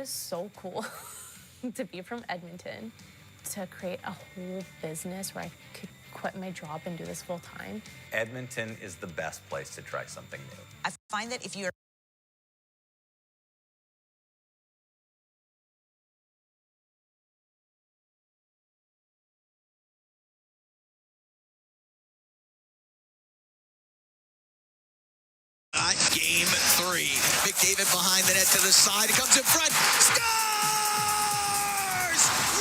is so cool to be from Edmonton, to create a whole business where I could quit my job and do this full time. Edmonton is the best place to try something new. I find that if you're Game 3. McDavid behind the net to the side. It comes in front. Scores!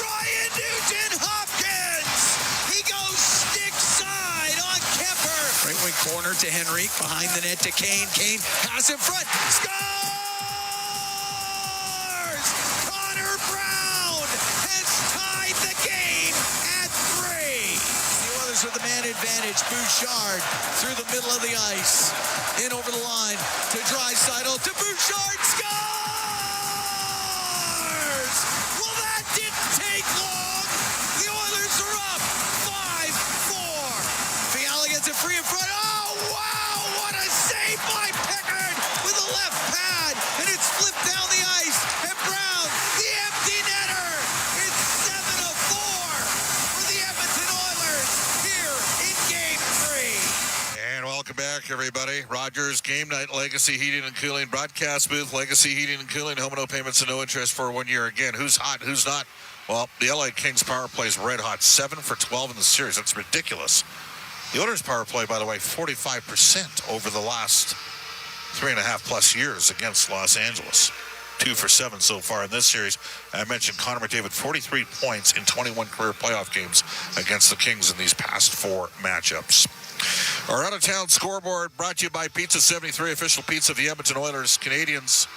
Ryan Nugent-Hopkins! He goes stick side on Kemper. Right wing corner to Henrique. Behind the net to Kane. Kane pass in front. Scores! Connor Brown has tied the game at 3. The Oilers with the man advantage. Bouchard through the middle of the ice. In over the line to Draisaitl to Bouchard. Scores! Well, that didn't take long. The Oilers are up 5-4. Fiala gets it free in front. Oh, wow! What a save by Pickard with a left pad. And it's flipped down the ice. And Brown, the empty netter. It's 7-4 for the Edmonton Oilers here in Game 3. And welcome back, everybody. Rogers Game Night, Legacy Heating and Cooling broadcast booth. Legacy Heating and Cooling, home and no payments and no interest for 1 year. Again, who's hot, who's not? Well, the LA Kings power play is red hot, 7 for 12 in the series. That's ridiculous. The Oilers power play, by the way, 45% over the last 3.5 plus years against Los Angeles. 2 for 7 so far in this series. I mentioned Connor McDavid, 43 points in 21 career playoff games against the Kings in these past 4 matchups. Our out-of-town scoreboard brought to you by Pizza 73, official pizza of the Edmonton Oilers. Canadians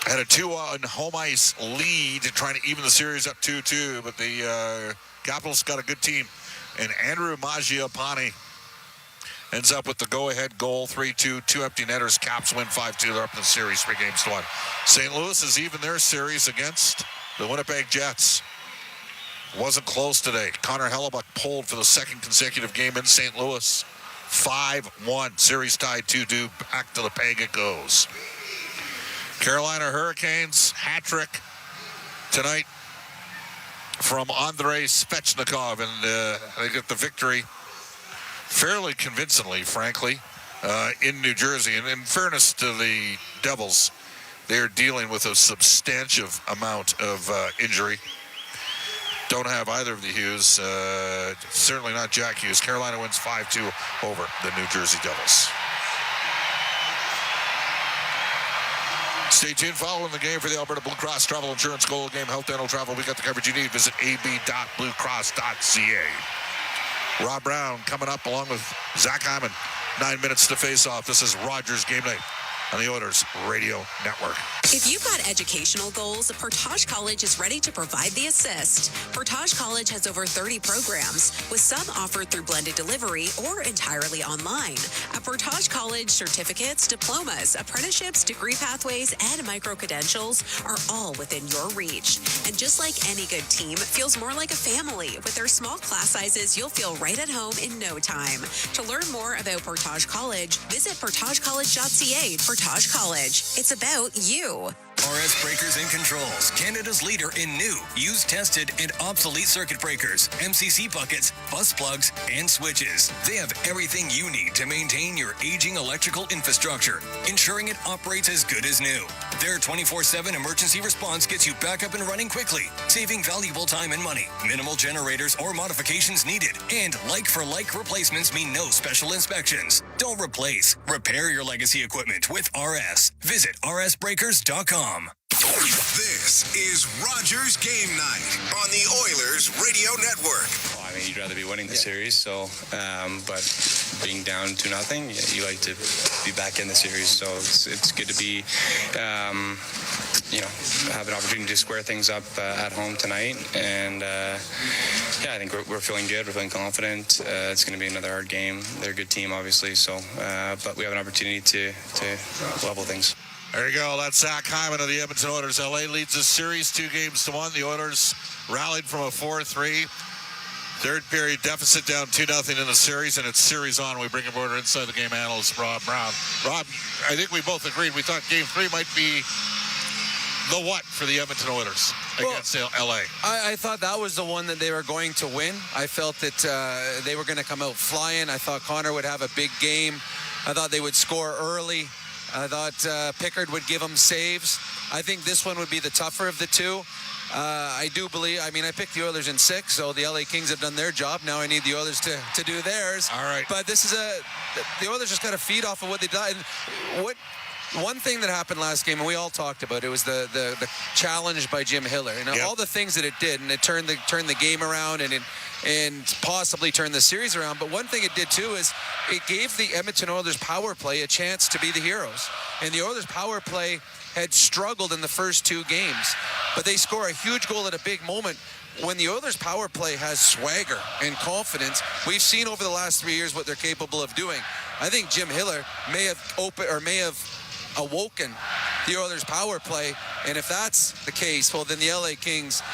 had a 2-on home ice lead, trying to even the series up 2-2, but the Capitals got a good team. And Andrew Mangiapane ends up with the go-ahead goal, 3-2, 2 empty netters. Caps win 5-2. They're up in the series 3-1. St. Louis is even their series against the Winnipeg Jets. Wasn't close today. Connor Hellebuck pulled for the second consecutive game in St. Louis. 5-1. Series tied 2-2. Back to the peg it goes. Carolina Hurricanes hat-trick tonight from Andrei Svechnikov. And they get the victory fairly convincingly, frankly, in New Jersey. And in fairness to the Devils, they're dealing with a substantive amount of injury. Don't have either of the Hughes, certainly not Jack Hughes. Carolina wins 5-2 over the New Jersey Devils. Stay tuned following the game for the Alberta Blue Cross Travel Insurance Goal Game Health Dental Travel. We got the coverage you need. Visit ab.bluecross.ca. Rob Brown coming up along with Zach Hyman. 9 minutes to face off. This is Rogers Game Night on the Oilers Radio Network. If you've got educational goals, Portage College is ready to provide the assist. Portage College has over 30 programs, with some offered through blended delivery or entirely online. At Portage College, certificates, diplomas, apprenticeships, degree pathways, and micro-credentials are all within your reach. And just like any good team, it feels more like a family. With their small class sizes, you'll feel right at home in no time. To learn more about Portage College, visit portagecollege.ca. Portage College. It's about you. RS Breakers and Controls, Canada's leader in new, used, tested, and obsolete circuit breakers, MCC buckets, bus plugs, and switches. They have everything you need to maintain your aging electrical infrastructure, ensuring it operates as good as new. Their 24/7 emergency response gets you back up and running quickly, saving valuable time and money. Minimal generators or modifications needed, and like-for-like replacements mean no special inspections. Don't replace. Repair your legacy equipment with RS. Visit rsbreakers.com. This is Rogers Game Night on the Oilers Radio Network. Well, I mean, you'd rather be winning the series, so, but being down 2-0, you like to be back in the series, so it's good to be, have an opportunity to square things up at home tonight, and I think we're feeling good, we're feeling confident. It's going to be another hard game. They're a good team, obviously, so, but we have an opportunity to level things. There you go. That's Zach Hyman of the Edmonton Oilers. LA leads the series 2-1. The Oilers rallied from a 4-3. Third period deficit down 2-0 in the series, and it's series on. We bring aboard our inside the game analyst, Rob Brown. Rob, I think we both agreed we thought Game 3 might be the what for the Edmonton Oilers against LA? I thought that was the one that they were going to win. I felt that they were going to come out flying. I thought Connor would have a big game. I thought they would score early. I thought Pickard would give them saves. I think this one would be the tougher of the two. I do believe, I picked the Oilers in 6, so the LA Kings have done their job. Now I need the Oilers to do theirs. All right. But this is the Oilers just got to feed off of what they've done. One thing that happened last game, and we all talked about it, was the challenge by Jim Hiller. All the things that it did, and it turned the game around and possibly turned the series around. But one thing it did too is it gave the Edmonton Oilers power play a chance to be the heroes. And the Oilers power play had struggled in the first 2 games, but they score a huge goal at a big moment. When the Oilers power play has swagger and confidence, we've seen over the last 3 years what they're capable of doing. I think Jim Hiller may have awoken the Oilers power play, and if that's the case, well, then the LA Kings,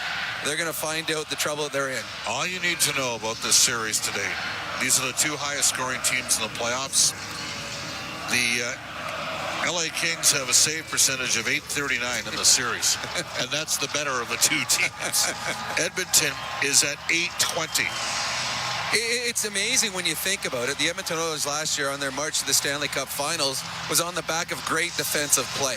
they're going to find out the trouble they're in. All you need to know about this series today, these are the 2 highest scoring teams in the playoffs. The LA Kings have a save percentage of .839 in the series, and that's the better of the 2 teams. Edmonton is at .820. It's amazing when you think about it. The Edmonton Oilers last year on their march to the Stanley Cup Finals was on the back of great defensive play.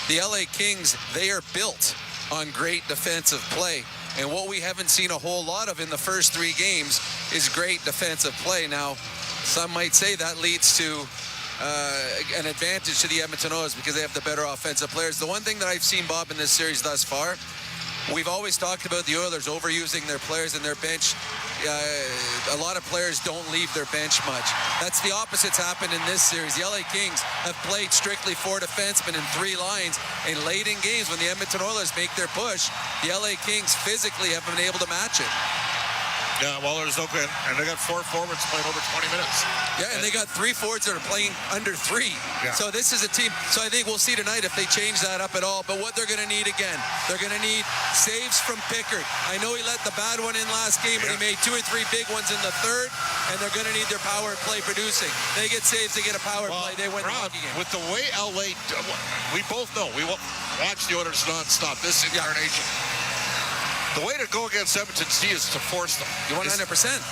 The LA Kings, they are built on great defensive play. And what we haven't seen a whole lot of in the first 3 games is great defensive play. Now, some might say that leads to an advantage to the Edmonton Oilers because they have the better offensive players. The one thing that I've seen, Bob, in this series thus far, we've always talked about the Oilers overusing their players and their bench. A lot of players don't leave their bench much. That's the opposite's happened in this series. The LA Kings have played strictly 4 defensemen and 3 lines, and late in games when the Edmonton Oilers make their push, the LA Kings physically have been able to match it. Yeah, well, there's no good. And they got 4 forwards playing over 20 minutes. Yeah, and they got 3 forwards that are playing under 3. Yeah. So this is a team. So I think we'll see tonight if they change that up at all. But what they're going to need again, they're going to need saves from Pickard. I know he let the bad one in last game, but he made 2 or 3 big ones in the third, and they're going to need their power play producing. They get saves, they get a power play, they win the hockey game. With the way LA, we both know, we watch the Oilers nonstop this incarnation. The way to go against Edmonton C is to force them. 100%.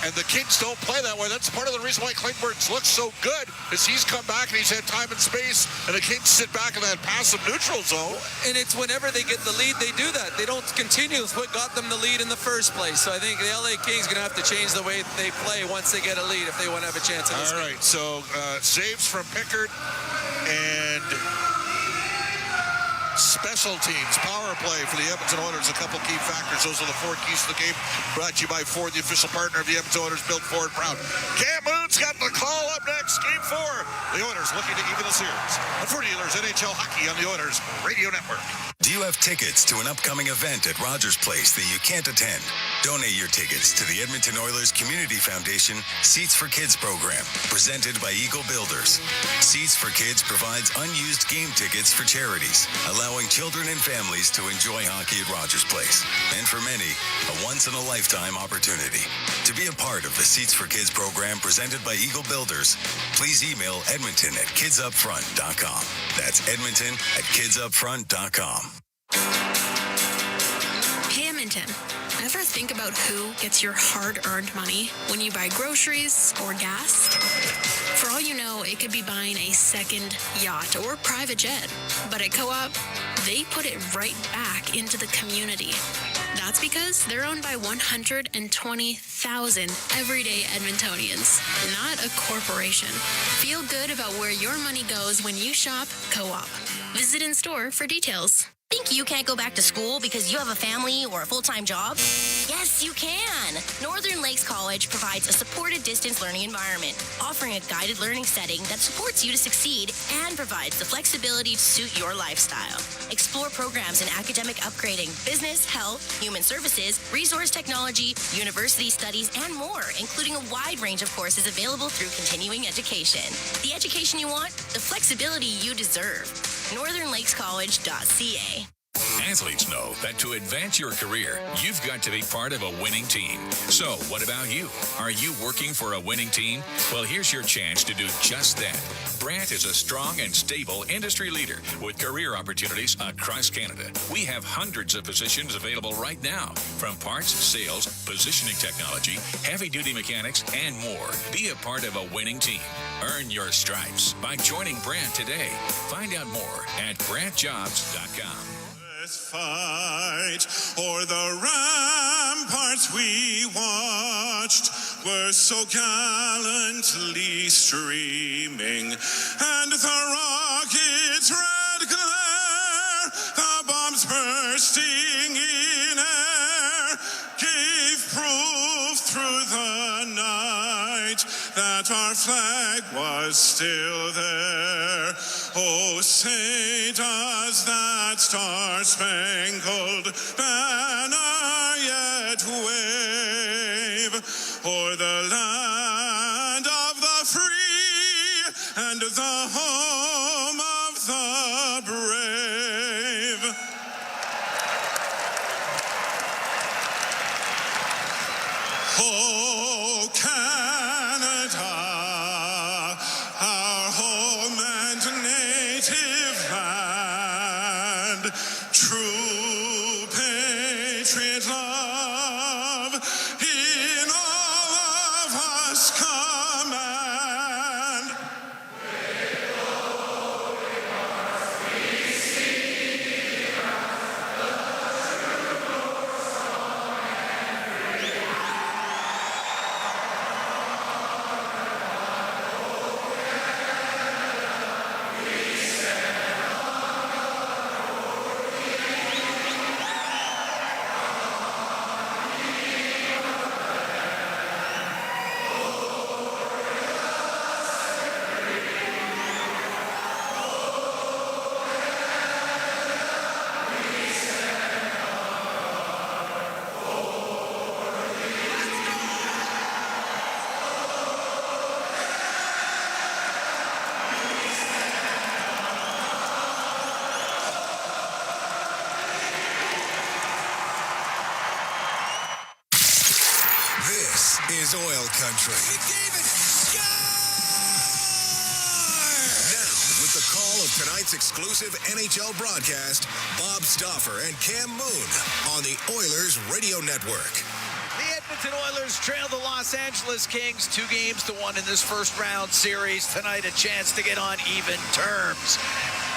And the Kings don't play that way. That's part of the reason why Klingberg's looks so good, is he's come back and he's had time and space, and the Kings sit back in that passive neutral zone. And it's whenever they get the lead, they do that. They don't continue with what got them the lead in the first place. So I think the LA Kings are going to have to change the way they play once they get a lead if they want to have a chance in this game. All right, so saves from Pickard and special teams, power play for the Edmonton Oilers, a couple key factors. Those are the 4 keys to the game. Brought to you by Ford, the official partner of the Edmonton Oilers, built Ford proud. Cam Moon's got the call up next, game 4. The Oilers looking to even the series. And for dealers, NHL hockey on the Oilers Radio Network. Do you have tickets to an upcoming event at Rogers Place that you can't attend? Donate your tickets to the Edmonton Oilers Community Foundation Seats for Kids program, presented by Eagle Builders. Seats for Kids provides unused game tickets for charities, allowing children and families to enjoy hockey at Rogers Place. And for many, a once-in-a-lifetime opportunity. To be a part of the Seats for Kids program presented by Eagle Builders, please email edmonton@kidsupfront.com. That's edmonton@kidsupfront.com. Hey, Edmonton. Ever think about who gets your hard-earned money when you buy groceries or gas? For all you know, it could be buying a second yacht or private jet. But at Co-op, they put it right back into the community. That's because they're owned by 120,000 everyday Edmontonians, not a corporation. Feel good about where your money goes when you shop Co-op. Visit in-store for details. Think you can't go back to school because you have a family or a full-time job? Yes, you can! Northern Lakes College provides a supported distance learning environment, offering a guided learning setting that supports you to succeed and provides the flexibility to suit your lifestyle. Explore programs in academic upgrading, business, health, human services, resource technology, university studies, and more, including a wide range of courses available through continuing education. The education you want, the flexibility you deserve. NorthernLakesCollege.ca. Athletes know that to advance your career, you've got to be part of a winning team. So, what about you? Are you working for a winning team? Well, here's your chance to do just that. Brandt is a strong and stable industry leader with career opportunities across Canada. We have hundreds of positions available right now, from parts, sales, positioning technology, heavy-duty mechanics, and more. Be a part of a winning team. Earn your stripes by joining Brandt today. Find out more at BrandtJobs.com. Let's fight o'er the ramparts we watched were so gallantly streaming, and the rockets' red glare, the bombs bursting in air, gave proof through the night that our flag was still there. Oh, say does that star-spangled banner yet wave o'er the land of the free and the home of the brave. Oh, Canada, our home and native land, true patriot love in all of us command. This is Oil Country. Now, with the call of tonight's exclusive NHL broadcast, Bob Stauffer and Cam Moon on the Oilers Radio Network. The Edmonton Oilers trail the Los Angeles Kings 2-1 in this first round series. Tonight, a chance to get on even terms.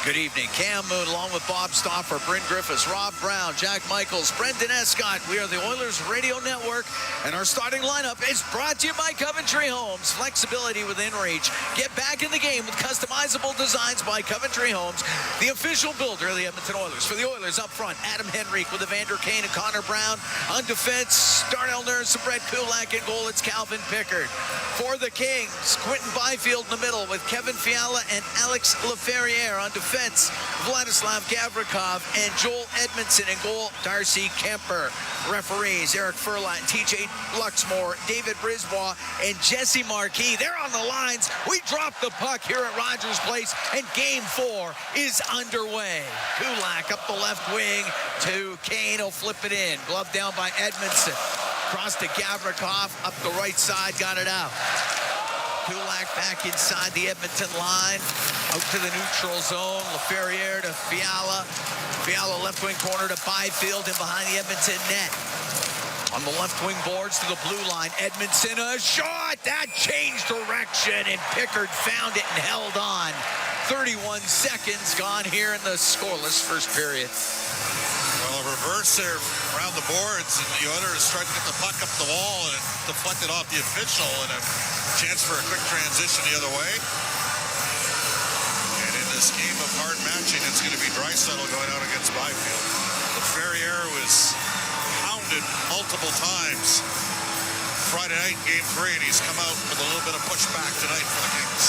Good evening. Cam Moon along with Bob Stauffer, Bryn Griffiths, Rob Brown, Jack Michaels, Brendan Escott. We are the Oilers Radio Network, and our starting lineup is brought to you by Coventry Homes. Flexibility within reach. Get back in the game with customizable designs by Coventry Homes, the official builder of the Edmonton Oilers. For the Oilers up front, Adam Henrique with Evander Kane and Connor Brown. On defense, Darnell Nurse and Brett Kulak. In goal, it's Calvin Pickard. For the Kings, Quentin Byfield in the middle with Kevin Fiala and Alex Laferriere. On defense, Vladislav Gavrikov and Joel Edmondson. In goal, Darcy Kemper. Referees, Eric Furlat and TJ Luxmore, David Brisbois, and Jesse Marquis. They're on the lines. We dropped the puck here at Rogers Place, and Game 4 is underway. Kulak up the left wing to Kane. He'll flip it in. Glove down by Edmondson. Cross to Gavrikov. Up the right side. Got it out. Kulak back inside the Edmonton line. Out to the neutral zone. Laferriere to Fiala. Fiala left wing corner to Byfield and behind the Edmonton net. On the left wing boards to the blue line. Edmondson, a shot! That changed direction, and Pickard found it and held on. 31 seconds gone here in the scoreless first period. Well, a reverse there around the boards, and the Oilers tried to get the puck up the wall, and it deflected off the official, and a chance for a quick transition the other way. And in this game of hard matching, it's going to be Draisaitl going out against Byfield. Laferriere was hounded multiple times Friday night, Game 3, and he's come out with a little bit of pushback tonight for the Kings.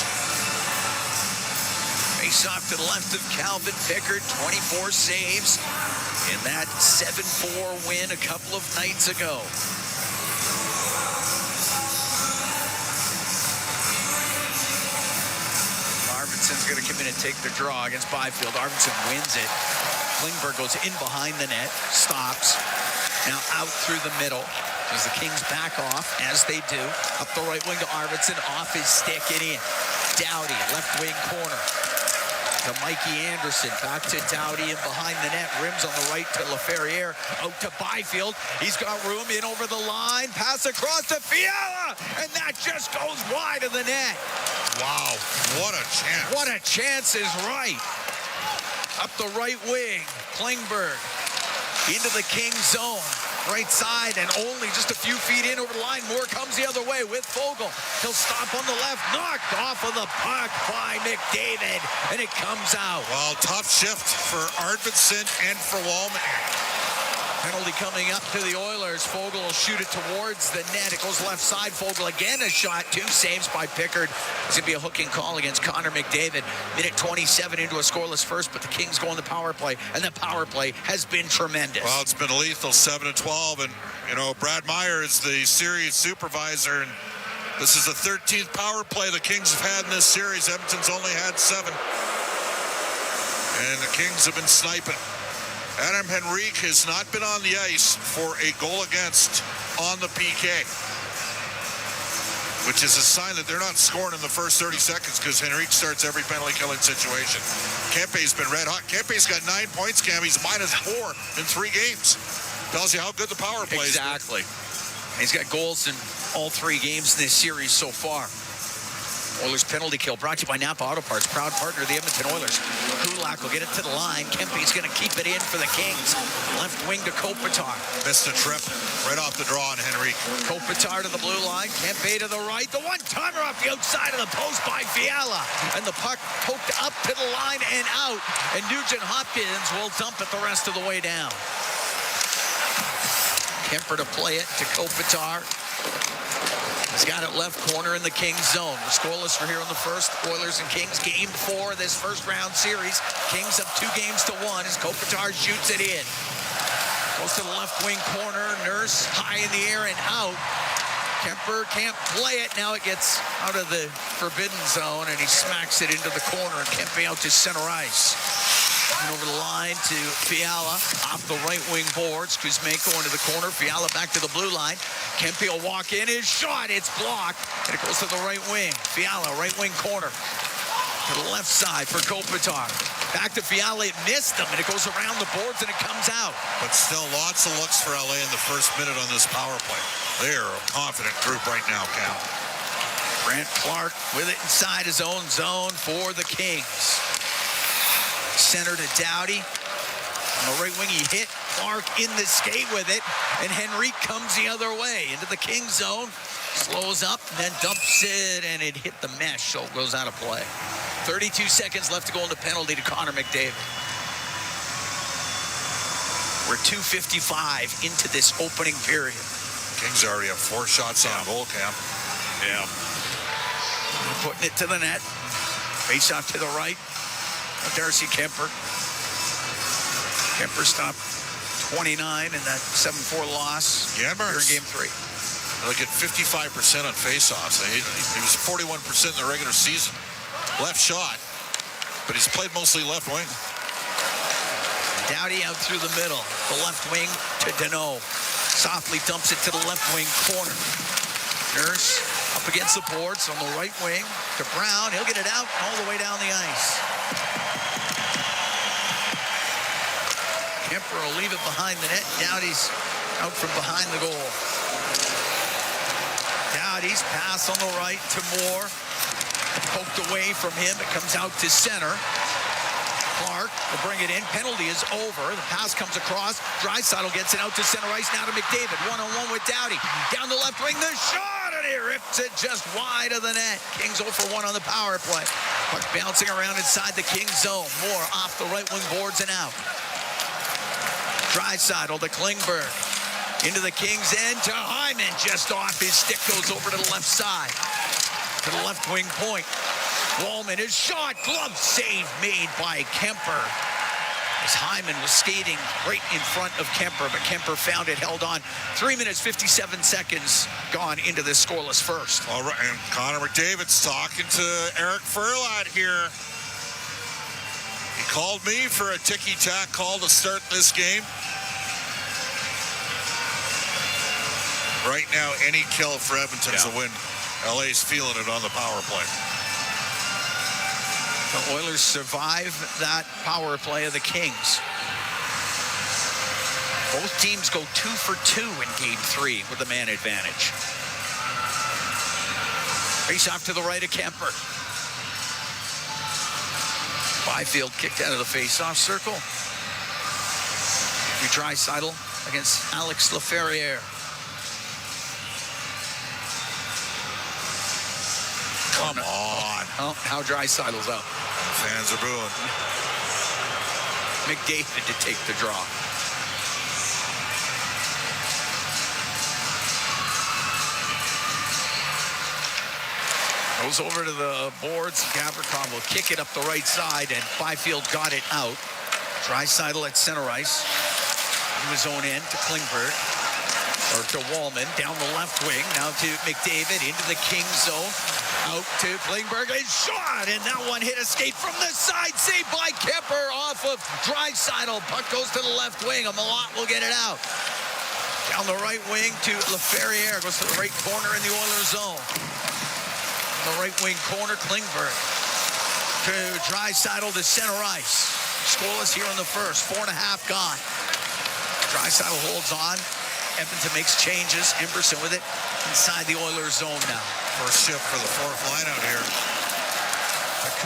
Face off to the left of Calvin Pickard, 24 saves in that 7-4 win a couple of nights ago. Arvidsson's going to Hyman take the draw against Byfield. Arvidsson wins it. Klingberg goes in behind the net, stops. Now out through the middle as the Kings back off, as they do. Up the right wing to Arvidsson, off his stick and in. Doughty, left wing corner to Mikey Anderson. Back to Doughty and behind the net. Rims on the right to LaFerriere. Out to Byfield. He's got room in over the line. Pass across to Fiala. And that just goes wide of the net. Wow, what a chance. What a chance is right. Up the right wing. Klingberg into the Kings zone. Right side and only just a few feet in over the line. Moore comes the other way with Fogle. He'll stop on the left. Knocked off of the puck by McDavid. And it comes out. Well, tough shift for Arvidsson and for Wallman. Penalty coming up to the Oilers. Fogle will shoot it towards the net. It goes left side. Fogle again a shot. 2 saves by Pickard. It's going to be a hooking call against Connor McDavid. Minute 27 into a scoreless first, but the Kings go on the power play, and the power play has been tremendous. Well, it's been lethal, 7-12, and, you know, Brad Meyer is the series supervisor, and this is the 13th power play the Kings have had in this series. Edmonton's only had 7, and the Kings have been sniping. Adam Henrique has not been on the ice for a goal against on the PK, which is a sign that they're not scoring in the first 30 seconds because Henrique starts every penalty killing situation. Kempe's been red hot. Kempe's got 9 points, Cam. He's -4 in 3 games. Tells you how good the power play is. Exactly. He's got goals in all 3 games in this series so far. Oilers penalty kill brought to you by Napa Auto Parts, proud partner of the Edmonton Oilers. Kulak will get it to the line. Kempe's going to keep it in for the Kings. Left wing to Kopitar. Missed a trip right off the draw on Henrique. Kopitar to the blue line. Kempe to the right. The one-timer off the outside of the post by Fiala. And the puck poked up to the line and out. And Nugent Hopkins will dump it the rest of the way down. Kemper to play it to Kopitar. He's got it left corner in the Kings zone. The scoreless for here in the first. Oilers and Kings, game 4 of this first round series. Kings up 2-1 as Kopitar shoots it in. Goes to the left wing corner. Nurse high in the air and out. Kemper can't play it. Now it gets out of the forbidden zone and he smacks it into the corner. And Kempe out to center ice. And over the line to Fiala, off the right wing boards. Kuzmenko into the corner. Fiala back to the blue line. Kempe will walk in. His shot, it's blocked. And it goes to the right wing. Fiala, right wing corner. To the left side for Kopitar. Back to Fiala, it missed him. And it goes around the boards and it comes out. But still lots of looks for LA in the first minute on this power play. They're a confident group right now, Cal. Grant Clark with it inside his own zone for the Kings. Center to Doughty. On the right wing, he hit Clark in the skate with it, and Henrique comes the other way into the King zone, slows up, and then dumps it, and it hit the mesh, so it goes out of play. 32 seconds left to go into penalty to Connor McDavid. We're 2:55 into this opening period. Kings already have 4 shots on goal, Cam. Yeah. Putting it to the net. Face off to the right. Darcy Kemper. Kemper stopped 29 in that 7-4 loss here in Game 3. Look at 55% on faceoffs. He was 41% in the regular season. Left shot, but he's played mostly left wing. Doughty out through the middle. The left wing to Deneau. Softly dumps it to the left wing corner. Nurse up against the boards on the right wing to Brown. He'll get it out all the way down the ice. Kemper will leave it behind the net. Doughty's out from behind the goal. Doughty's pass on the right to Moore. Poked away from him. It comes out to center. Clark will bring it in. Penalty is over. The pass comes across. Draisaitl gets it out to center ice. Now to McDavid. 1-on-1 with Doughty. Down the left wing. The shot, and he rips it just wide of the net. Kings 0 for 1 on the power play. Puck bouncing around inside the Kings zone. Moore off the right wing boards and out. Draisaitl to Klingberg. Into the Kings end to Hyman. Just off his stick. Goes over to the left side. To the left wing point. Wallman is shot. Glove save made by Kemper. As Hyman was skating right in front of Kemper, but Kemper found it, held on. 3 minutes, 57 seconds gone into this scoreless first. All right, and Connor McDavid's talking to Eric Furlad here. called me for a ticky-tack call to start this game. Right now, any kill for Edmonton's a win. LA's feeling it on the power play. The Oilers survive that power play of the Kings. Both teams go 2 for 2 in Game 3 with the man advantage. Face off to the right of Kemper. Byfield kicked out of the face-off circle. Draisaitl against Alex Laferriere. Come on. Oh, how Draisaitl's out. Fans are booing. McDavid to take the draw. Goes over to the boards. Gavrikov will kick it up the right side, and Byfield got it out. Draisaitl at center ice. From his own end to Klingberg. Or to Wallman. Down the left wing. Now to McDavid into the Kings zone. Out to Klingberg. A shot, and that one hit a skate from the side. Saved by Kemper off of Draisaitl. Puck goes to the left wing. A Malott will get it out. Down the right wing to Laferriere. Goes to the right corner in the Oilers zone. The right wing corner, Klingberg. To Draisaitl to center ice. Scoreless here in the first. 4.5 gone. Draisaitl holds on. Edmonton makes changes. Emberson with it inside the Oilers zone now. First shift for the fourth line out here.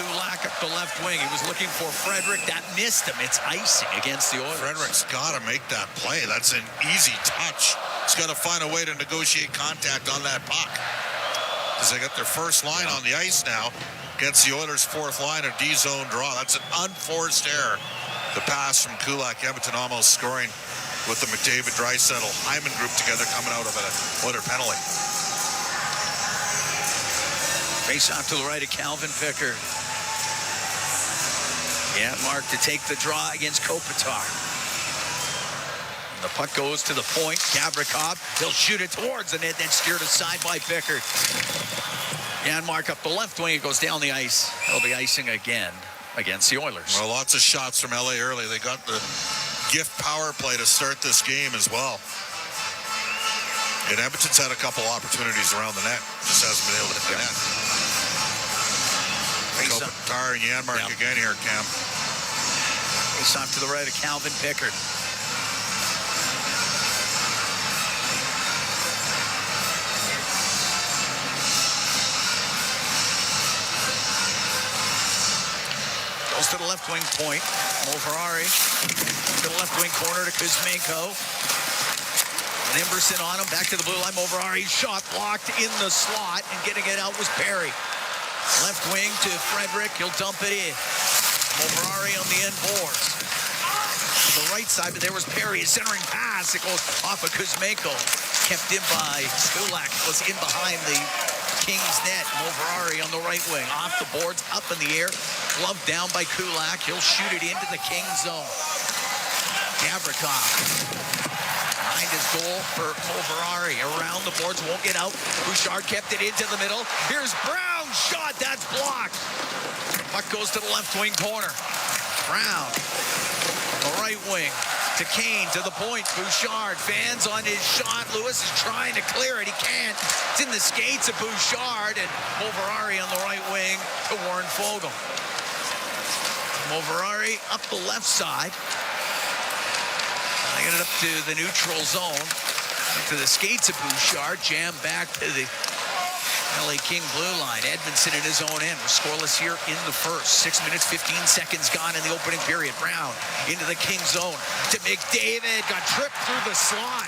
Kulak up the left wing. He was looking for Frederick. That missed him. It's icing against the Oilers. Frederick's got to make that play. That's an easy touch. He's got to find a way to negotiate contact on that puck. Because they got their first line on the ice now against the Oilers' fourth line, a D-zone draw. That's an unforced error. The pass from Kulak, Edmonton almost scoring with the McDavid, Draisaitl, Hyman group together coming out of an Oiler penalty. Face off to the right of Calvin Pickard. Yeah, Mark to take the draw against Kopitar. The puck goes to the point. Gavrikov, he'll shoot it towards the net, then steered aside by Pickard. And Mark up the left wing, it goes down the ice. They'll be icing again against the Oilers. Well, lots of shots from LA early. They got the gift power play to start this game as well. And Edmonton's had a couple opportunities around the net. Just hasn't been able to hit the net. Kopitar and Janmark again here, Cam. Face off to the right of Calvin Pickard. Goes to the left wing point. Mo Ferrari to the left wing corner to Kuzmenko. And Emberson on him. Back to the blue line. Mo Ferrari shot blocked in the slot. And getting it out was Perry. Left wing to Frederick. He'll dump it in. Mo Ferrari on the end boards. To the right side, but there was Perry. A centering pass. It goes off of Kuzmenko. Kept in by Kulak. Was in behind the Kings net. Mo Ferrari on the right wing. Off the boards, up in the air. Gloved down by Kulak. He'll shoot it into the Kings zone. Gavrikov behind his goal for Mo Ferrari. Around the boards, won't get out. Bouchard kept it into the middle. Here's Brown. Shot, that's blocked. Puck goes to the left wing corner. Brown, the right wing. To Kane, to the point. Bouchard, fans on his shot. Lewis is trying to clear it. He can't. It's in the skates of Bouchard, and Mo Ferrari on the right wing to Warren Foegele. Mo Ferrari up the left side. They get it up to the neutral zone. To the skates of Bouchard. Jam back to the LA King blue line. Edmondson in his own end. We're scoreless here in the first. 6 minutes, 15 seconds gone in the opening period. Brown into the King zone to McDavid. Got tripped through the slot.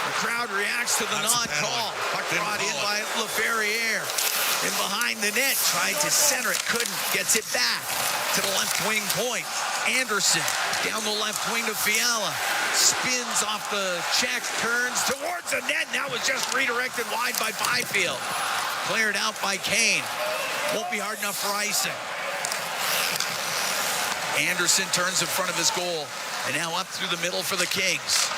The crowd reacts to the non-call. Puck brought in by Laferriere. In behind the net. Tried to center it. Couldn't. Gets it back to the left wing point. Anderson down the left wing to Fiala. Spins off the check. Turns towards the net. Now was just redirected wide by Byfield. Cleared out by Kane. Won't be hard enough for icing. Anderson turns in front of his goal. And now up through the middle for the Kings.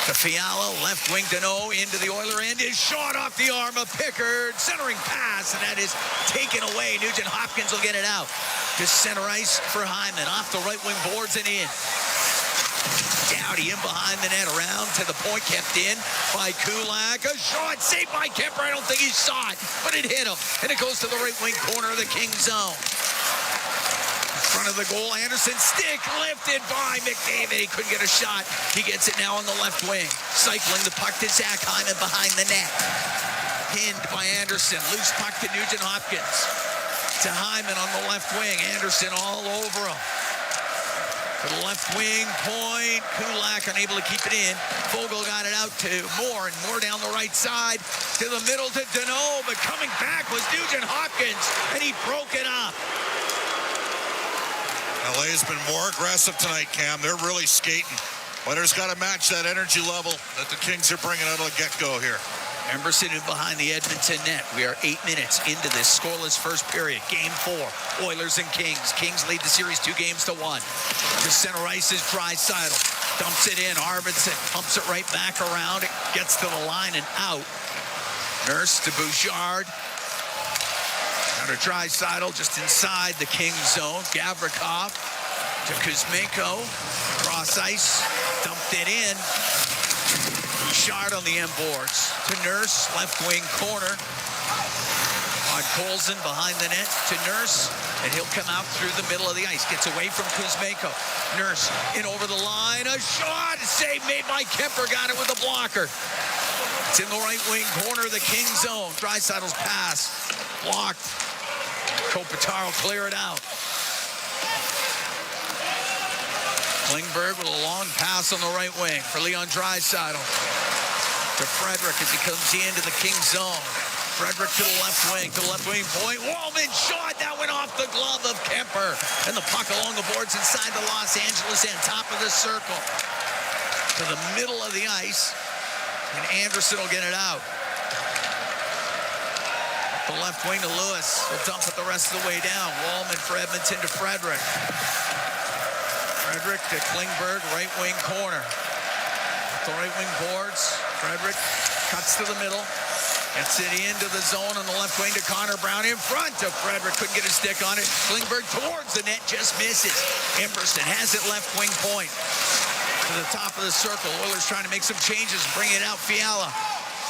To Fiala, left wing to No, into the Oiler end. Is shot off the arm of Pickard. Centering pass, and that is taken away. Nugent Hopkins will get it out. Just center ice for Hyman. Off the right wing boards and in. Dowdy in behind the net, around to the point, kept in by Kulak. A shot saved by Kemper. I don't think he saw it, but it hit him. And it goes to the right wing corner of the Kings zone. In front of the goal, Anderson, stick lifted by McDavid. He couldn't get a shot. He gets it now on the left wing. Cycling the puck to Zach Hyman behind the net. Pinned by Anderson. Loose puck to Nugent Hopkins. To Hyman on the left wing. Anderson all over him. To the left wing point. Kulak unable to keep it in. Vogel got it out to Moore, and Moore down the right side to the middle to Deneau, but coming back was Nugent Hopkins, and he broke it up. LA has been more aggressive tonight, Cam. They're really skating. Oilers got to match that energy level that the Kings are bringing out of the get-go here. Emberson in behind the Edmonton net. We are 8 minutes into this scoreless first period. Game 4, Oilers and Kings. Kings lead the series 2-1. The center ice is Draisaitl. Dumps it in. Arvidsson pumps it right back around. It gets to the line and out. Nurse to Bouchard. Now to Draisaitl just inside the Kings zone. Gavrikov to Kuzmenko. Cross ice. Dumped it in. Bouchard on the end boards to Nurse, left wing corner. On Colson behind the net to Nurse, and he'll come out through the middle of the ice. Gets away from Kuzmenko. Nurse in over the line. A shot, a save made by Kemper. Got it with a blocker. It's in the right wing corner of the Kings zone. Draisaitl's pass blocked. Kopitar will clear it out. Klingberg with a long pass on the right wing for Leon Draisaitl. To Frederick as he comes into the Kings zone. Frederick to the left wing point. Wallman shot, that went off the glove of Kemper. And the puck along the boards inside the Los Angeles end, top of the circle. To the middle of the ice. And Anderson will get it out. The left wing to Lewis. He'll dump it the rest of the way down. Wallman for Edmonton to Frederick. Frederick to Klingberg, right wing corner. The right wing boards. Frederick cuts to the middle. Gets it into the zone on the left wing to Connor Brown in front of Frederick. Couldn't get a stick on it. Klingberg towards the net, just misses. Emberson has it left wing point. To the top of the circle. Oilers trying to make some changes, bring it out. Fiala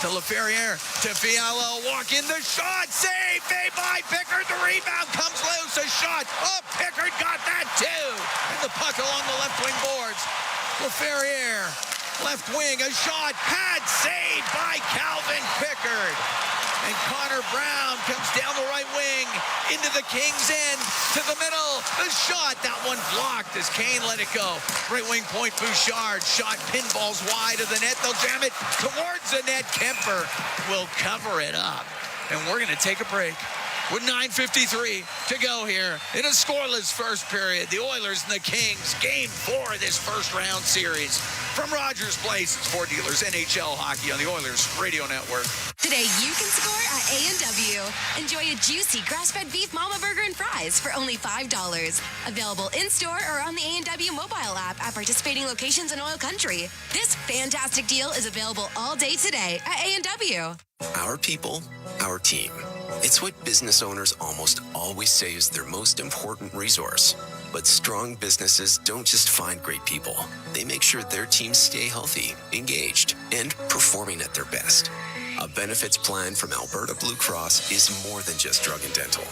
to LaFerriere. To Fiala, walk in the shot. Save made by Pickard. The rebound comes loose. A shot. Oh, Pickard got that too. And the puck along the left wing boards. LaFerriere, left wing, a shot. Pad saved by Calvin Pickard. And Connor Brown comes down the right wing into the Kings end to the middle. The shot, that one blocked as Kane let it go. Right wing point, Bouchard. Shot, pinballs wide of the net. They'll jam it towards the net. Kemper will cover it up. And we're going to take a break with 9:53 to go here in a scoreless first period. The Oilers and the Kings, game 4 of this first round series. From Rogers Place, it's Ford Dealers NHL Hockey on the Oilers Radio Network. Today you can score at A&W. Enjoy a juicy grass-fed beef mama burger and fries for only $5. Available in-store or on the A&W mobile app at participating locations in OilCountry. This fantastic deal is available all day today at A&W. Our people, our team. It's what business owners almost always say is their most important resource. But strong businesses don't just find great people. They make sure their teams stay healthy, engaged, and performing at their best. A benefits plan from Alberta Blue Cross is more than just drug and dental.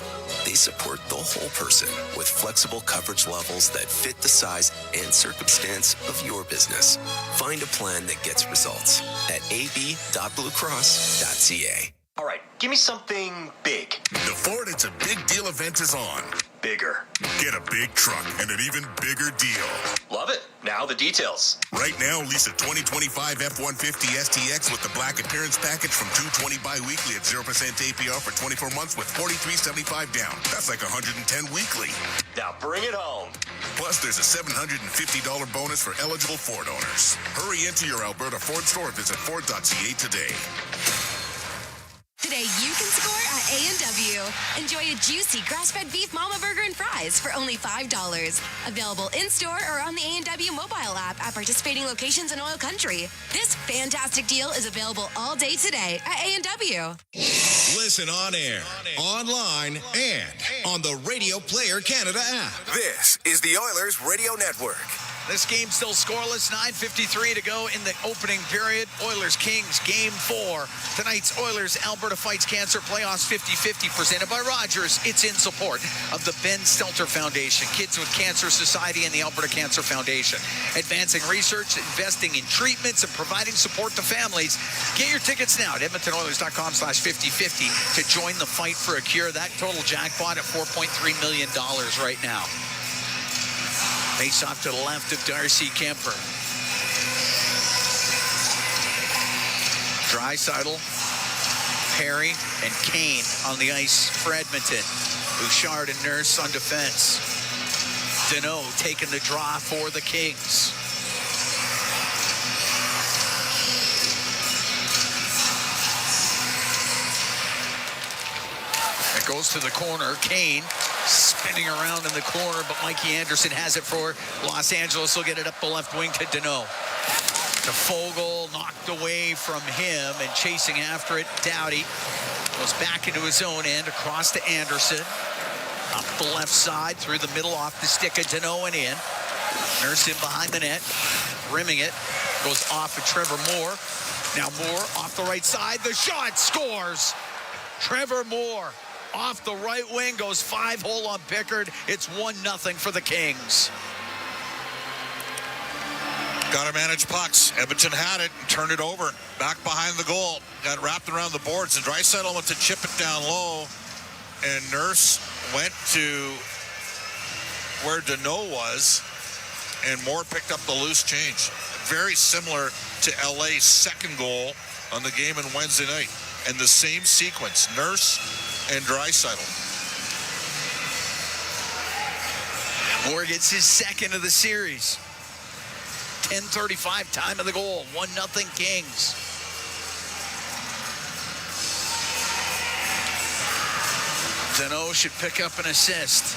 They support the whole person with flexible coverage levels that fit the size and circumstance of your business. Find a plan that gets results at ab.bluecross.ca. All right, give me something big. The Ford It's a Big Deal event is on. Bigger. Get a big truck and an even bigger deal. Love it. Now the details. Right now, lease a 2025 F-150 STX with the black appearance package from $220 bi-weekly at 0% APR for 24 months with $43.75 down. That's like $110 weekly. Now bring it home. Plus, there's a $750 bonus for eligible Ford owners. Hurry into your Alberta Ford store. Visit Ford.ca today. Today you can score at A&W. Enjoy a juicy grass-fed beef mama burger and fries for only $5. Available in-store or on the A&W mobile app at participating locations in OilCountry. This fantastic deal is available all day today at A&W. Listen on air, online, and on the Radio Player Canada app. This is the Oilers Radio Network. This game still scoreless, 9:53 to go in the opening period. Oilers-Kings, Game 4. Tonight's Oilers-Alberta Fights Cancer Playoffs 50-50 presented by Rogers. It's in support of the Ben Stelter Foundation, Kids with Cancer Society, and the Alberta Cancer Foundation. Advancing research, investing in treatments, and providing support to families. Get your tickets now at edmontonoilers.com/5050 to join the fight for a cure. That total jackpot at $4.3 million right now. Face off to the left of Darcy Kemper. Draisaitl, Perry, and Kane on the ice for Edmonton. Bouchard and Nurse on defense. Deneau taking the draw for the Kings. It goes to the corner. Kane spinning around in the corner, but Mikey Anderson has it for Los Angeles. He'll get it up the left wing to Deneau. To Fogle, knocked away from him, and chasing after it, Doughty goes back into his own end, across to Anderson. Up the left side, through the middle, off the stick of Deneau and in. Nurse in behind the net, rimming it. Goes off of Trevor Moore. Now Moore off the right side. The shot scores. Trevor Moore off the right wing, goes 5-hole on Pickard. It's 1-0 for the Kings. Got to manage pucks. Edmonton had it and turned it over. Back behind the goal. Got wrapped around the boards, and Draisaitl went to chip it down low, and Nurse went to where Deneau was, and Moore picked up the loose change. Very similar to LA's second goal on the game on Wednesday night. And the same sequence, Nurse and Draisaitl. Moore gets his second of the series. 10:35, time of the goal. 1-0 Kings. Deneau should pick up an assist.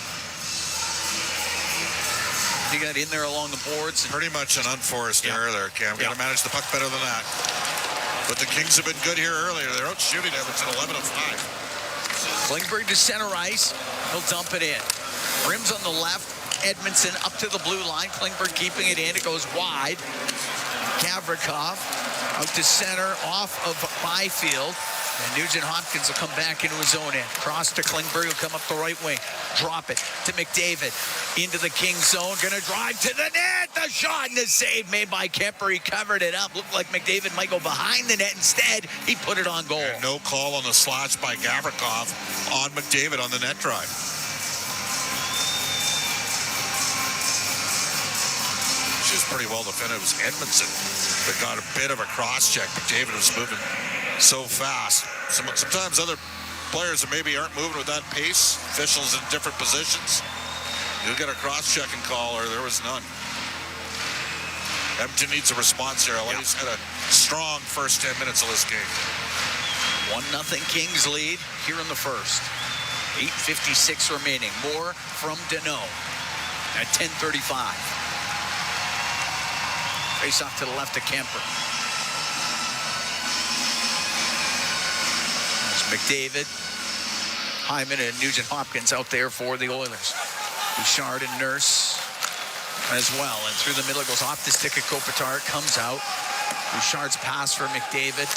He got in there along the boards. Pretty much an unforced error there, Cam. Got to manage the puck better than that. But the Kings have been good here earlier. They're out shooting Edmonton 11 of 5. Klingberg to center ice. He'll dump it in. Rims on the left. Edmondson up to the blue line. Klingberg keeping it in. It goes wide. Gavrikov out to center, off of Byfield. And Nugent Hopkins will come back into his own end. Cross to Klingberg, will come up the right wing. Drop it to McDavid. Into the Kings zone. Gonna drive to the net. The shot and the save made by Kemper. He covered it up. Looked like McDavid might go behind the net. Instead, he put it on goal. And no call on the slash by Gavrikov on McDavid on the net drive. She was pretty well defended. It was Edmondson that got a bit of a cross check. McDavid was moving so fast. Sometimes other players that maybe aren't moving with that pace, officials in different positions, you'll get a cross-checking call, or there was none. Edmonton needs a response here. LA's had a strong first 10 minutes of this game. 1-0 Kings lead here in the first. 8:56 remaining. More from Deneau at 10:35. Face off to the left of Kemper. McDavid, Hyman, and Nugent Hopkins out there for the Oilers. Bouchard and Nurse as well. And through the middle, it goes off the stick of Kopitar. Comes out. Bouchard's pass for McDavid.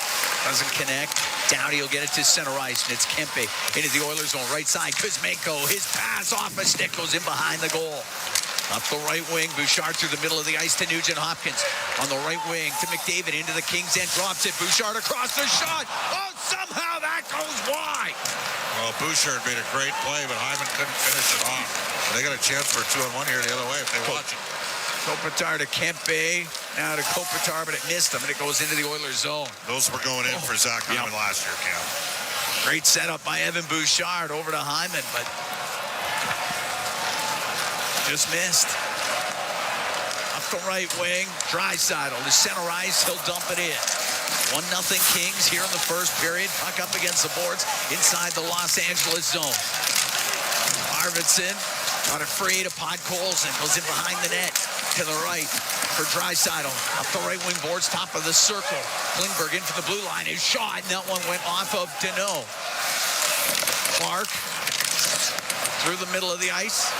Doesn't connect. Doughty will get it to center ice, and it's Kempe into the Oilers zone. Right side, Kuzmenko. His pass off a stick goes in behind the goal. Up the right wing, Bouchard through the middle of the ice to Nugent Hopkins. On the right wing to McDavid into the Kings end. Drops it. Bouchard across the shot. Oh, somehow that goes wide. Well, Bouchard made a great play, but Hyman couldn't finish it off. They got a chance for a 2-on-1 here the other way if they watch it. Kopitar to Kempe. Now to Kopitar, but it missed him, and it goes into the Oilers zone. Those were going in for Zach Hyman last year, Cam. Great setup by Evan Bouchard over to Hyman, but just missed. Up the right wing, Draisaitl to center ice. He'll dump it in. 1-0 Kings here in the first period. Puck up against the boards inside the Los Angeles zone. Arvidsson Got it free to Podkolzin. Goes in behind the net to the right for Draisaitl. Up the right wing boards, top of the circle. Klingberg in for the blue line. His shot, and that one went off of Deneau. Clark through the middle of the ice.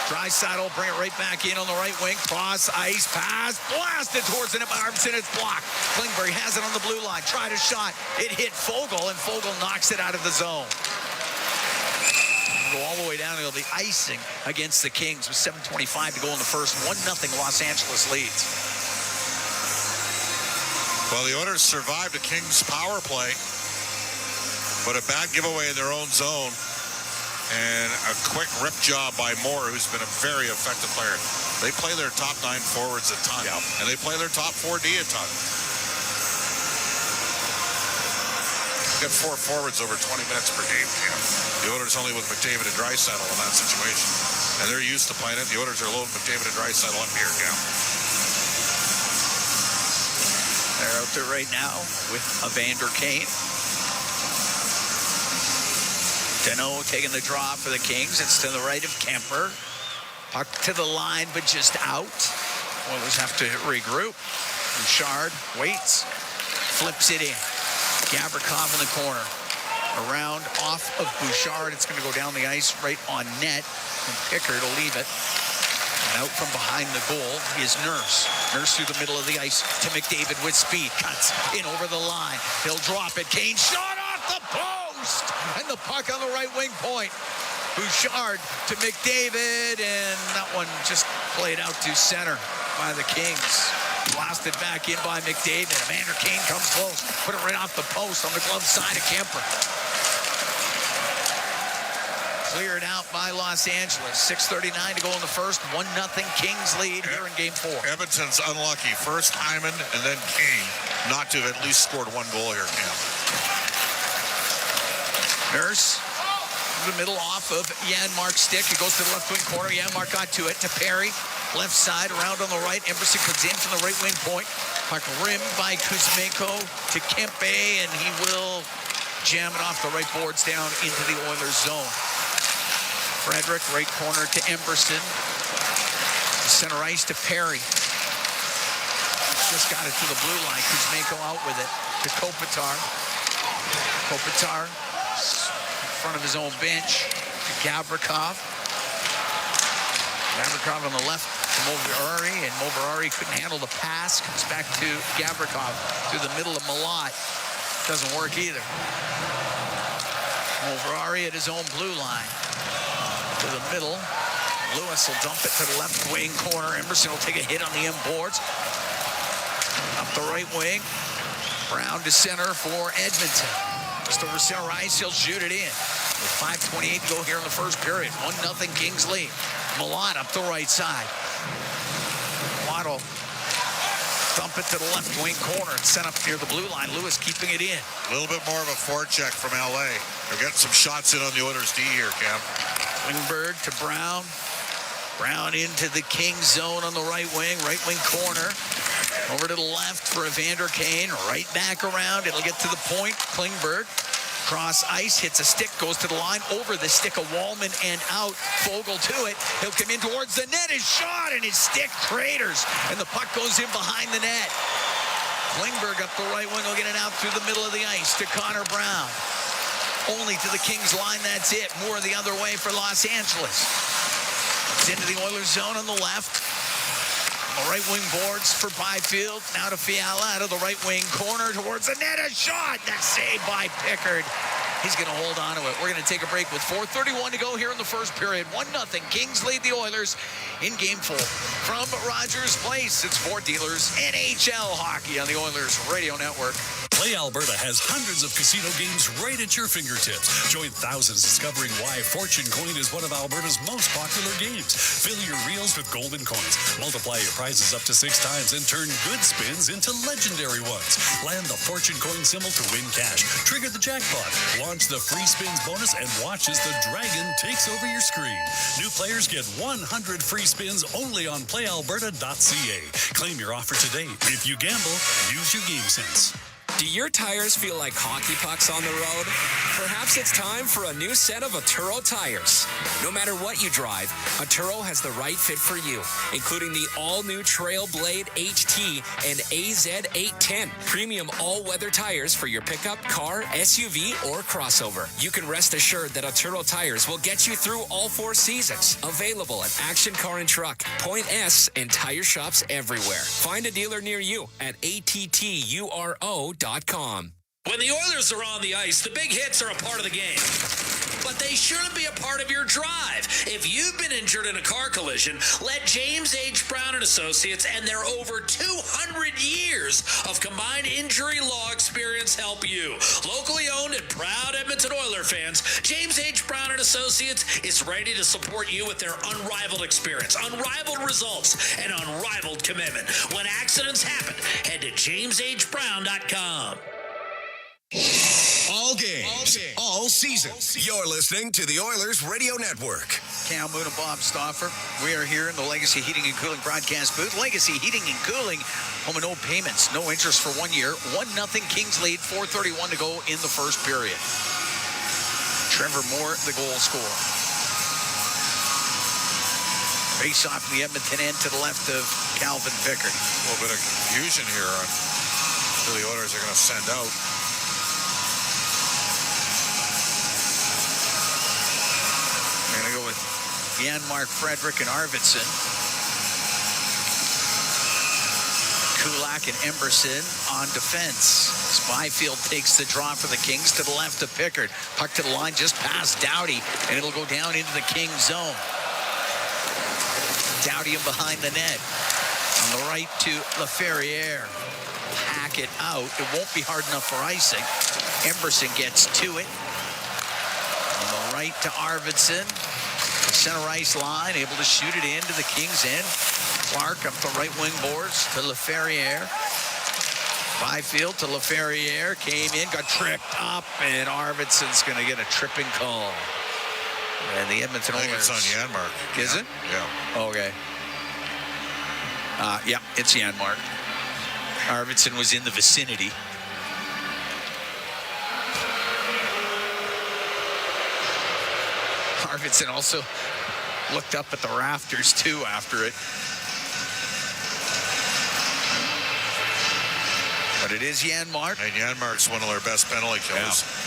Draisaitl bring it right back in on the right wing. Cross ice pass. Blasted towards the net by Arvidsson. It's blocked. Klingberg has it on the blue line. Tried a shot. It hit Foegele, and Foegele knocks it out of the zone. Go all the way down to the icing against the Kings with 7:25 to go in the first. 1-0 Los Angeles leads. Well, the Oilers survived a Kings power play, but a bad giveaway in their own zone and a quick rip job by Moore, who's been a very effective player. They play their top 9 forwards a ton, and they play their top 4D a ton. Got 4 forwards over 20 minutes per game. The Oilers only with McDavid and Draisaitl in that situation. And they're used to playing it. The Oilers are loading McDavid and Draisaitl up here, Cam. They're out there right now with Evander Kane. Deneau taking the draw for the Kings. It's to the right of Kemper. Puck to the line, but just out. Oilers have to regroup. Bouchard waits, flips it in. Gavrikov in the corner. Around off of Bouchard. It's going to go down the ice right on net. And Pickard will leave it. And out from behind the goal is Nurse. Nurse through the middle of the ice to McDavid with speed. Cuts in over the line. He'll drop it. Kane shot off the post. And the puck on the right wing point. Bouchard to McDavid. And that one just played out to center by the Kings. Blasted back in by McDavid. Evander Kane comes close. Put it right off the post on the glove side of Kemper. Cleared out by Los Angeles. 6:39 to go in the first. 1-0 Kings lead here in Game 4. Edmonton's unlucky. First Hyman and then Kane not to have at least scored 1 goal here, Cam. Nurse the middle off of Janmark's stick. It goes to the left wing corner. Janmark got to it to Perry. Left side, around on the right. Emerson comes in from the right wing point. Puck rimmed by Kuzmenko to Kempe, and he will jam it off the right boards down into the Oilers zone. Frederick, right corner to Emerson. Center ice to Perry. Just got it to the blue line. Kuzmenko out with it to Kopitar. Kopitar in front of his own bench to Gavrikov. Gavrikov on the left to Moverari, and Moverari couldn't handle the pass. Comes back to Gavrikov through the middle of Malott. Doesn't work either. Moverari at his own blue line. To the middle. Lewis will dump it to the left wing corner. Emerson will take a hit on the end boards. Up the right wing. Brown to center for Edmonton. Just over center ice, he'll shoot it in. With 5:28 to go here in the first period. 1-0 Kings lead. Malott up the right side. Waddle dump it to the left wing corner and sent up near the blue line. Lewis keeping it in. A little bit more of a forecheck from LA. They're getting some shots in on the Oilers D here, Cam. Klingberg to Brown. Brown into the Kings zone on the right wing corner. Over to the left for Evander Kane. Right back around. It'll get to the point. Klingberg. Cross ice, hits a stick, goes to the line, over the stick of Wallman and out. Foegele to it. He'll come in towards the net. His shot and his stick craters. And the puck goes in behind the net. Klingberg up the right wing will get it out through the middle of the ice to Connor Brown. Only to the Kings line, that's it. Moore the other way for Los Angeles. It's into the Oilers zone on the left. The right wing boards for Byfield. Now to Fiala out of the right wing corner towards the net. A shot. That's saved by Pickard. He's going to hold on to it. We're going to take a break with 4:31 to go here in the first period. 1-0. Kings lead the Oilers in Game 4. From Rogers Place, it's Ford Dealers NHL Hockey on the Oilers Radio Network. Play Alberta has hundreds of casino games right at your fingertips. Join thousands discovering why Fortune Coin is one of Alberta's most popular games. Fill your reels with golden coins. Multiply your prizes up to 6 times and turn good spins into legendary ones. Land the Fortune Coin symbol to win cash. Trigger the jackpot. Launch the free spins bonus and watch as the dragon takes over your screen. New players get 100 free spins only on playalberta.ca. Claim your offer today. If you gamble, use your game sense. Do your tires feel like hockey pucks on the road? Perhaps it's time for a new set of Atturo tires. No matter what you drive, Atturo has the right fit for you, including the all-new Trailblade HT and AZ810, premium all-weather tires for your pickup, car, SUV, or crossover. You can rest assured that Atturo tires will get you through all 4 seasons. Available at Action Car and Truck, Point S, and tire shops everywhere. Find a dealer near you at atturo.com. When the Oilers are on the ice, the big hits are a part of the game. But they shouldn't be a part of your drive. If you've been injured in a car collision, let James H. Brown & Associates and their over 200 years of combined injury law experience help you. Locally owned and proud Edmonton Oiler fans, James H. Brown & Associates is ready to support you with their unrivaled experience, unrivaled results, and unrivaled commitment. When accidents happen, head to jameshbrown.com. All games, all seasons. You're listening to the Oilers Radio Network. Cam Moon and Bob Stauffer. We are here in the Legacy Heating and Cooling broadcast booth. Legacy Heating and Cooling. Home and no payments, no interest for 1 year. 1-0 Kings lead, 4:31 to go in the first period. Trevor Moore, the goal scorer. Face off from the Edmonton end to the left of Calvin Pickard. A little bit of confusion here on who the Oilers are going to send out. Going to go with Janmark, Frederick, and Arvidsson. Kulak and Emberson on defense. Byfield takes the draw for the Kings to the left of Pickard. Puck to the line just past Doughty, and it'll go down into the Kings zone. Doughty in behind the net. On the right to LaFerriere. Hack it out. It won't be hard enough for icing. Emberson gets to it. On the right to Arvidsson. Center ice line, able to shoot it into the Kings end. Clark up the right wing boards to LaFerriere. Byfield to LaFerriere, came in, got tripped up, and Arvidsson's going to get a tripping call. And the Edmonton Oilers. I think it's on Janmark. Is it? Yeah. Okay. Yeah, it's Janmark. Arvidsson was in the vicinity. Arvidsson also looked up at the rafters, too, after it. But it is Janmark. And Janmark's one of their best penalty killers. Yeah.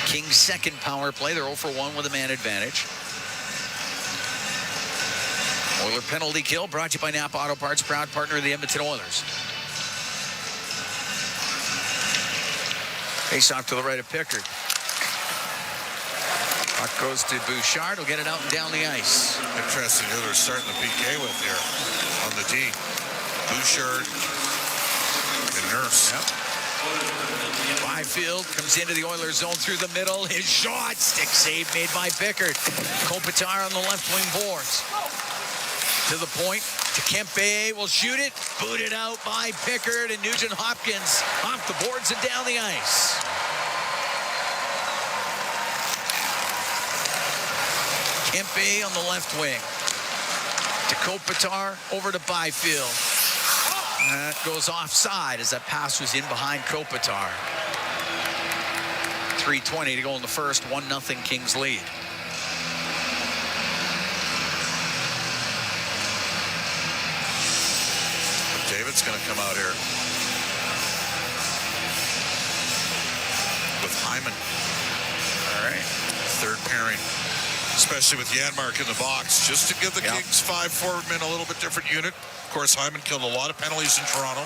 Kings' second power play. They're 0 for 1 with a man advantage. Oiler penalty kill brought to you by Napa Auto Parts, proud partner of the Edmonton Oilers. Face off to the right of Pickard. Puck goes to Bouchard. He'll get it out and down the ice. Interesting who they're starting the PK with here on the D. Bouchard and Nurse. Yep. Byfield comes into the Oilers zone through the middle. His shot, stick save made by Pickard. Kopitar on the left wing boards. To the point, to Kempe, will shoot it. Booted out by Pickard, and Nugent Hopkins off the boards and down the ice. Kempe on the left wing. To Kopitar, over to Byfield. That goes offside as that pass was in behind Kopitar. 3:20 to go in the first, 1-0 Kings lead. David's going to come out here with Hyman. All right. Third pairing, especially with Janmark in the box, just to give the Kings 5 forward men a little bit different unit. Of course, Hyman killed a lot of penalties in Toronto.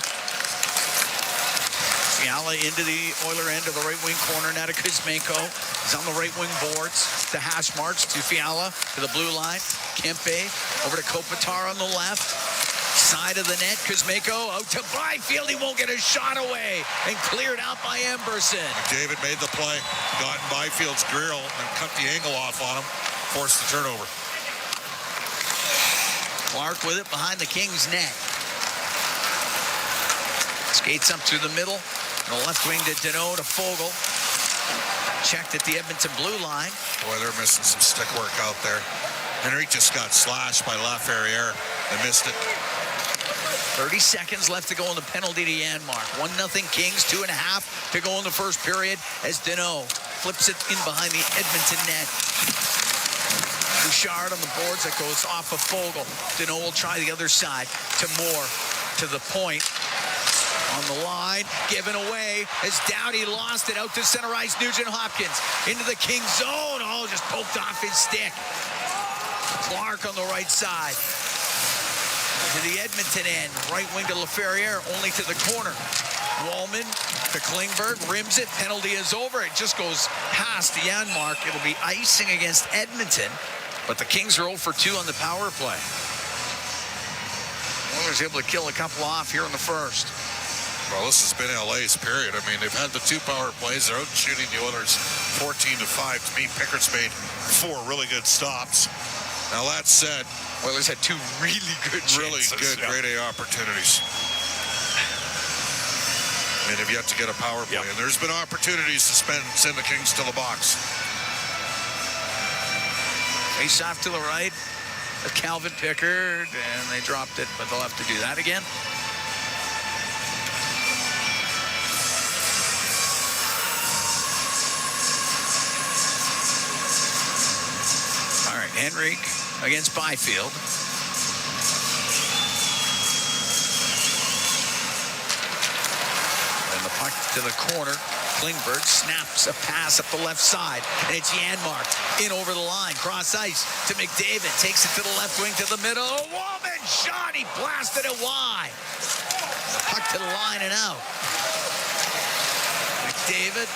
Fiala into the Oiler end of the right wing corner. Now to Kuzmenko. He's on the right wing boards. To hash marks to Fiala to the blue line. Kempe over to Kopitar on the left. Side of the net, Kuzmenko out to Byfield. He won't get his shot away, and cleared out by Emberson. David made the play, got in Byfield's grill, and cut the angle off on him, forced the turnover. Clark with it behind the Kings' net. Skates up through the middle. The left wing to Deneau to Fogle. Checked at the Edmonton blue line. Boy, they're missing some stick work out there. Henry just got slashed by LaFerriere. They missed it. 30 seconds left to go in the penalty to Janmark. 1-0 Kings, 2.5 to go in the first period as Deneau flips it in behind the Edmonton net. Bouchard on the boards, that goes off of Fogle. Deneau will try the other side to Moore, to the point. On the line, given away as Doughty lost it out to center ice. Nugent-Hopkins into the Kings zone. Oh, just poked off his stick. Clark on the right side. To the Edmonton end. Right wing to Laferriere, only to the corner. Wallman to Klingberg, rims it. Penalty is over. It just goes past Janmark. It'll be icing against Edmonton. But the Kings are 0 for 2 on the power play. Oilers able to kill a couple off here in the first. Well, this has been LA's period. I mean, they've had the 2 power plays. They're out shooting the Oilers 14-5. To me, Pickett's made 4 really good stops. Now, that said, Oilers had 2 really good chances. Really good grade A opportunities. And have yet to get a power play. And there's been opportunities to send the Kings to the box. Face off to the right of Calvin Pickard, and they dropped it, but they'll have to do that again. All right, Henrique against Byfield. And the puck to the corner. Klingberg snaps a pass up the left side, and it's Janmark in over the line, cross ice to McDavid, takes it to the left wing to the middle. Wallman shot, he blasted it wide. The puck to the line and out. McDavid,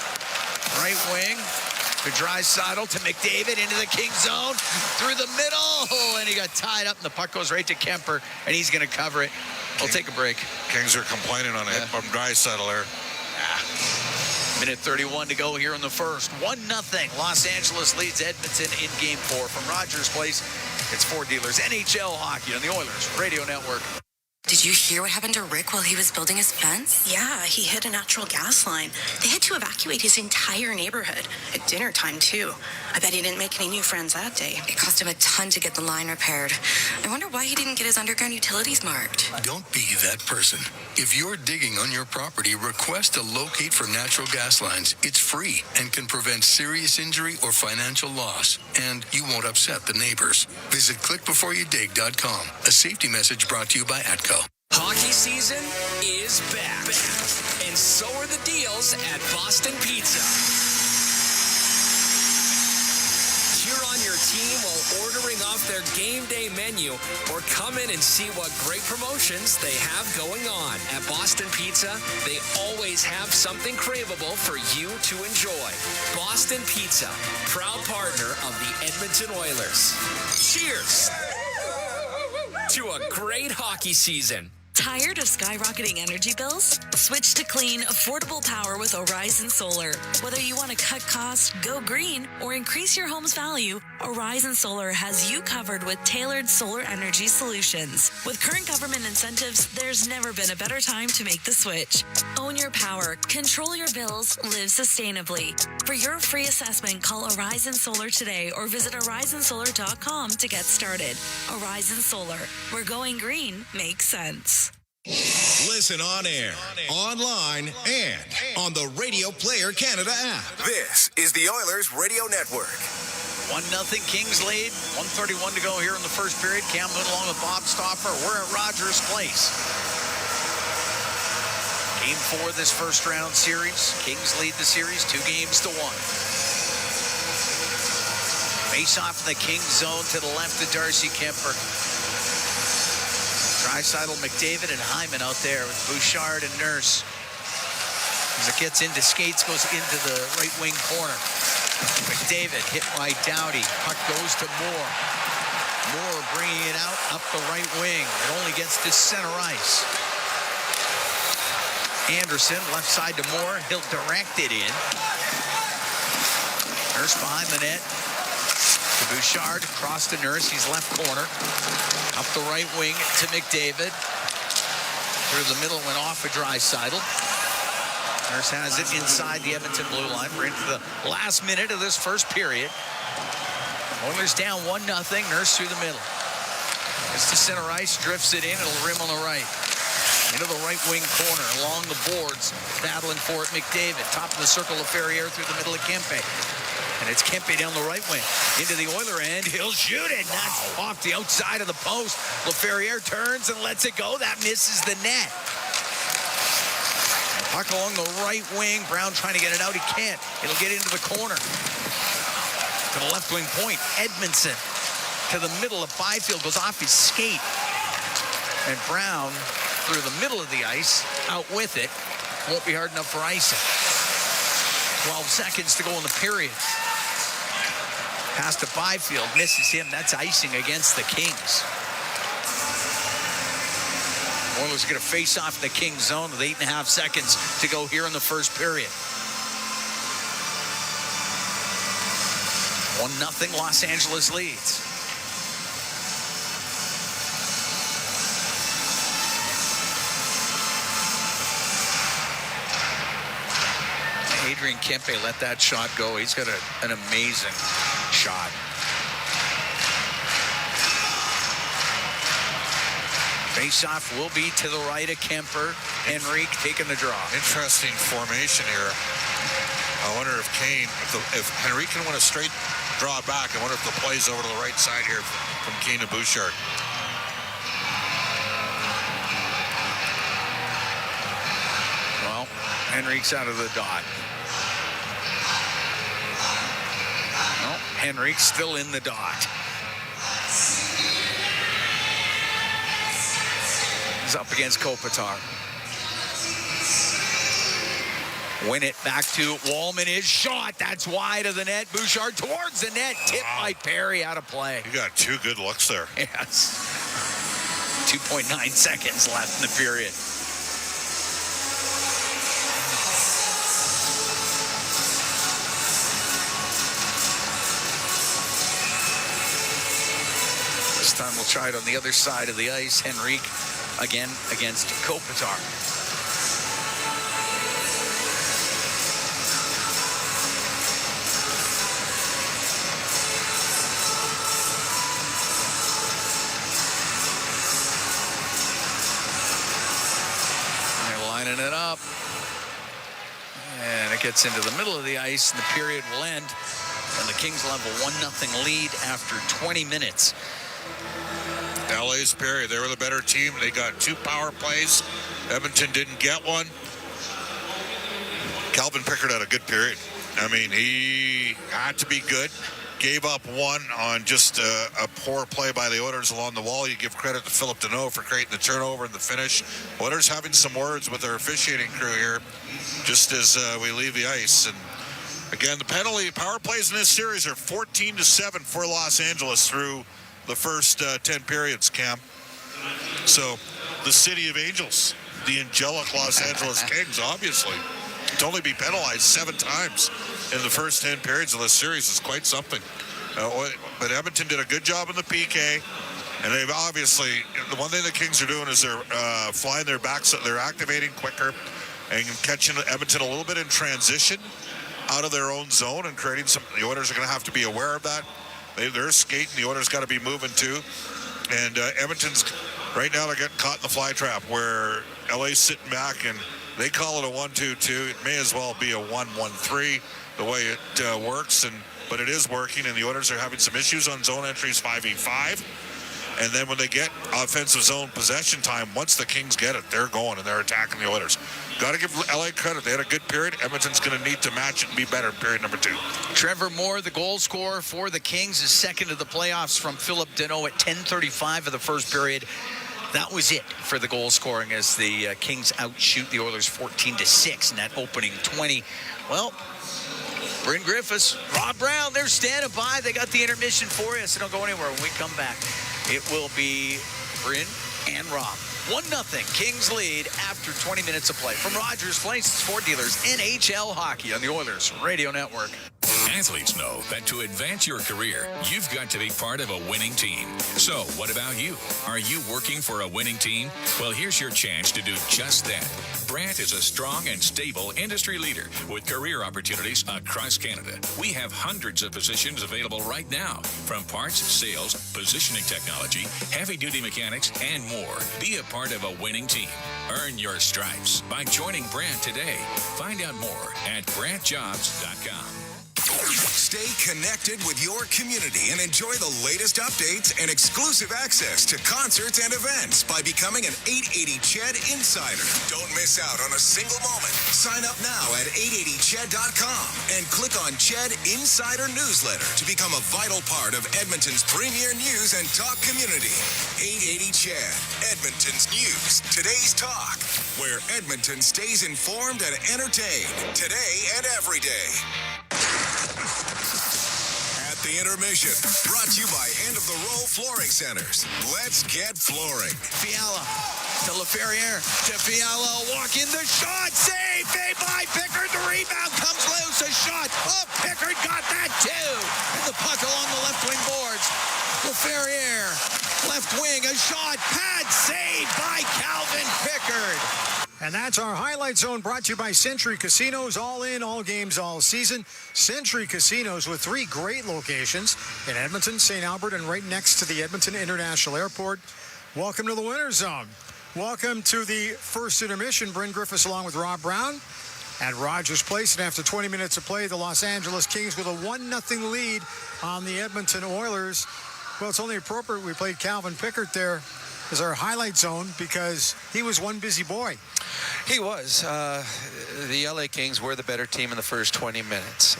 right wing to Draisaitl, to McDavid into the King zone, through the middle, and he got tied up, and the puck goes right to Kemper, and he's going to cover it. We'll take a break. Kings are complaining on a hit from Draisaitl there. Minute 31 to go here in the first. 1-0. Los Angeles leads Edmonton in Game 4 from Rogers Place. It's Ford Dealers NHL Hockey on the Oilers Radio Network. Did you hear what happened to Rick while he was building his fence? Yeah, he hit a natural gas line. They had to evacuate his entire neighborhood at dinner time, too. I bet he didn't make any new friends that day. It cost him a ton to get the line repaired. I wonder why he didn't get his underground utilities marked. Don't be that person. If you're digging on your property, request a locate for natural gas lines. It's free and can prevent serious injury or financial loss. And you won't upset the neighbors. Visit clickbeforeyoudig.com. A safety message brought to you by ATCO. Hockey season is back. And so are the deals at Boston Pizza. Cheer on your team while ordering off their game day menu, or come in and see what great promotions they have going on. At Boston Pizza, they always have something craveable for you to enjoy. Boston Pizza, proud partner of the Edmonton Oilers. Cheers to a great hockey season. Tired of skyrocketing energy bills? Switch to clean, affordable power with Horizon Solar. Whether you want to cut costs, go green, or increase your home's value, Horizon Solar has you covered with tailored solar energy solutions. With current government incentives, there's never been a better time to make the switch. Own your power, control your bills, live sustainably. For your free assessment, call Horizon Solar today or visit horizonsolar.com to get started. Horizon Solar, where going green makes sense. Listen on air, online, and on the Radio Player Canada app. This is the Oilers Radio Network. 1-0 Kings lead. 1:31 to go here in the first period. Cam Moon along with Bob Stauffer. We're at Rogers Place. Game 4 of this first round series. Kings lead the series 2-1. Face off in the Kings zone to the left of Darcy Kemper. Draisaitl, McDavid, and Hyman out there with Bouchard and Nurse. As it gets into skates, goes into the right wing corner. McDavid hit by Doughty. Puck goes to Moore. Moore bringing it out up the right wing. It only gets to center ice. Anderson, left side to Moore. He'll direct it in. Nurse behind the net. To Bouchard, across to Nurse. He's left corner. Up the right wing to McDavid. Through the middle, went off a Draisaitl. Nurse has it inside the Edmonton blue line. We're into the last minute of this first period. Oilers down 1-0. Nurse through the middle. Gets to center ice, drifts it in. It'll rim on the right. into the right wing corner, along the boards, battling for it, McDavid. Top of the circle, Laferriere through the middle of Kempe. And it's Kempe down the right wing. Into the Oiler end, he'll shoot it. That's off the outside of the post. Laferriere turns and lets it go. That misses the net. Puck along the right wing. Brown trying to get it out. He can't. It'll get into the corner. To the left wing point. Edmondson to the middle of Byfield. Goes off his skate. And Brown through the middle of the ice. Out with it. Won't be hard enough for icing. 12 seconds to go in the period. Pass to Byfield. Misses him. That's icing against the Kings. Oilers are going to face off in the Kings zone with 8.5 seconds to go here in the first period. 1-0 Los Angeles leads. Adrian Kempe let that shot go. He's got an amazing shot. Face-off will be to the right of Kemper. Henrique taking the draw. Interesting formation here. I wonder if Kane, if Henrique can win a straight draw back, I wonder if the play's over to the right side here from Kane to Bouchard. Well, Henrique's out of the dot. Well, Henrique's still in the dot. He's up against Kopitar. Win it back to Wallman. His shot, that's wide of the net. Bouchard towards the net. Tipped by Perry, out of play. You got two good looks there. Yes. 2.9 seconds left in the period. This time we'll try it on the other side of the ice. Henrique again against Kopitar. They're lining it up. And it gets into the middle of the ice, and the period will end. And the Kings will have a 1-0 lead after 20 minutes. LA's period. They were the better team. They got 2 power plays. Edmonton didn't get one. Calvin Pickard had a good period. I mean, he had to be good. Gave up one on just a poor play by the Oilers along the wall. You give credit to Philip Deneau for creating the turnover and the finish. Oilers having some words with their officiating crew here just as we leave the ice. And again, the power plays in this series are 14-7 for Los Angeles through the first 10 periods, Cam. So the City of Angels, the angelic Los Angeles Kings, obviously, to only be penalized 7 times in the first 10 periods of this series is quite something. But Edmonton did a good job in the PK, and they've obviously, the one thing the Kings are doing is they're flying their backs, they're activating quicker and catching Edmonton a little bit in transition out of their own zone and creating some. The Oilers are going to have to be aware of that. They're skating. The Oilers got to be moving too. And Edmonton's right now they're getting caught in the fly trap where LA's sitting back and they call it a 1-2-2. It may as well be a 1-1-3 the way it works, but it is working. And the Oilers are having some issues on zone entries 5v5. And then when they get offensive zone possession time, once the Kings get it, they're going and they're attacking the Oilers. Got to give LA credit. They had a good period. Edmonton's going to need to match it and be better in period number 2. Trevor Moore, the goal scorer for the Kings, is second of the playoffs from Philip Deneau at 10:35 of the first period. That was it for the goal scoring as the Kings outshoot the Oilers 14-6 in that opening 20. Well, Bryn Griffiths, Rob Brown, they're standing by. They got the intermission for you, so don't go anywhere when we come back. It will be Bryn and Rob. 1-0 Kings lead after 20 minutes of play. From Rogers Place, it's Ford Dealers NHL Hockey on the Oilers Radio Network. Athletes know that to advance your career, you've got to be part of a winning team. So, what about you? Are you working for a winning team? Well, here's your chance to do just that. Brant is a strong and stable industry leader with career opportunities across Canada. We have hundreds of positions available right now, from parts, sales, positioning technology, heavy-duty mechanics, and more. Be a part of a winning team. Earn your stripes by joining Brant today. Find out more at brantjobs.com. Stay connected with your community and enjoy the latest updates and exclusive access to concerts and events by becoming an 880 Ched Insider. Don't miss out on a single moment. Sign up now at 880ched.com and click on Ched Insider Newsletter to become a vital part of Edmonton's premier news and talk community. 880 Ched, Edmonton's news, today's talk, where Edmonton stays informed and entertained today and every day. At the intermission, brought to you by End of the Row Flooring Centers. Let's get flooring. Fiala to LaFerriere. To Fiala, walk in the shot. Save made by Pickard. The rebound comes loose. A shot. Oh, Pickard got that too. And the puck along the left wing boards. LaFerriere, left wing, a shot. Pad saved by Calvin Pickard. And that's our Highlight Zone, brought to you by Century Casinos. All in, all games, all season. Century Casinos with 3 great locations in Edmonton, St. Albert, and right next to the Edmonton International Airport. Welcome to the Winner's Zone. Welcome to the first intermission. Bryn Griffiths along with Rob Brown at Rogers Place. And after 20 minutes of play, the Los Angeles Kings with a 1-0 lead on the Edmonton Oilers. Well, it's only appropriate we played Calvin Pickard there as our Highlight Zone because he was one busy boy. He was. The LA Kings were the better team in the first 20 minutes.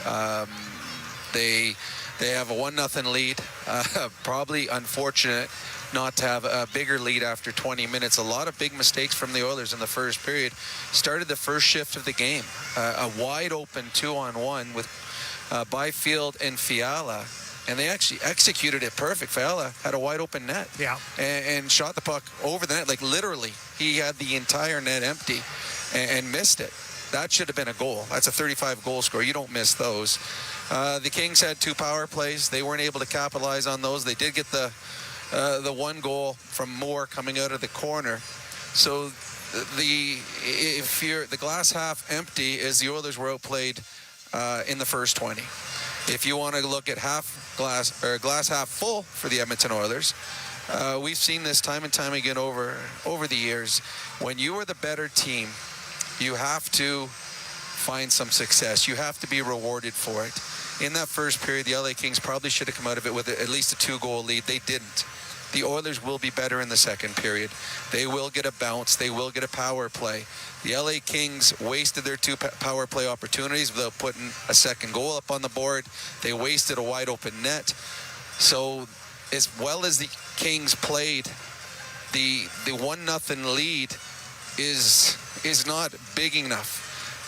They have a 1-0 lead. Probably unfortunate not to have a bigger lead after 20 minutes. A lot of big mistakes from the Oilers in the first period. Started the first shift of the game. A wide open 2-on-1 with Byfield and Fiala. And they actually executed it perfect. Fiala had a wide open net. Yeah. And shot the puck over the net. Like literally, he had the entire net empty and missed it. That should have been a goal. That's a 35 goal score. You don't miss those. The Kings had 2 power plays. They weren't able to capitalize on those. They did get the 1 goal from Moore coming out of the corner. So the glass half empty is the Oilers were outplayed in the first 20. If you want to look at glass half full for the Edmonton Oilers, we've seen this time and time again over the years. When you are the better team, you have to find some success. You have to be rewarded for it. In that first period, the LA Kings probably should have come out of it with at least a 2-goal lead. They didn't. The Oilers will be better in the second period. They will get a bounce. They will get a power play. The LA Kings wasted their 2 power play opportunities without putting a second goal up on the board. They wasted a wide open net. So as well as the Kings played, the 1-0 lead is not big enough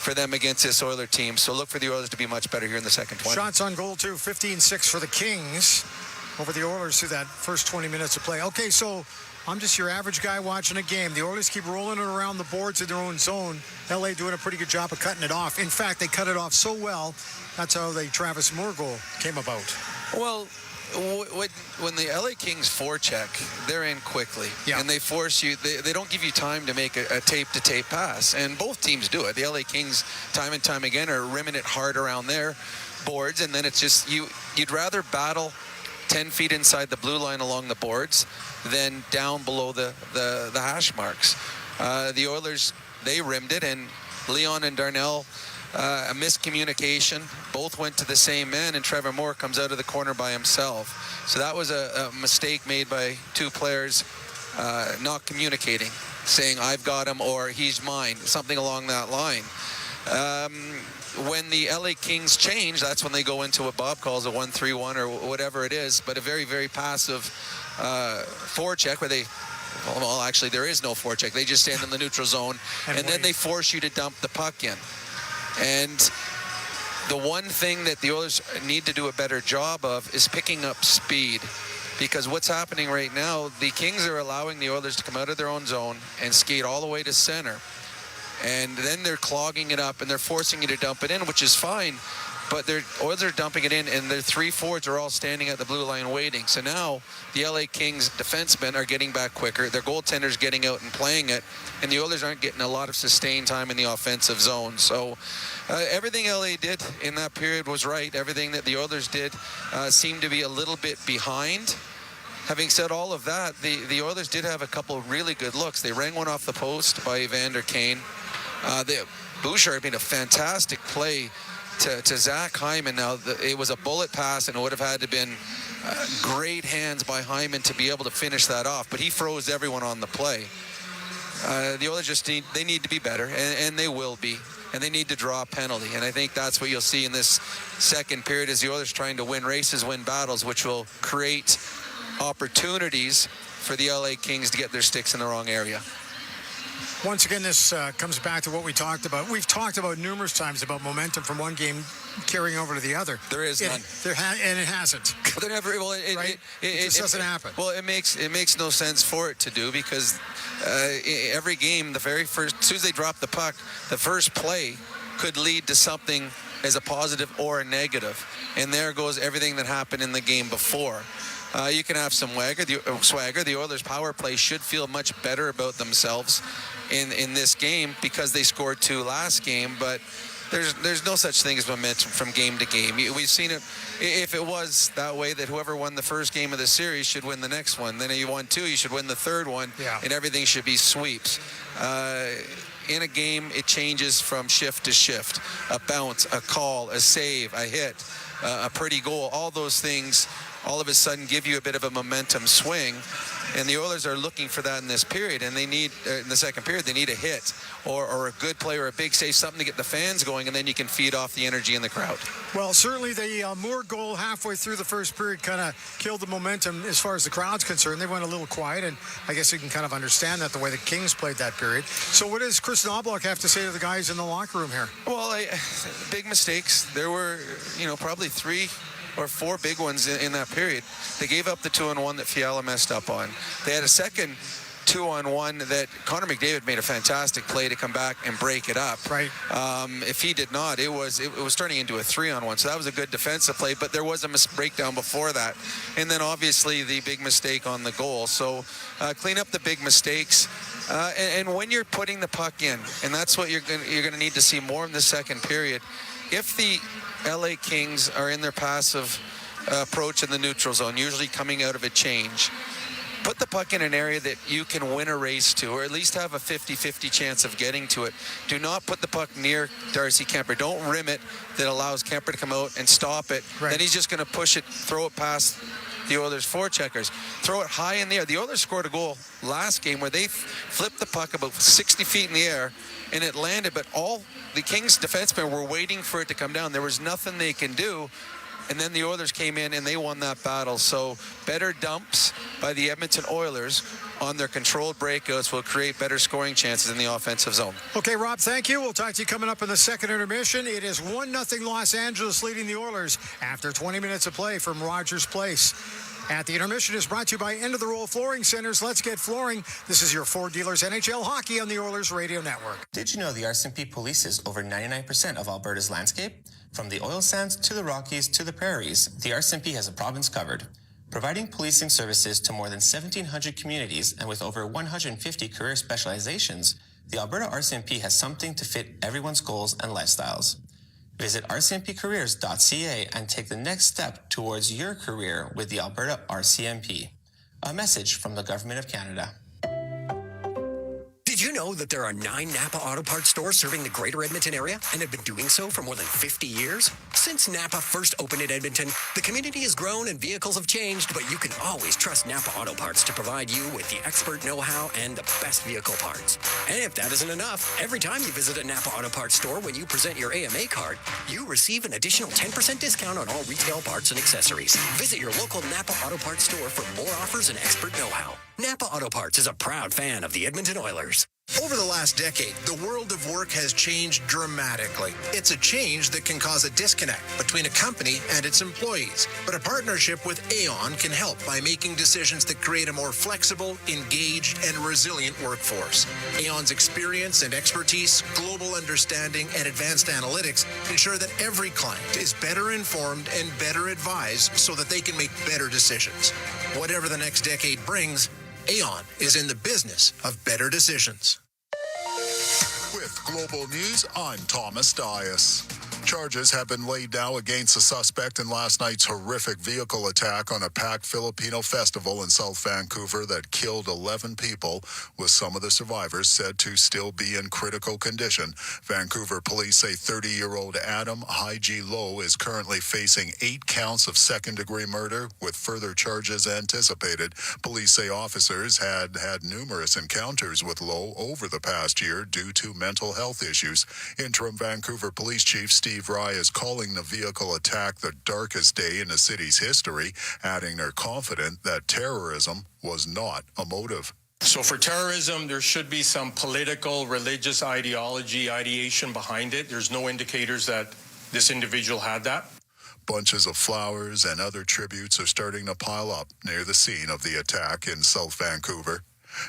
for them against this Oiler team. So look for the Oilers to be much better here in the second 20. Shots on goal, too. 15-6 for the Kings over the Oilers through that first 20 minutes of play. Okay, so I'm just your average guy watching a game. The Oilers keep rolling it around the boards in their own zone. LA doing a pretty good job of cutting it off. In fact, they cut it off so well, that's how the Travis Moore goal came about. Well, when the LA Kings forecheck, they're in quickly. Yeah. And they force you, they don't give you time to make a tape-to-tape pass. And both teams do it. The LA Kings, time and time again, are rimming it hard around their boards. And then it's just, you'd rather battle 10 feet inside the blue line along the boards than down below the hash marks. The Oilers, they rimmed it, and Leon and Darnell, a miscommunication. Both went to the same man, and Trevor Moore comes out of the corner by himself. So that was a mistake made by 2 players not communicating, saying, I've got him, or he's mine, something along that line. When the LA Kings change, that's when they go into what Bob calls a 1-3-1 or whatever it is, but a very, very passive forecheck where they, well, actually there is no forecheck. They just stand in the neutral zone, and then they force you to dump the puck in. And the one thing that the Oilers need to do a better job of is picking up speed. Because what's happening right now, the Kings are allowing the Oilers to come out of their own zone and skate all the way to center. And then they're clogging it up and they're forcing you to dump it in, which is fine. but their Oilers are dumping it in, and their 3 forwards are all standing at the blue line waiting. So now the LA Kings defensemen are getting back quicker. Their goaltender's getting out and playing it, and the Oilers aren't getting a lot of sustained time in the offensive zone. So everything LA did in that period was right. Everything that the Oilers did seemed to be a little bit behind. Having said all of that, the Oilers did have a couple really good looks. They rang one off the post by Evander Kane. Bouchard made a fantastic play to Zach Hyman. Now, it was a bullet pass, and it would have had to have been great hands by Hyman to be able to finish that off, but he froze everyone on the play. The Oilers just need to be better, and they will be, and they need to draw a penalty, and I think that's what you'll see in this second period is the Oilers trying to win races, win battles, which will create opportunities for the LA Kings to get their sticks in the wrong area. Once again, this comes back to what we talked about. We've talked about numerous times about momentum from one game carrying over to the other. There is none. And it hasn't. It just doesn't happen. Well, it makes no sense for it to do because every game, the very first, as soon as they drop the puck, the first play could lead to something as a positive or a negative. And there goes everything that happened in the game before. You can have some swagger. The Oilers' power play should feel much better about themselves in this game because they scored 2 last game, but there's no such thing as momentum from game to game. We've seen it. If it was that way, that whoever won the first game of the series should win the next one. Then you won 2, you should win the third one, and everything should be sweeps. In a game, it changes from shift to shift. A bounce, a call, a save, a hit, a pretty goal. All those things all of a sudden give you a bit of a momentum swing, and the Oilers are looking for that in this period, and they need in the second period they need a hit or a good play or a big save, something to get the fans going, and then you can feed off the energy in the crowd. Well, certainly the Moore goal halfway through the first period kind of killed the momentum as far as the crowd's concerned. They went a little quiet, and I guess you can kind of understand that the way the Kings played that period. So what does Chris Knobloch have to say to the guys in the locker room here? Well, big mistakes. There were probably 3 or 4 big ones in that period. They gave up the 2-on-1 that Fiala messed up on. They had a second 2-on-1 that Connor McDavid made a fantastic play to come back and break it up. Right. If he did not, it was turning into a 3-on-1. So that was a good defensive play, but there was a breakdown before that. And then obviously the big mistake on the goal. So clean up the big mistakes. And when you're putting the puck in, and that's what you're going to need to see more in the second period, if the LA Kings are in their passive approach in the neutral zone, usually coming out of a change, put the puck in an area that you can win a race to, or at least have a 50-50 chance of getting to it. Do not put the puck near Darcy Kemper. Don't rim it that allows Kemper to come out and stop it. Right. Then he's just going to push it, throw it past the Oilers forecheckers. Throw it high in the air. The Oilers scored a goal last game where they flipped the puck about 60 feet in the air, and it landed, but all the Kings defensemen were waiting for it to come down. There was nothing they can do, and then the Oilers came in and they won that battle. So better dumps by the Edmonton Oilers on their controlled breakouts will create better scoring chances in the offensive zone. Okay, Rob, thank you. We'll talk to you coming up in the second intermission. It is 1-0 Los Angeles leading the Oilers after 20 minutes of play from Rogers Place. At the intermission is brought to you by End of the Roll Flooring Centers. Let's get flooring. This is your Ford Dealers NHL Hockey on the Oilers Radio Network. Did you know the RCMP polices over 99% of Alberta's landscape? From the oil sands to the Rockies to the prairies, the RCMP has a province covered. Providing policing services to more than 1,700 communities and with over 150 career specializations, the Alberta RCMP has something to fit everyone's goals and lifestyles. Visit rcmpcareers.ca and take the next step towards your career with the Alberta RCMP. A message from the Government of Canada. Did you know that there are 9 Napa Auto Parts stores serving the greater Edmonton area and have been doing so for more than 50 years? Since Napa first opened in Edmonton, the community has grown and vehicles have changed, but you can always trust Napa Auto Parts to provide you with the expert know-how and the best vehicle parts. And if that isn't enough, every time you visit a Napa Auto Parts store when you present your AMA card, you receive an additional 10% discount on all retail parts and accessories. Visit your local Napa Auto Parts store for more offers and expert know-how. Napa Auto Parts is a proud fan of the Edmonton Oilers. Over the last decade, the world of work has changed dramatically. It's a change that can cause a disconnect between a company and its employees. But a partnership with Aon can help by making decisions that create a more flexible, engaged, and resilient workforce. Aon's experience and expertise, global understanding, and advanced analytics ensure that every client is better informed and better advised so that they can make better decisions. Whatever the next decade brings, Aon is in the business of better decisions. With Global News, I'm Thomas Dias. Charges have been laid now against a suspect in last night's horrific vehicle attack on a packed Filipino festival in South Vancouver that killed 11 people, with some of the survivors said to still be in critical condition. Vancouver police say 30-year-old Adam Haiji Low is currently facing 8 counts of second-degree murder, with further charges anticipated. Police say officers had numerous encounters with Low over the past year due to mental health issues. Interim Vancouver Police Chief Steve Rye is calling the vehicle attack the darkest day in the city's history, adding they're confident that terrorism was not a motive. So for terrorism, there should be some political, religious ideation behind it. There's no indicators that this individual had that. Bunches of flowers and other tributes are starting to pile up near the scene of the attack in South Vancouver.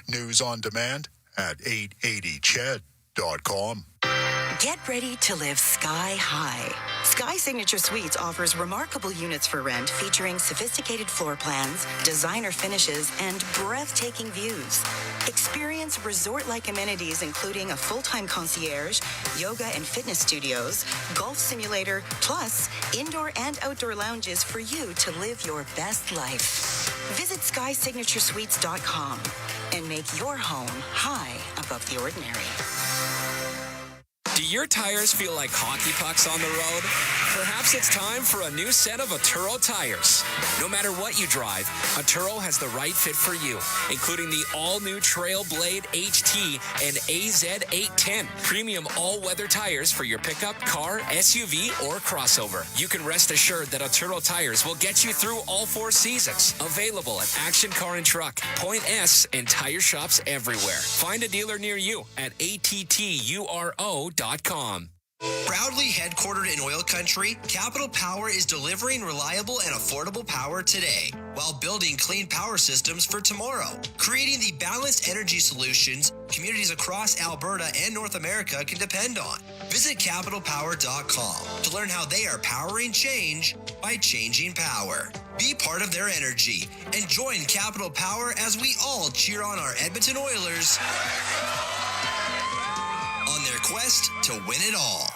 News on demand at 880ched.com. Get ready to live sky high. Sky Signature Suites offers remarkable units for rent featuring sophisticated floor plans, designer finishes, and breathtaking views. Experience resort-like amenities including a full-time concierge, yoga and fitness studios, golf simulator, plus indoor and outdoor lounges for you to live your best life. Visit SkySignatureSuites.com and make your home high above the ordinary. Do your tires feel like hockey pucks on the road? Perhaps it's time for a new set of Atturo tires. No matter what you drive, Atturo has the right fit for you, including the all-new Trailblade HT and AZ810, premium all-weather tires for your pickup, car, SUV, or crossover. You can rest assured that Atturo tires will get you through all 4 seasons. Available at Action Car and Truck, Point S, and tire shops everywhere. Find a dealer near you at atturo.com. Proudly headquartered in OilCountry, Capital Power is delivering reliable and affordable power today while building clean power systems for tomorrow, creating the balanced energy solutions communities across Alberta and North America can depend on. Visit capitalpower.com to learn how they are powering change by changing power. Be part of their energy and join Capital Power as we all cheer on our Edmonton Oilers on their quest to win it all.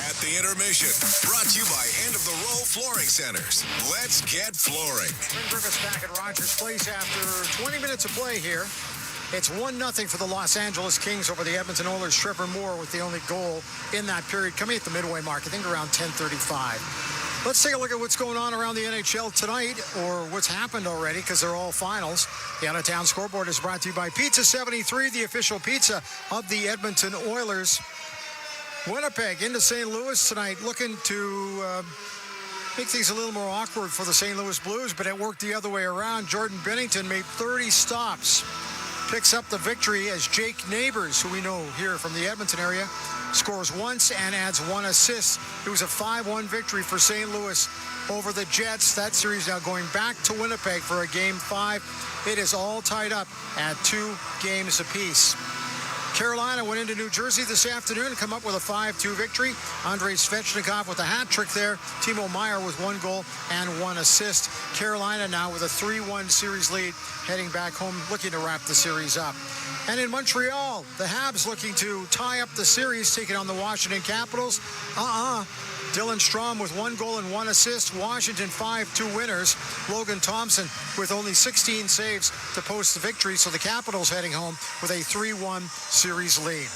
At the intermission, brought to you by End of the Row Flooring Centers. Let's get flooring. Bryn Griffiths back at Rogers Place after 20 minutes of play here. It's 1-0 for the Los Angeles Kings over the Edmonton Oilers. Trevor Moore with the only goal in that period, coming at the midway mark, I think around 10:35. Let's take a look at what's going on around the NHL tonight, or what's happened already, because they're all finals. The out-of-town scoreboard is brought to you by Pizza 73, the official pizza of the Edmonton Oilers. Winnipeg into St. Louis tonight, looking to make things a little more awkward for the St. Louis Blues, but it worked the other way around. Jordan Binnington made 30 stops, picks up the victory as Jake Neighbors, who we know here from the Edmonton area, scores once and adds 1 assist. It was a 5-1 victory for St. Louis over the Jets. That series now going back to Winnipeg for a Game 5. It is all tied up at 2 games apiece. Carolina went into New Jersey this afternoon and come up with a 5-2 victory. Andrei Svechnikov with a hat trick there. Timo Meier with 1 goal and 1 assist. Carolina now with a 3-1 series lead, heading back home, looking to wrap the series up. And in Montreal, the Habs looking to tie up the series, taking on the Washington Capitals. Dylan Strome with 1 goal and 1 assist. Washington 5-2 winners. Logan Thompson with only 16 saves to post the victory. So the Capitals heading home with a 3-1 series lead.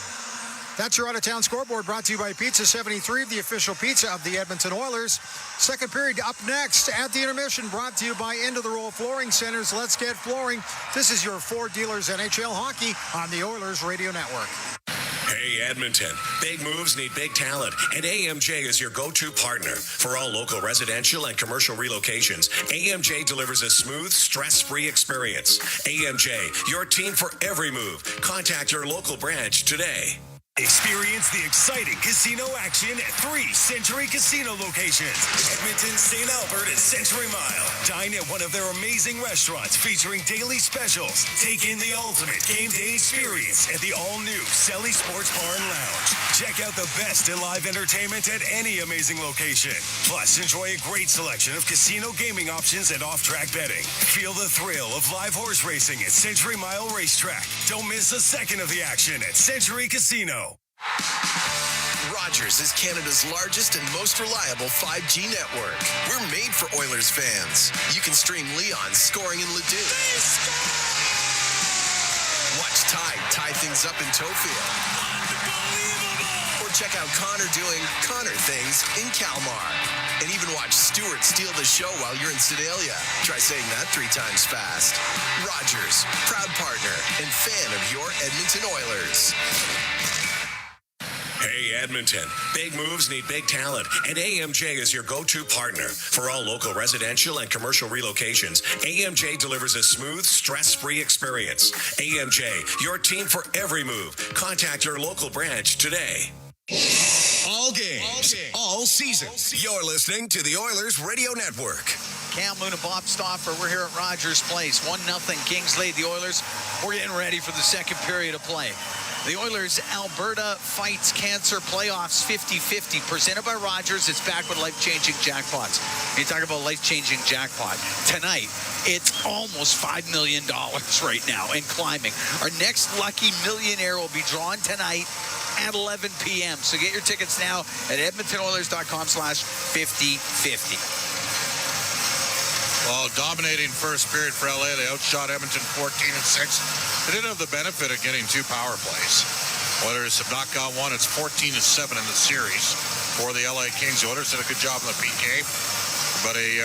That's your out-of-town scoreboard, brought to you by Pizza 73, the official pizza of the Edmonton Oilers. Second period up next at the intermission, brought to you by End of the Row Flooring Centers. Let's get flooring. This is your Ford Dealers NHL Hockey on the Oilers Radio Network. Hey, Edmonton. Big moves need big talent, and AMJ is your go-to partner. For all local residential and commercial relocations, AMJ delivers a smooth, stress-free experience. AMJ, your team for every move. Contact your local branch today. Experience the exciting casino action at 3 Century Casino locations. Edmonton, St. Albert, and Century Mile. Dine at one of their amazing restaurants featuring daily specials. Take in the ultimate game day experience at the all-new Selly Sports Bar and Lounge. Check out the best in live entertainment at any amazing location. Plus, enjoy a great selection of casino gaming options and off-track betting. Feel the thrill of live horse racing at Century Mile Racetrack. Don't miss a second of the action at Century Casino. Rogers is Canada's largest and most reliable 5G network. We're made for Oilers fans. You can stream Leon scoring in Leduc. Watch Ty tie things up in Tofield. Or check out Connor doing Connor things in Kalmar. And even watch Stewart steal the show while you're in Sedalia. Try saying that 3 times fast. Rogers, proud partner and fan of your Edmonton Oilers. Hey, Edmonton. Big moves need big talent, and AMJ is your go-to partner. For all local residential and commercial relocations, AMJ delivers a smooth, stress-free experience. AMJ, your team for every move. Contact your local branch today. All games, all season. You're listening to the Oilers Radio Network. Cam Moon and Bob Stauffer, we're here at Rogers Place. 1-0 Kings lead the Oilers. We're getting ready for the second period of play. The Oilers Alberta Fights Cancer Playoffs 50-50, presented by Rogers. It's back with life-changing jackpots. You talk about life-changing jackpot. Tonight, it's almost $5 million right now and climbing. Our next lucky millionaire will be drawn tonight at 11 p.m. So get your tickets now at edmontonoilers.com/5050. Well, dominating first period for LA. They outshot Edmonton 14-6. They did have the benefit of getting 2 power plays. Oilers have not got one. It's 14-7 in the series for the LA Kings. The Oilers did a good job on the PK. But a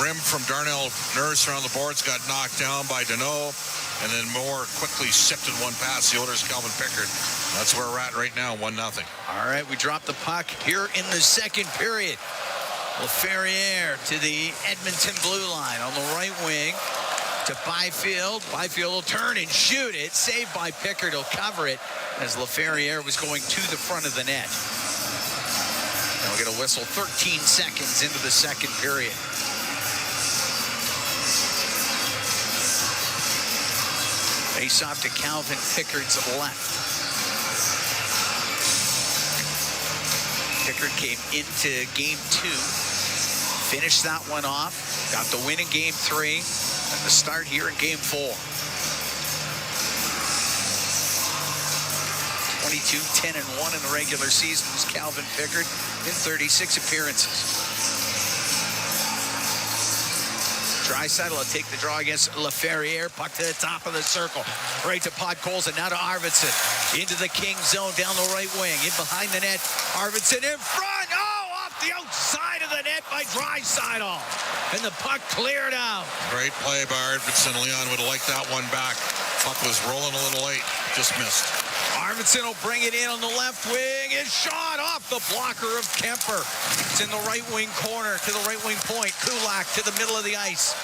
rim from Darnell Nurse around the boards got knocked down by Deneau. And then Moore quickly sifted one past the Oilers' Calvin Pickard. That's where we're at right now, 1-0. All right, we dropped the puck here in the second period. LaFerriere to the Edmonton blue line on the right wing to Byfield. Byfield will turn and shoot it. Saved by Pickard. He'll cover it as LaFerriere was going to the front of the net. And we'll get a whistle 13 seconds into the second period. Face off to Calvin Pickard's left. Pickard came into game 2, finished that one off, got the win in game 3, and the start here in game 4. 22, 10, and 1 in the regular season was Calvin Pickard in 36 appearances. Draisaitl will take the draw against LaFerriere. Puck to the top of the circle. Right to Podkolzin and now to Arvidsson. Into the Kings zone down the right wing. In behind the net. Arvidsson in front. Oh, off the outside of the net by Draisaitl. And the puck cleared out. Great play by Arvidsson. Leon would have liked that one back. Puck was rolling a little late. Just missed. Arvidsson will bring it in on the left wing. It's shot off the blocker of Kemper. It's in the right wing corner to the right wing point. Kulak to the middle of the ice.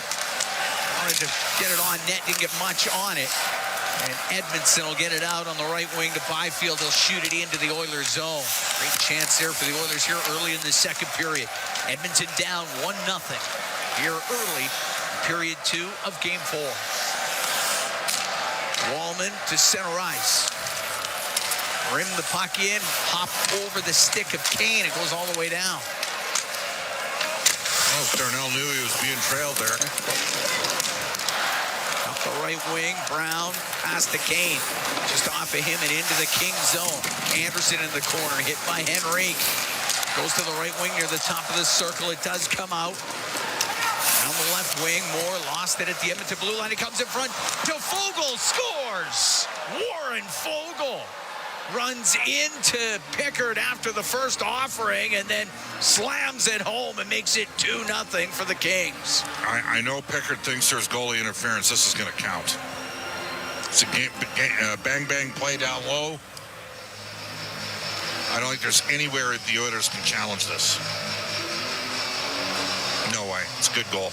Wanted to get it on net. Didn't get much on it. And Edmondson will get it out on the right wing to Byfield. He'll shoot it into the Oilers zone. Great chance there for the Oilers here early in the second period. Edmonton down 1-0 here early, period 2 of game 4. Wallman to center ice. Rim the puck in, hop over the stick of Kane. It goes all the way down. Oh, Darnell knew he was being trailed there. Up the right wing, Brown, pass to Kane. Just off of him and into the Kings zone. Anderson in the corner, hit by Henrique. Goes to the right wing near the top of the circle. It does come out. Down the left wing, Moore lost it at the Edmonton blue line. It comes in front to Fogle, scores! Warren Fogle runs into Pickard after the first offering and then slams it home and makes it 2-0 for the Kings. I know Pickard thinks there's goalie interference. This is going to count. It's a bang-bang play down low. I don't think there's anywhere the Oilers can challenge this. No way. It's a good goal.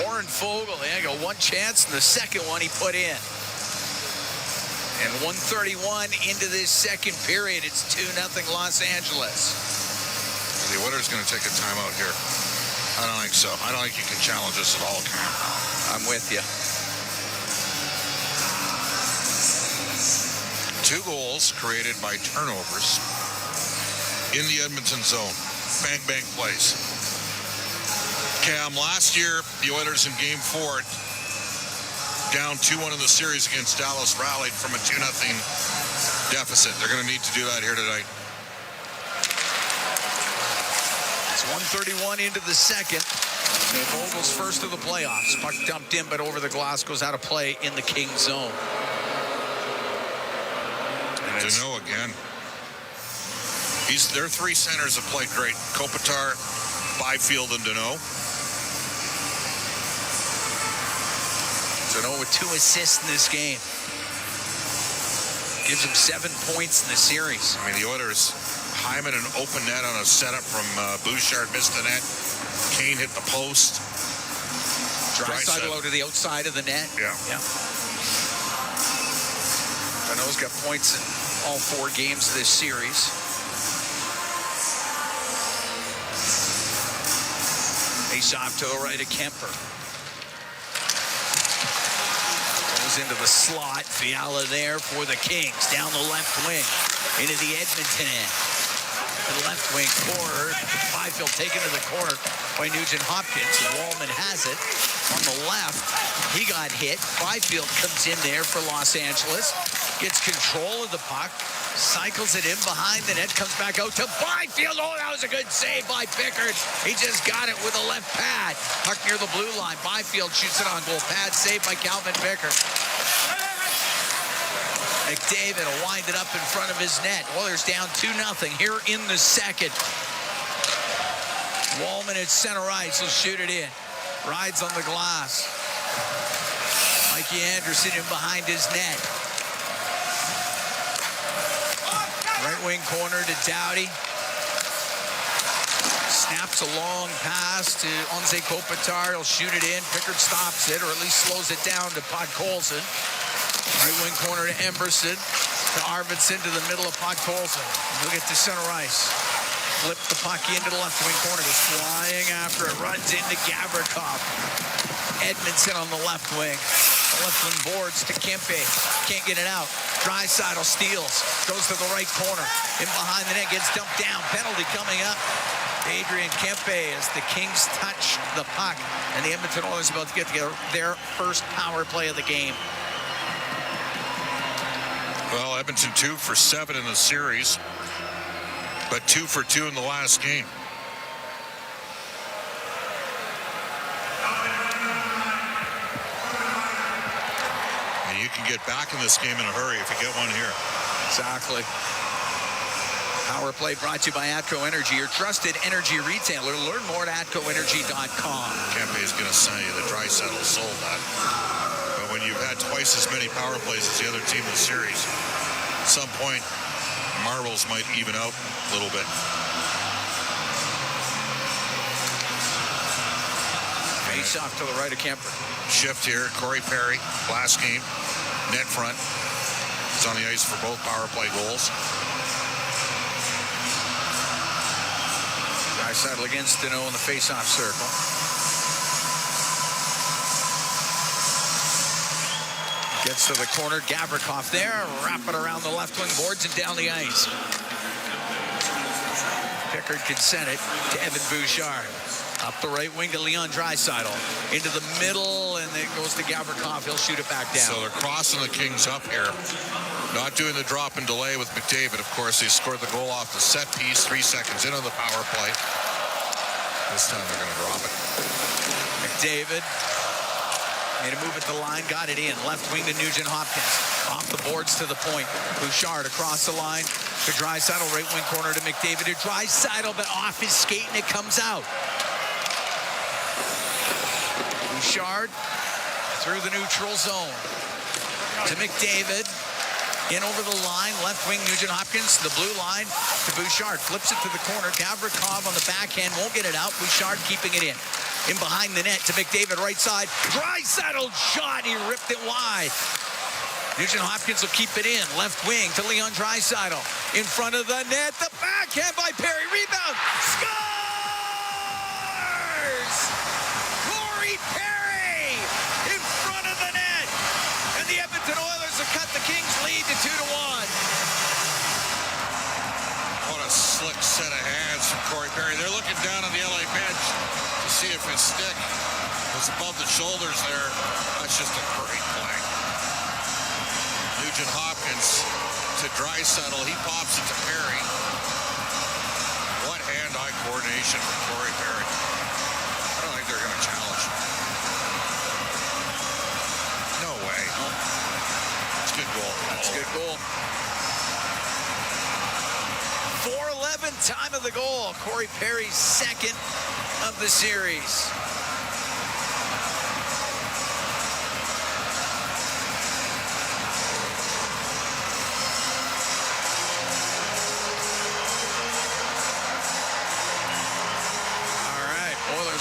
Warren Fogle, he got one chance, and the second one he put in. And 1:31 into this second period. It's 2-0 Los Angeles. The Oilers going to take a timeout here. I don't think so. I don't think you can challenge this at all, Cam. I'm with you. 2 goals created by turnovers in the Edmonton zone. Bang, bang plays. Cam, last year, the Oilers in Game 4, down 2-1 in the series against Dallas, rallied from a 2-0 deficit. They're going to need to do that here tonight. It's 1:31 into the second. And Vogel's first of the playoffs. Puck dumped in, but over the glass, goes out of play in the Kings zone. And Deneau again. Their 3 centers have played great. Kopitar, Byfield, and Deneau. Deneau with 2 assists in this game. Gives him 7 points in the series. I mean, the Oilers, Hyman an open net on a setup from Bouchard, missed the net. Kane hit the post. Draisaitl out to the outside of the net. Yeah. Deneau's got points in all 4 games of this series. Face off to the right of Kemper. Goes into the slot. Fiala there for the Kings. Down the left wing. Into the Edmonton end. The left wing corner. Byfield taken to the corner by Nugent Hopkins. Wallman has it. On the left, he got hit. Byfield comes in there for Los Angeles. Gets control of the puck. Cycles it in behind the net. Comes back out to Byfield. Oh, that was a good save by Pickard. He just got it with a left pad. Puck near the blue line. Byfield shoots it on goal. Pad saved by Calvin Pickard. McDavid will wind it up in front of his net. Oilers down 2-0 here in the second. Wallman at center ice will shoot it in. Rides on the glass. Mikey Anderson in behind his net. Right wing corner to Doughty. Snaps a long pass to Anze Kopitar. He'll shoot it in. Pickard stops it, or at least slows it down to Podkolzin. Right wing corner to Emberson. To Arvidsson to the middle of Podkolzin. He'll get to center ice. Flip the puck into the left wing corner. Goes flying after it. Runs into Gavrikov. Edmondson on the left wing. The left wing boards to Kempe. Can't get it out. Draisaitl steals. Goes to the right corner. In behind the net. Gets dumped down. Penalty coming up. Adrian Kempe as the Kings touch the puck. And the Edmonton Oilers about to get together their first power play of the game. Well, Edmonton 2 for 7 in the series, but 2 for 2 in the last game. And you can get back in this game in a hurry if you get one here. Exactly. Power play brought to you by Atco Energy, your trusted energy retailer. Learn more at atcoenergy.com. Kempe is going to say that Draisaitl sold that. But when you've had twice as many power plays as the other team in the series, at some point, marbles might even out a little bit. Face off to the right of Kemper. Shift here. Corey Perry, last game, net front. He's on the ice for both power play goals. Draisaitl against Deneau in the face-off circle. Gets to the corner. Gavrikov there. Wrap it around the left wing boards and down the ice. Pickard can send it to Evan Bouchard. Up the right wing to Leon Draisaitl. Into the middle, and it goes to Gavrikov. He'll shoot it back down. So they're crossing the Kings up here. Not doing the drop and delay with McDavid. Of course, they scored the goal off the set piece 3 seconds into the power play. This time they're going to drop it. McDavid made a move at the line, got it in. Left wing to Nugent Hopkins. Off the boards to the point. Bouchard across the line to Draisaitl. Right wing corner to McDavid. To Draisaitl, but off his skate, and it comes out. Bouchard through the neutral zone to McDavid. In over the line, left wing Nugent Hopkins to the blue line to Bouchard. Flips it to the corner. Gavrikov on the backhand, won't get it out. Bouchard keeping it in. In behind the net to McDavid, right side. Draisaitl shot, he ripped it wide. Nugent Hopkins will keep it in. Left wing to Leon Draisaitl. In front of the net, the backhand by Perry. Rebound. Scores! Corey Perry in front of the net. And the Edmonton Oilers have cut the Kings lead to 2-1. What a slick set of hands from Corey Perry. They're looking down on the LA bench to see if his stick was above the shoulders there. That's just a great play. Nugent Hopkins to Draisaitl. He pops it to Perry. What hand-eye coordination from Corey Perry. I don't think they're going to challenge him. No way. That's a good goal. That's a good goal. 4:11, time of the goal. Corey Perry's second of the series.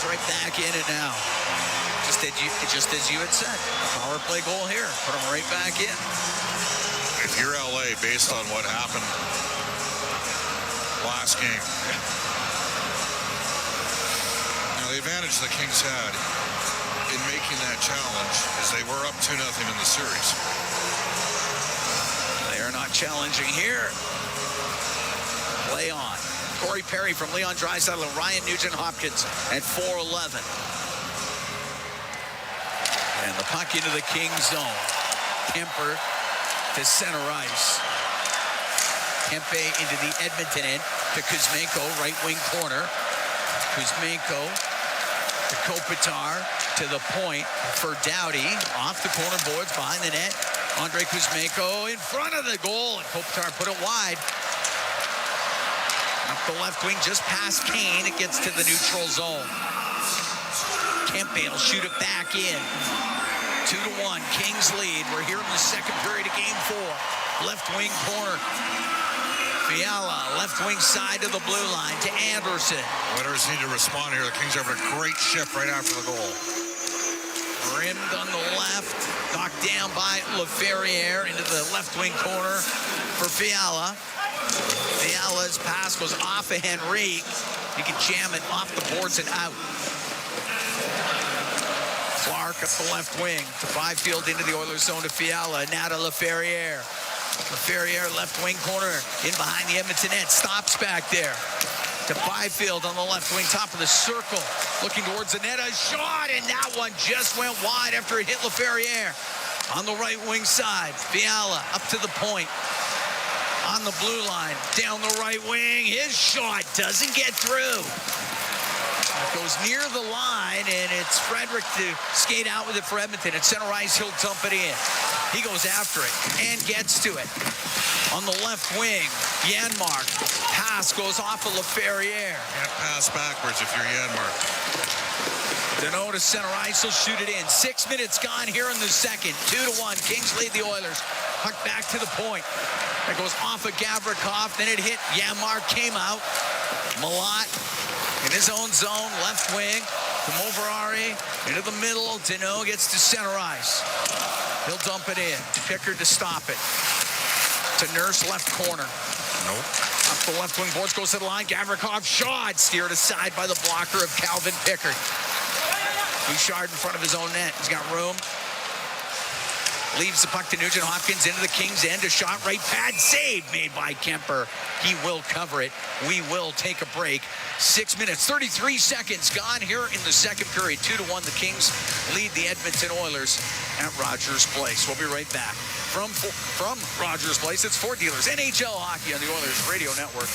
Right back in it now. Just as you had said. Power play goal here. Put them right back in. If you're LA, based on what happened last game, now the advantage the Kings had in making that challenge is they were up 2-0 in the series. They are not challenging here. Play on. Corey Perry from Leon Draisaitl and Ryan Nugent Hopkins at 4:11. And the puck into the Kings zone. Kemper to center ice. Kempe into the Edmonton end to Kuzmenko, right wing corner. Kuzmenko to Kopitar to the point for Doughty. Off the corner boards behind the net. Andre Kuzmenko in front of the goal. And Kopitar put it wide. Up the left wing, just past Kane. It gets to the neutral zone. Kempe will shoot it back in. 2-1, Kings lead. We're here in the second period of Game 4. Left wing corner. Fiala, left wing side to the blue line to Anderson. Oilers need to respond here. The Kings are having a great shift right after the goal. Rimmed on the left, knocked down by LaFerriere into the left wing corner for Fiala. Fiala's pass goes off of Henry. He can jam it off the boards and out. Clark up the left wing to Byfield into the Oilers zone to Fiala. Now to LaFerriere. LaFerriere left wing corner in behind the Edmonton net. Stops back there to Byfield on the left wing, top of the circle. Looking towards the net. A shot, and that one just went wide after it hit LaFerriere. On the right wing side, Fiala up to the point. On the blue line, down the right wing. His shot doesn't get through. It goes near the line, and it's Frederick to skate out with it for Edmonton. At center ice, he'll dump it in. He goes after it and gets to it. On the left wing, Janmark. Pass goes off of LaFerriere. Can't pass backwards if you're Janmark. Deneau to center ice, he'll shoot it in. 6 minutes gone here in the second. 2-1, Kings lead the Oilers. Puck back to the point. That goes off of Gavrikov. Then it hit Janmark, came out. Malott in his own zone, left wing. To Moverari, into the middle. Deneau gets to center ice. He'll dump it in. Pickard to stop it. To Nurse, left corner. Nope. Up the left wing boards, goes to the line. Gavrikov shot, steered aside by the blocker of Calvin Pickard. Bouchard in front of his own net. He's got room. Leaves the puck to Nugent Hopkins into the Kings end. A shot right pad save made by Kemper. He will cover it. We will take a break. 6 minutes, 33 seconds gone here in the second period. 2-1, the Kings lead the Edmonton Oilers at Rogers Place. We'll be right back. From Rogers Place, it's Ford Dealers NHL Hockey on the Oilers Radio Network.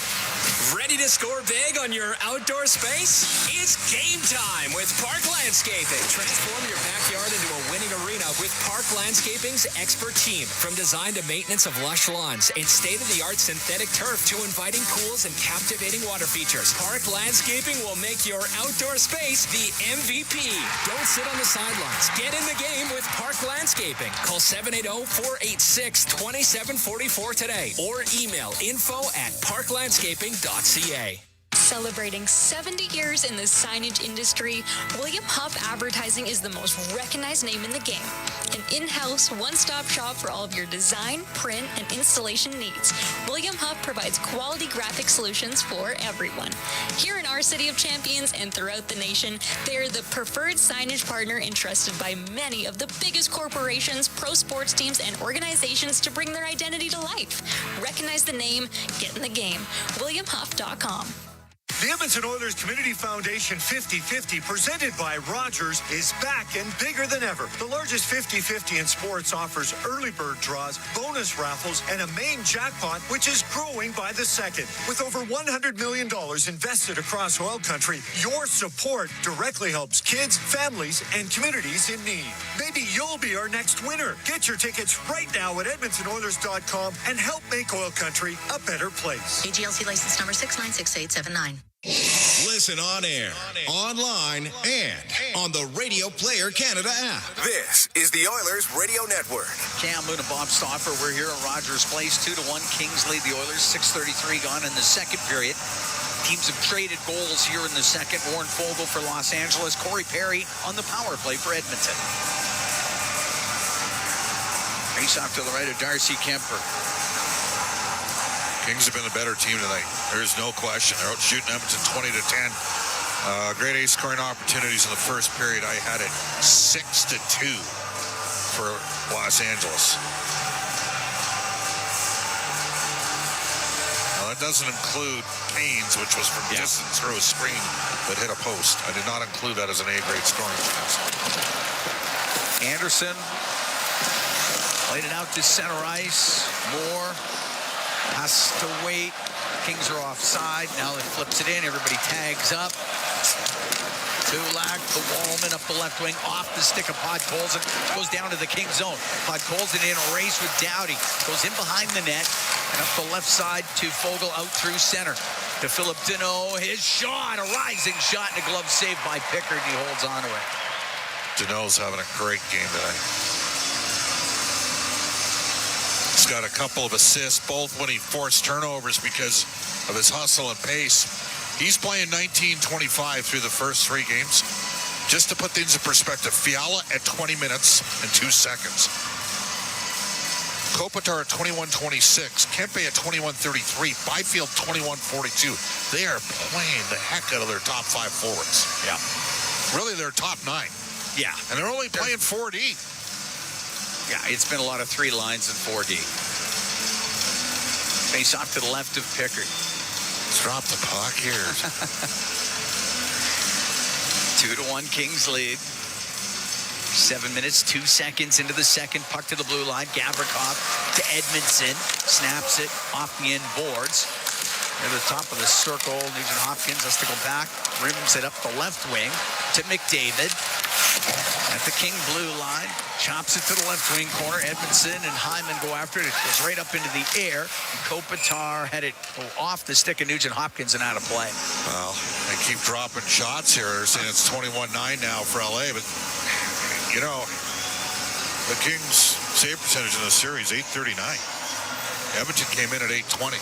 Ready to score big on your outdoor space? It's game time with Park Landscaping. Transform your backyard into a winning arena with Park Landscaping's expert team. From design to maintenance of lush lawns and state-of-the-art synthetic turf to inviting pools and captivating water features, Park Landscaping will make your outdoor space the MVP. Don't sit on the sidelines. Get in the game with Park Landscaping. Call 780-486-2744 today or email info@parklandscaping.ca. Celebrating 70 years in the signage industry, William Huff Advertising is the most recognized name in the game. An in-house, one-stop shop for all of your design, print, and installation needs. William Huff provides quality graphic solutions for everyone. Here in our City of Champions and throughout the nation, they are the preferred signage partner entrusted by many of the biggest corporations, pro sports teams, and organizations to bring their identity to life. Recognize the name, get in the game. WilliamHuff.com. The Edmonton Oilers Community Foundation 50-50, presented by Rogers, is back and bigger than ever. The largest 50-50 in sports offers early bird draws, bonus raffles, and a main jackpot, which is growing by the second. With over $100 million invested across OilCountry, your support directly helps kids, families, and communities in need. Maybe you'll be our next winner. Get your tickets right now at EdmontonOilers.com and help make OilCountry a better place. AGLC license number 696879. Listen on air, online, and on the Radio Player Canada app. This is the Oilers Radio Network. Cam Moon and Bob Stauffer, we're here at Rogers Place. 2-1 Kings lead the Oilers. 6:33 gone in the second period. Teams have traded goals here in the second. Warren Foegele for Los Angeles. Corey Perry on the power play for Edmonton. Face off to the right of Darcy Kemper. Kings have been the better team tonight. There's no question. They're out shooting Edmonton 20-10. Grade A scoring opportunities in the first period. I had it 6-2 for Los Angeles. Now that doesn't include Haynes, which was from distance through a screen that hit a post. I did not include that as an A-grade scoring chance. Anderson played it out to center ice. Moore has to wait. Kings are offside. Now it flips it in. Everybody tags up. Kulak to Wallman up the left wing, off the stick of Podkolzin. Goes down to the Kings zone. Podkolzin in a race with Doughty. Goes in behind the net and up the left side to Foegele out through center. To Philip Deneau. His shot, a rising shot and a glove save by Pickard. He holds on to it. Deneau's having a great game tonight. He's got a couple of assists, both when he forced turnovers because of his hustle and pace. He's playing 19-25 through the first three games. Just to put things in perspective, Fiala at 20 minutes and 2 seconds. Kopitar at 21-26. Kempe at 21-33. Byfield 21-42. They are playing the heck out of their top 5 forwards. Yeah. Really, their top 9. Yeah. And they're only playing 4D. Yeah, it's been a lot of 3 lines and 4D. Face off to the left of Pickard. Drop the puck here. 2-1 Kings lead. 7 minutes, 2 seconds into the second. Puck to the blue line. Gavrikov to Edmondson. Snaps it off the end boards. Near the top of the circle, Nugent Hopkins has to go back. Rims it up the left wing to McDavid. At the King blue line, chops it to the left wing corner. Edmondson and Hyman go after it. It goes right up into the air. And Kopitar had it off the stick of Nugent Hopkins and out of play. Well, they keep dropping shots here. They're saying it's 21-9 now for LA, but you know, the Kings' save percentage in the series, 839. Edmonton came in at 820.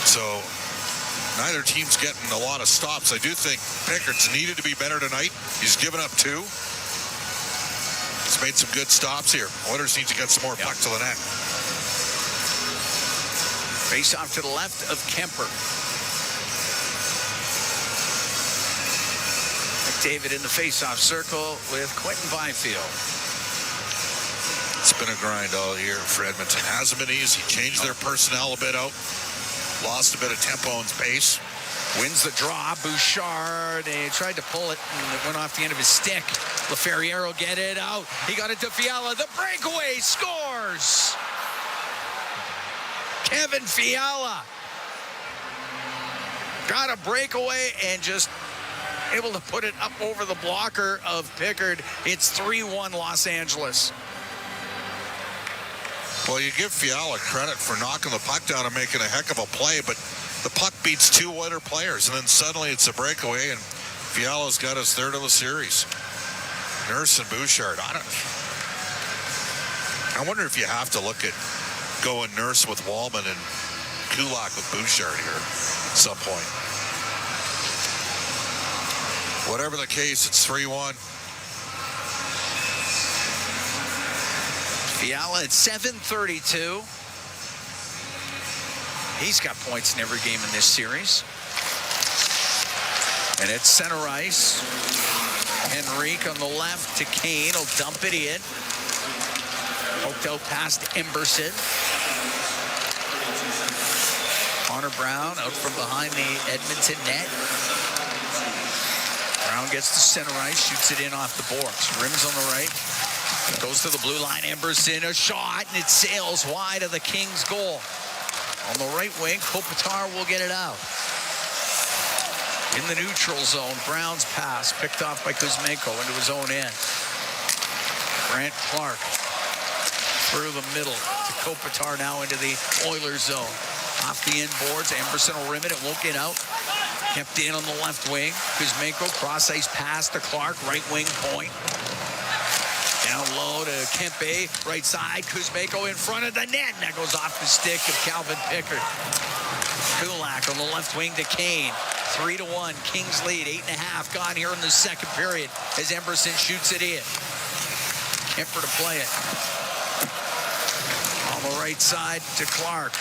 So neither team's getting a lot of stops. I do think Pickard's needed to be better tonight. He's given up 2. He's made some good stops here. Oilers need to get some more puck to the net. Face off to the left of Kemper. McDavid in the face-off circle with Quentin Byfield. It's been a grind all year for Edmonton. Hasn't been easy. Changed their personnel a bit out. Lost a bit of tempo and pace. Wins the draw. Bouchard, they tried to pull it, and it went off the end of his stick. LaFerriere get it out. He got it to Fiala. The breakaway scores. Kevin Fiala got a breakaway and just able to put it up over the blocker of Pickard. It's 3-1 Los Angeles. Well, you give Fiala credit for knocking the puck down and making a heck of a play, but the puck beats 2 Oiler players, and then suddenly it's a breakaway, and Fiala's got his third of the series. Nurse and Bouchard. I wonder if you have to look at going Nurse with Wallman and Kulak with Bouchard here at some point. Whatever the case, it's 3-1. Fiala at 7:32. He's got points in every game in this series. And at center ice, Henrique on the left to Kane. He'll dump it in. Poked out past Emberson. Connor Brown out from behind the Edmonton net. Brown gets to center ice, shoots it in off the boards. Rims on the right. Goes to the blue line. Emberson, a shot, and it sails wide of the Kings' goal. On the right wing, Kopitar will get it out. In the neutral zone, Brown's pass picked off by Kuzmenko into his own end. Grant Clark through the middle to Kopitar now into the Oilers zone. Off the inboards, Emberson will rim it. It won't get out. Kept in on the left wing. Kuzmenko, cross-ice pass to Clark, right wing point. Down low to Kempe, right side. Kuzmenko in front of the net. And that goes off the stick of Calvin Pickard. Kulak on the left wing to Kane. 3-1. Kings lead. 8.5 gone here in the second period as Emberson shoots it in. Kemper to play it. On the right side to Clark.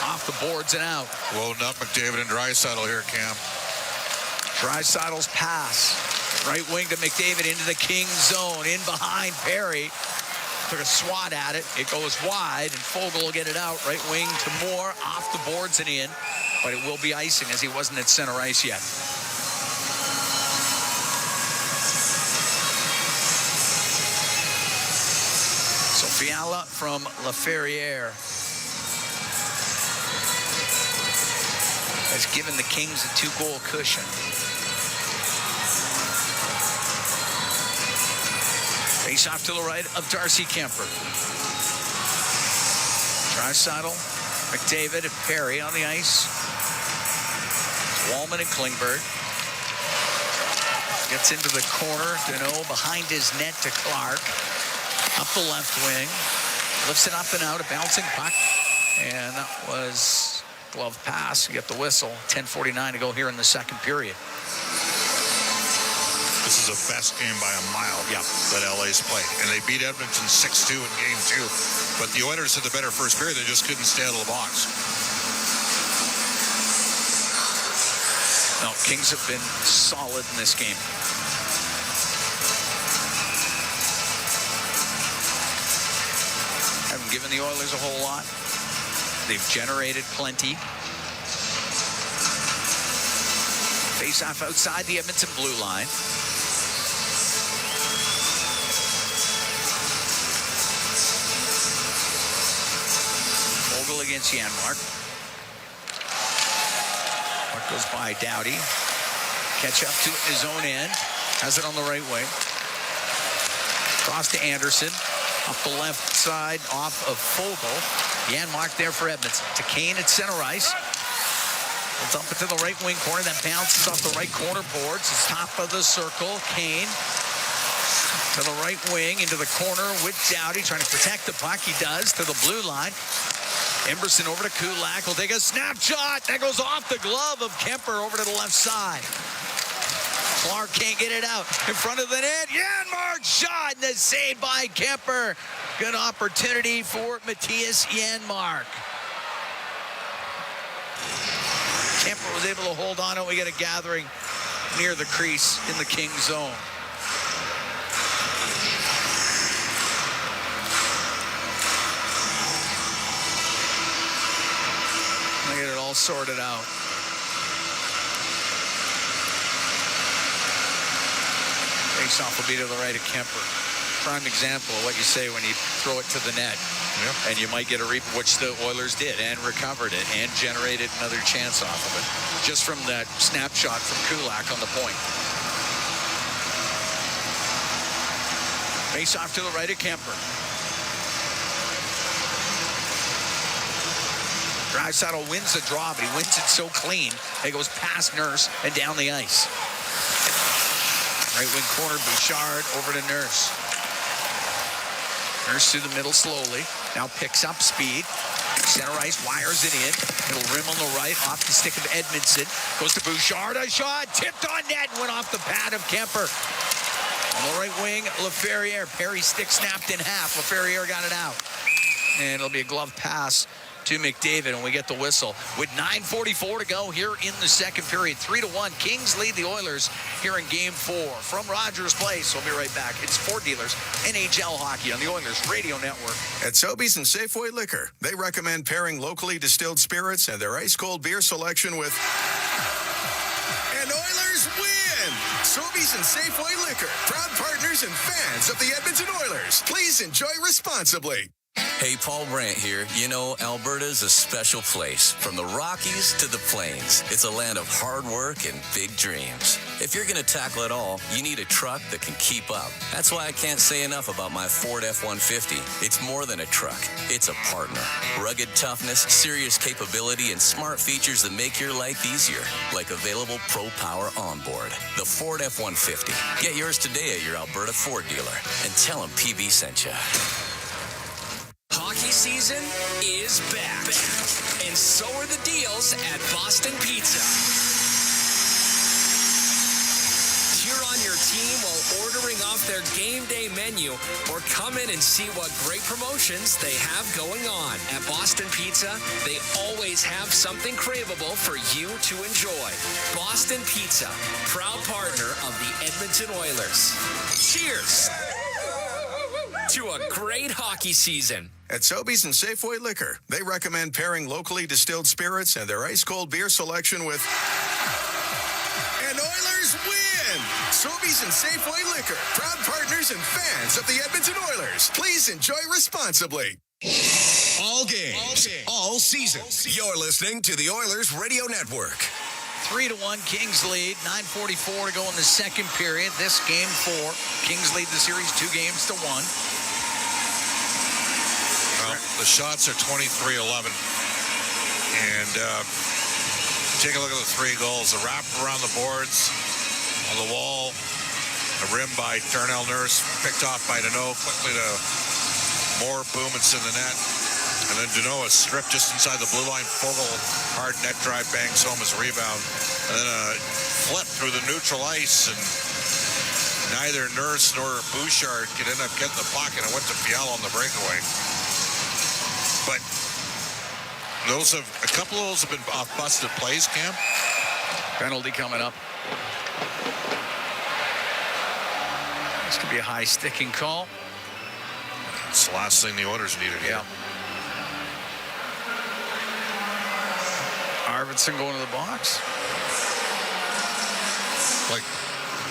Off the boards and out. Loading up McDavid and Draisaitl here, Cam. Draisaitl's pass. Right wing to McDavid into the Kings zone. In behind Perry. Took a swat at it. It goes wide, and Fogle will get it out. Right wing to Moore. Off the boards and in. But it will be icing as he wasn't at center ice yet. So Fiala from LaFerriere has given the Kings a 2-goal cushion. Face off to the right of Darcy Kemper. Draisaitl, McDavid, and Perry on the ice. Wallman and Klingberg. Gets into the corner. Deneau behind his net to Clark. Up the left wing. Lifts it up and out. A bouncing puck. And that was glove pass. You get the whistle. 10:49 to go here in the second period. This is the best game by a mile that LA's played. And they beat Edmonton 6-2 in game 2. But the Oilers had the better first period. They just couldn't stay out of the box. No, Kings have been solid in this game. Haven't given the Oilers a whole lot. They've generated plenty. Face-off outside the Edmonton blue line. Fogle against Janmark. Puck goes by Doughty. Catch up to his own end. Has it on the right wing. Cross to Anderson. Up the left side, off of Fogle. Janmark there for Edmonton. To Kane at center ice. We'll dump it to the right wing corner. That bounces off the right corner boards. It's top of the circle. Kane to the right wing into the corner with Doughty trying to protect the puck. He does to the blue line. Emberson over to Kulak. Will take a snapshot. That goes off the glove of Kemper over to the left side. Clark can't get it out. In front of the net. Janmark shot. And then saved by Kemper. Good opportunity for Matthias Janmark. Kemper was able to hold on to it. We get a gathering near the crease in the King zone. They get it all sorted out. Face-off will be to the right of Kemper. Prime example of what you say when you throw it to the net. Yep. And you might get a reap, which the Oilers did, and recovered it, and generated another chance off of it. Just from that snapshot from Kulak on the point. Face off to the right of Kemper. Draisaitl wins the draw, but he wins it so clean. It goes past Nurse and down the ice. Right wing corner, Bouchard over to Nurse. Nurse through the middle slowly. Now picks up speed. Center ice, wires it in. It'll rim on the right, off the stick of Edmondson. Goes to Bouchard, a shot, tipped on net, went off the pad of Kemper. On the right wing, Laferriere. Perry's stick snapped in half. Laferriere got it out. And it'll be a glove pass to McDavid, and we get the whistle. With 9:44 to go here in the second period. 3-1. Kings lead the Oilers here in Game 4. From Rogers Place, we'll be right back. It's Ford Dealers, NHL Hockey on the Oilers Radio Network. At Sobeys and Safeway Liquor, they recommend pairing locally distilled spirits and their ice-cold beer selection with... And Oilers win! Sobeys and Safeway Liquor, proud partners and fans of the Edmonton Oilers. Please enjoy responsibly. Hey, Paul Brandt here. You know, Alberta's a special place. From the Rockies to the Plains, it's a land of hard work and big dreams. If you're going to tackle it all, you need a truck that can keep up. That's why I can't say enough about my Ford F-150. It's more than a truck. It's a partner. Rugged toughness, serious capability, and smart features that make your life easier, like available Pro Power onboard. The Ford F-150. Get yours today at your Alberta Ford dealer, and tell them PB sent you. Hockey season is back. And so are the deals at Boston Pizza. Cheer on your team while ordering off their game day menu, or come in and see what great promotions they have going on. At Boston Pizza, they always have something craveable for you to enjoy. Boston Pizza, proud partner of the Edmonton Oilers. Cheers to a great hockey season. At Sobeys and Safeway Liquor, they recommend pairing locally distilled spirits and their ice-cold beer selection with... And Oilers win! Sobeys and Safeway Liquor, proud partners and fans of the Edmonton Oilers. Please enjoy responsibly. All games, all season. You're listening to the Oilers Radio Network. 3-1, Kings lead. 9:44 to go in the second period. This Game 4. Kings lead the series 2-1. Well, the shots are 23-11. And take a look at the 3 goals. The wrap around the boards, on the wall, a rim by Darnell Nurse, picked off by Deneau, quickly to Moore, boom, it's in the net. And then Deneau is stripped just inside the blue line. Fogle, hard net drive, bangs home his rebound. And then a flip through the neutral ice, and neither Nurse nor Bouchard could end up getting the puck, and it went to Fiala on the breakaway. But a couple of those have been off busted plays, Cam. Penalty coming up. This could be a high sticking call. It's the last thing the Oilers needed here. Arvidsson going to the box. Like,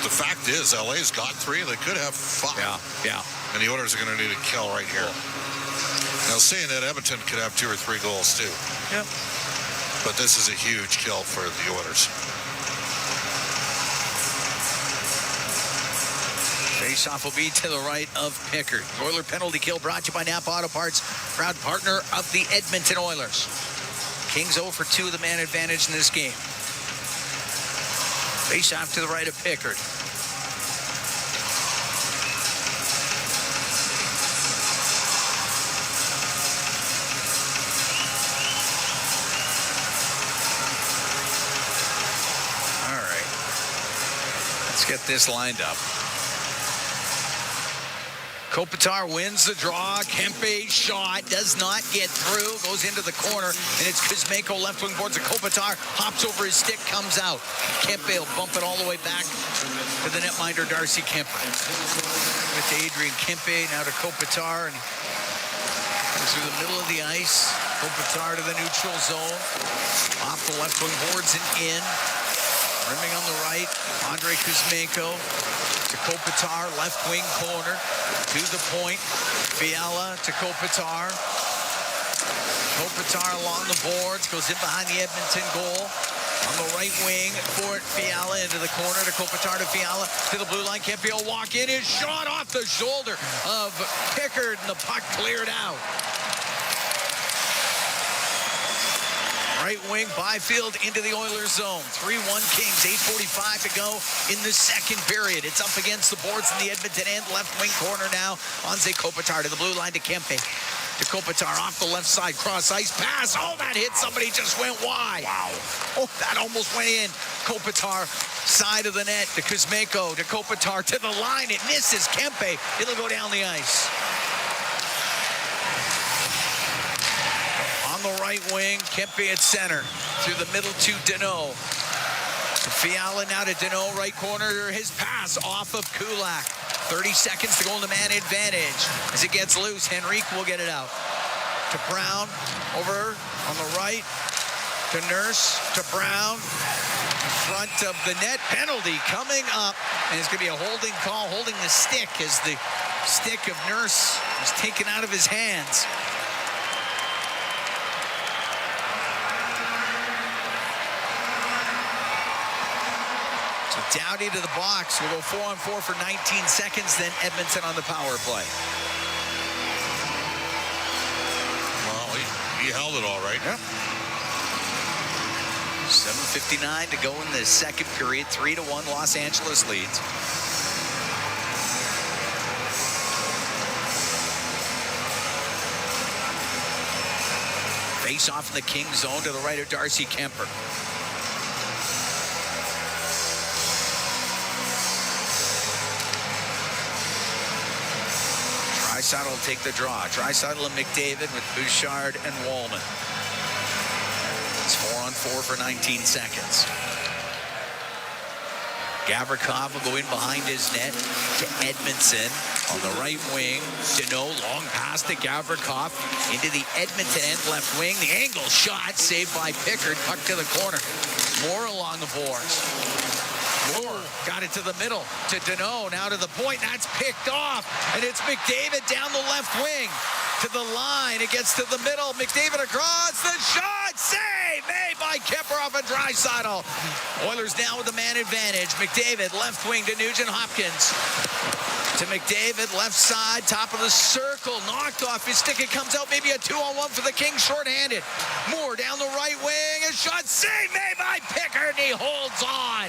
the fact is, LA's got 3. They could have 5. Yeah. And the Oilers are going to need a kill right here. Now, saying that, Edmonton could have 2 or 3 goals, too. Yep. But this is a huge kill for the Oilers. Face-off will be to the right of Pickard. Oiler penalty kill brought to you by Napa Auto Parts, proud partner of the Edmonton Oilers. Kings 0 for 2 of the man advantage in this game. Face-off to the right of Pickard. All right. Let's get this lined up. Kopitar wins the draw. Kempe's shot does not get through. Goes into the corner, and it's Kuzmenko left wing boards. Kopitar hops over his stick, comes out. Kempe will bump it all the way back to the netminder, Darcy Kempe. With Adrian Kempe, now to Kopitar, and goes through the middle of the ice. Kopitar to the neutral zone. Off the left wing boards and in. Rimming on the right, Andre Kuzmenko to Kopitar, left wing corner, to the point. Fiala to Kopitar. Kopitar along the boards, goes in behind the Edmonton goal. On the right wing for Fiala into the corner to Kopitar to Fiala to the blue line. Kempe will walk in. His shot off the shoulder of Pickard, and the puck cleared out. Right wing, Byfield into the Oilers zone. 3-1 Kings, 8:45 to go in the second period. It's up against the boards in the Edmonton end. Left wing corner now. Anze Kopitar to the blue line to Kempe. To Kopitar off the left side, cross ice pass. Oh, that hit somebody, just went wide. Wow. Oh, that almost went in. Kopitar, side of the net to Kuzmenko, to Kopitar, to the line. It misses Kempe. It'll go down the ice. On the right wing, Kempe at center. Through the middle to Deneau. Fiala now to Deneau, right corner. His pass off of Kulak. 30 seconds to go in the man advantage. As it gets loose, Henrique will get it out. To Brown, over on the right. To Nurse, to Brown. In front of the net, penalty coming up. And it's going to be a holding call, holding the stick as the stick of Nurse is taken out of his hands. Doughty to the box. We'll go 4-on-4 for 19 seconds, then Edmonton on the power play. Well, he held it all right. Yep. 7:59 to go in the second period. 3-1 Los Angeles leads. Face off in the Kings zone to the right of Darcy Kemper. Draisaitl will take the draw. Draisaitl and McDavid with Bouchard and Wallman. It's 4-on-4 for 19 seconds. Gavrikov will go in behind his net to Edmondson. On the right wing, Deneau, long pass to Gavrikov into the Edmonton end left wing. The angle shot saved by Pickard. Puck to the corner. Moore along the boards. Moore got it to the middle to Deneau. Now to the point. That's picked off. And it's McDavid down the left wing to the line. It gets to the middle. McDavid across. The shot. Save made by Kemper off a Draisaitl. Oilers now with the man advantage. McDavid left wing to Nugent-Hopkins. To McDavid, left side, top of the circle, knocked off his stick. It comes out, maybe a 2-on-1 for the Kings, shorthanded. Moore down the right wing, a shot saved made by Pickard, and he holds on.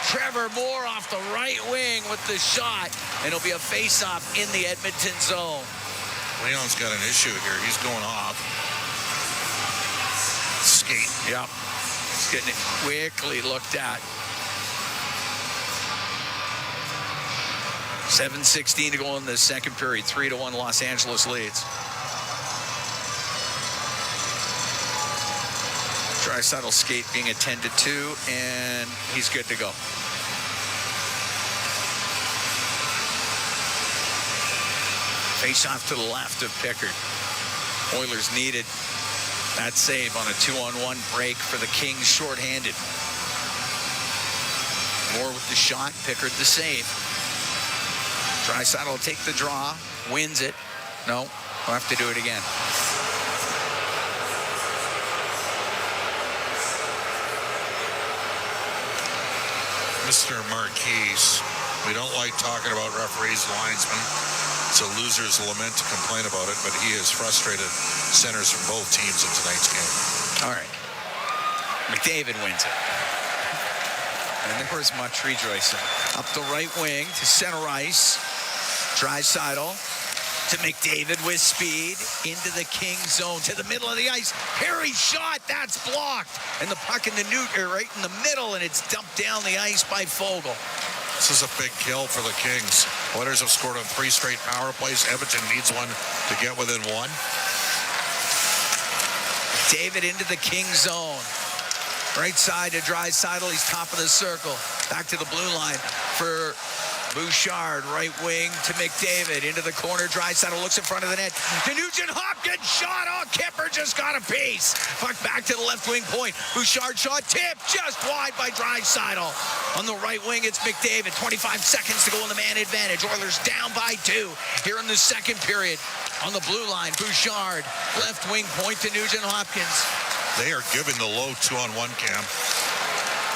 Trevor Moore off the right wing with the shot, and it'll be a face-off in the Edmonton zone. Leon's got an issue here. He's going off. Skate. Yep. He's getting it quickly looked at. 7:16 to go in the second period. 3-1 Los Angeles leads. Draisaitl skate being attended to, and he's good to go. Face off to the left of Pickard. Oilers needed that save on a 2-on-1 break for the Kings shorthanded. Moore with the shot, Pickard the save. Draisaitl will take the draw, wins it. No, we'll have to do it again. Mr. Marquise, we don't like talking about referees, linesmen. It's a loser's lament to complain about it, but he has frustrated centers from both teams in tonight's game. All right. McDavid wins it. And there was much rejoicing. Up the right wing to center ice. Draisaitl to McDavid with speed into the Kings zone to the middle of the ice. Harry shot, that's blocked. And the puck in the right in the middle, and it's dumped down the ice by Fogle. This is a big kill for the Kings. Oilers have scored on 3 straight power plays. Edmonton needs one to get within 1. David into the Kings zone. Right side to Draisaitl. He's top of the circle. Back to the blue line for Bouchard, right wing to McDavid. Into the corner, Draisaitl looks in front of the net. To Nugent-Hopkins, shot. Oh, Kemper just got a piece. Puck back to the left wing point. Bouchard shot, tip, just wide by Draisaitl. On the right wing, it's McDavid. 25 seconds to go in the man advantage. Oilers down by 2 here in the second period. On the blue line, Bouchard, left wing point to Nugent-Hopkins. They are giving the low 2-on-1 cam.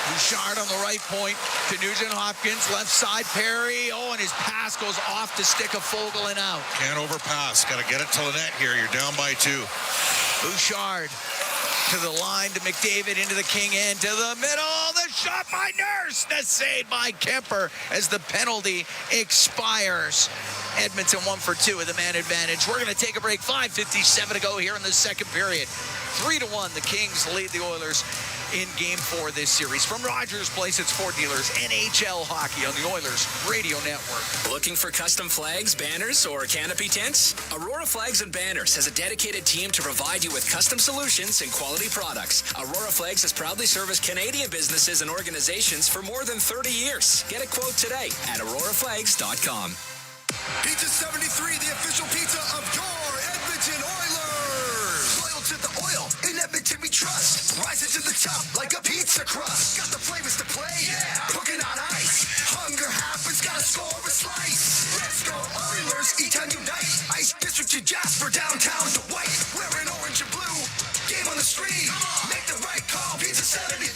Bouchard on the right point to Nugent Hopkins. Left side, Perry. Oh, and his pass goes off the stick of Fogle and out. Can't overpass. Got to get it to the net here. You're down by 2. Bouchard to the line to McDavid into the King end to the middle. The shot by Nurse. The save by Kemper as the penalty expires. Edmonton 1 for 2 with the man advantage. We're going to take a break. 5:57 to go here in the second period. 3-1. The Kings lead the Oilers in Game 4 this series. From Rogers Place, it's Ford Dealers NHL Hockey on the Oilers Radio Network. Looking for custom flags, banners, or canopy tents? Aurora Flags and Banners has a dedicated team to provide you with custom solutions and quality products. Aurora Flags has proudly serviced Canadian businesses and organizations for more than 30 years. Get a quote today at auroraflags.com. Pizza 73, the official pizza of your Edmonton Oilers. Loyal to the oil, in Edmonton we trust. Rising to the top like a pizza crust. Got the flavors to play, yeah. Cooking on ice. Hunger happens, gotta score a slice. Let's go Oilers, E-Town unite. Ice District to Jasper, downtown to White. Wearing orange and blue, game on the street. Make the right call, Pizza 73.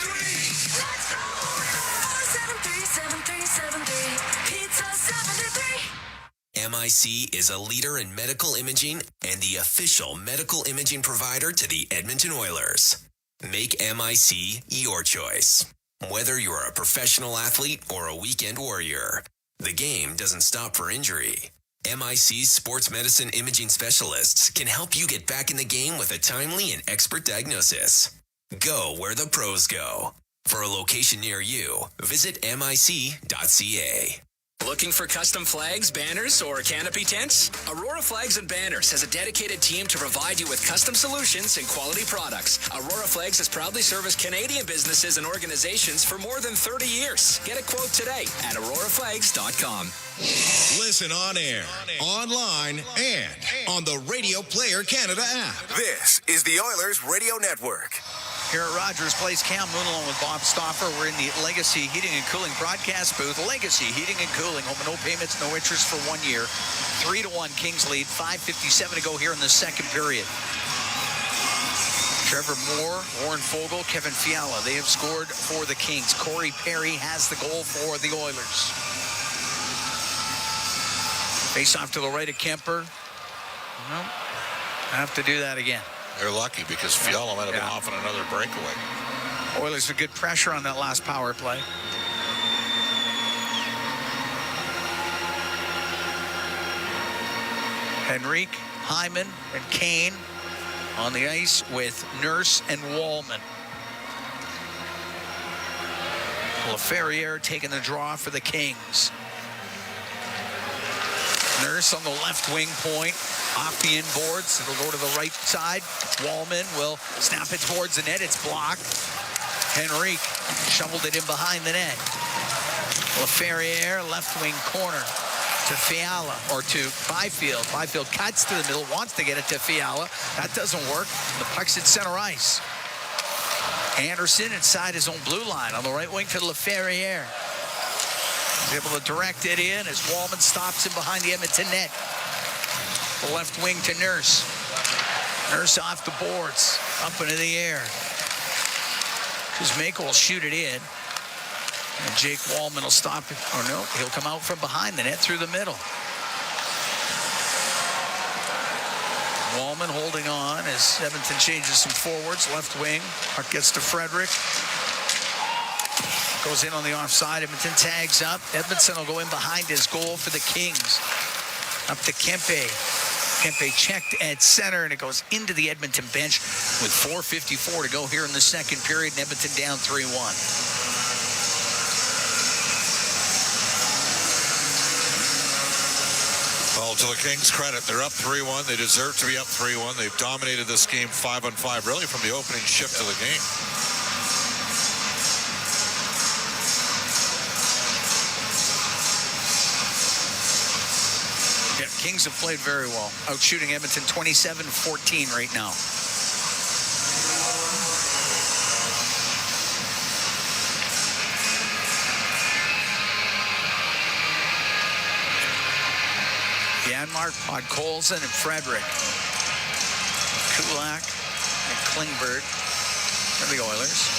Let's go Oilers. 737373, Pizza 73. MIC is a leader in medical imaging and the official medical imaging provider to the Edmonton Oilers. Make MIC your choice. Whether you're a professional athlete or a weekend warrior, the game doesn't stop for injury. MIC's sports medicine imaging specialists can help you get back in the game with a timely and expert diagnosis. Go where the pros go. For a location near you, visit mic.ca. Looking for custom flags, banners, or canopy tents? Aurora Flags and Banners has a dedicated team to provide you with custom solutions and quality products. Aurora Flags has proudly serviced Canadian businesses and organizations for more than 30 years. Get a quote today at auroraflags.com. Listen on air, online, and on the Radio Player Canada app. This is the Oilers Radio Network. Here at Rogers Place, Cam Moon along with Bob Stauffer. We're in the Legacy Heating and Cooling broadcast booth. Legacy Heating and Cooling. Home and no payments, no interest for 1 year. 3-1 Kings lead. 5:57 to go here in the second period. Trevor Moore, Warren Fogle, Kevin Fiala. They have scored for the Kings. Corey Perry has the goal for the Oilers. Face off to the right of Kemper. Well, I have to do that again. They're lucky because Fiala might have been off on another breakaway. Oilers with good pressure on that last power play. Henrique, Hyman, and Kane on the ice with Nurse and Wallman. LaFerriere taking the draw for the Kings. Nurse on the left wing point. Off the inboards. It'll go to the right side. Wallman will snap it towards the net. It's blocked. Henrique shoveled it in behind the net. LaFerriere, left wing corner to Fiala, or to Byfield. Byfield cuts to the middle, wants to get it to Fiala. That doesn't work. The puck's at center ice. Anderson inside his own blue line on the right wing to LaFerriere. He's able to direct it in as Wallman stops him behind the Edmonton net. The left wing to Nurse. Nurse off the boards, up into the air. Kuzmenko will shoot it in. And Jake Wallman will stop it. Or no, he'll come out from behind the net through the middle. Wallman holding on as Edmonton changes some forwards. Left wing. Puck gets to Frederick. Goes in on the offside. Edmonton tags up. Edmondson will go in behind his goal for the Kings. Up to Kempe. Kempe checked at center, and it goes into the Edmonton bench with 4:54 to go here in the second period, and Edmonton down 3-1. Well, to the Kings' credit, they're up 3-1. They deserve to be up 3-1. They've dominated this game 5-on-5, really from the opening shift of the game. Kings have played very well, outshooting Edmonton 27-14 right now. Janmark, Podkolzin, and Frederick. Kulak and Klingberg for the Oilers.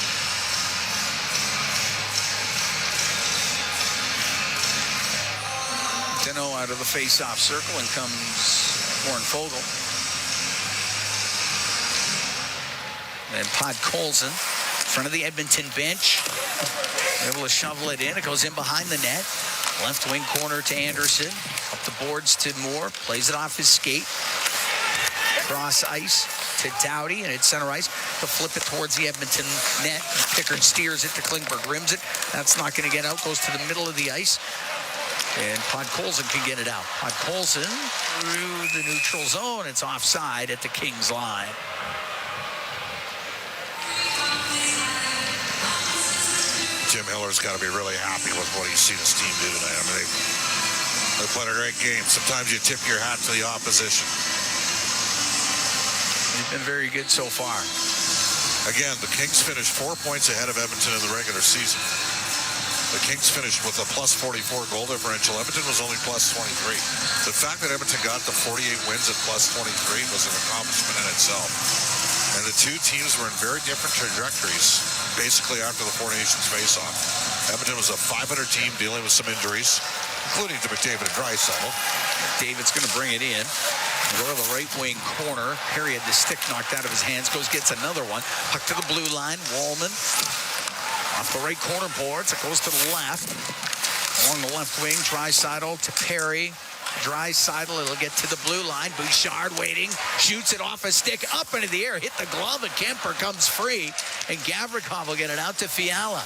Deno out of the face-off circle, and comes Warren Fogle. And Pod Colson, front of the Edmonton bench, able to shovel it in. It goes in behind the net. Left wing corner to Anderson. Up the boards to Moore. Plays it off his skate. Cross ice to Doughty, and it's center ice to flip it towards the Edmonton net. Pickard steers it to Klingberg, rims it. That's not going to get out. Goes to the middle of the ice. And Podkolzin can get it out. Podkolzin through the neutral zone. It's offside at the Kings line. Jim Hiller's got to be really happy with what he's seen his team do tonight. I mean, they played a great game. Sometimes you tip your hat to the opposition. They've been very good so far. Again, the Kings finished 4 points ahead of Edmonton in the regular season. The Kings finished with a plus 44 goal differential. Edmonton was only plus 23. The fact that Edmonton got the 48 wins at plus 23 was an accomplishment in itself. And the two teams were in very different trajectories, basically after the Four Nations face-off. Edmonton was a 500 team dealing with some injuries, including to McDavid and Draisaitl. David's going to bring it in. Go to the right wing corner. Perry had the stick knocked out of his hands. Gets another one. Puck to the blue line. Wallman off the right corner boards. It goes to the left. Along the left wing, Draisaitl to Perry. Draisaitl, it'll get to the blue line. Bouchard waiting. Shoots it off a stick. Up into the air. Hit the glove, and Kemper comes free. And Gavrikov will get it out to Fiala.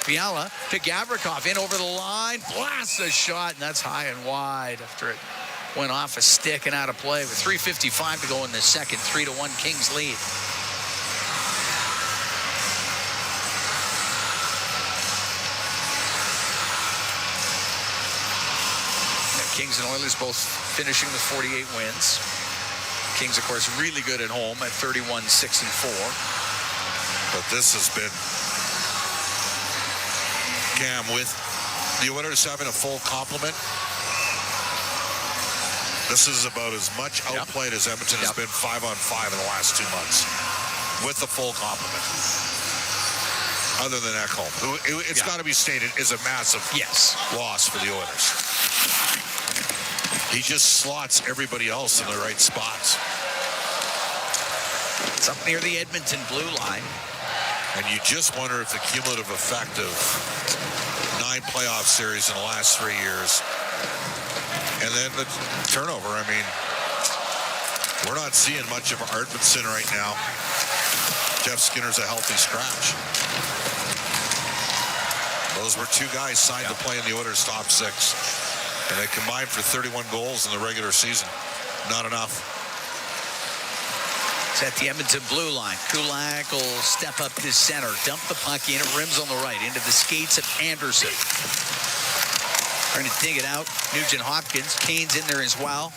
Fiala to Gavrikov. In over the line. Blasts a shot, and that's high and wide after it went off a stick and out of play with 3:55 to go in the second. 3-1 Kings lead. Kings and Oilers both finishing with 48 wins. Kings, of course, really good at home at 31-6-4. But this has been, Cam, with the Oilers having a full complement, this is about as much outplayed as Edmonton has been 5-on-5 in the last 2 months with the full complement. Other than Ekholm, who it's got to be stated is a massive loss for the Oilers. He just slots everybody else in the right spots. It's up near the Edmonton blue line. And you just wonder if the cumulative effect of 9 playoff series in the last 3 years, and then the turnover. I mean, we're not seeing much of Arvidsson right now. Jeff Skinner's a healthy scratch. Those were 2 guys signed to play in the Oilers' top 6. And they combined for 31 goals in the regular season. Not enough. It's at the Edmonton blue line. Kulak will step up to center. Dump the puck in. It rims on the right. Into the skates of Anderson. Trying to dig it out. Nugent Hopkins. Kane's in there as well.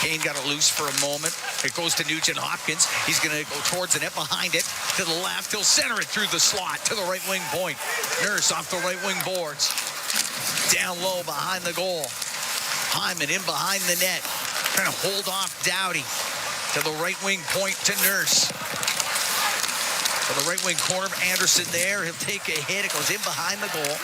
Kane got it loose for a moment. It goes to Nugent Hopkins. He's going to go towards the net behind it. To the left. He'll center it through the slot to the right wing point. Nurse off the right wing boards. Down low behind the goal. Hyman in behind the net. Trying to hold off Doughty. To the right wing point to Nurse. To the right wing corner. Anderson there. He'll take a hit. It goes in behind the goal.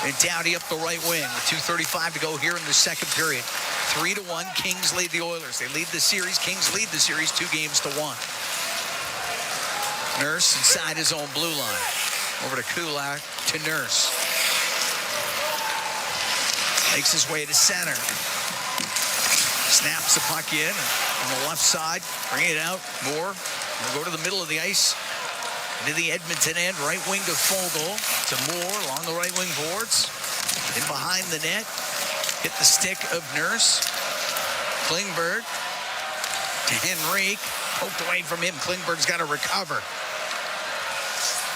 And Doughty up the right wing with 2:35 to go here in the second period. 3-1. Kings lead the Oilers. They lead the series. Kings lead the series 2-1. Nurse inside his own blue line. Over to Kulak to Nurse. Makes his way to center. Snaps the puck in on the left side. Bring it out. Moore will go to the middle of the ice. Into the Edmonton end. Right wing to Fogle. To Moore along the right wing boards. In behind the net. Hit the stick of Nurse. Klingberg to Henrique. Poked away from him. Klingberg's got to recover.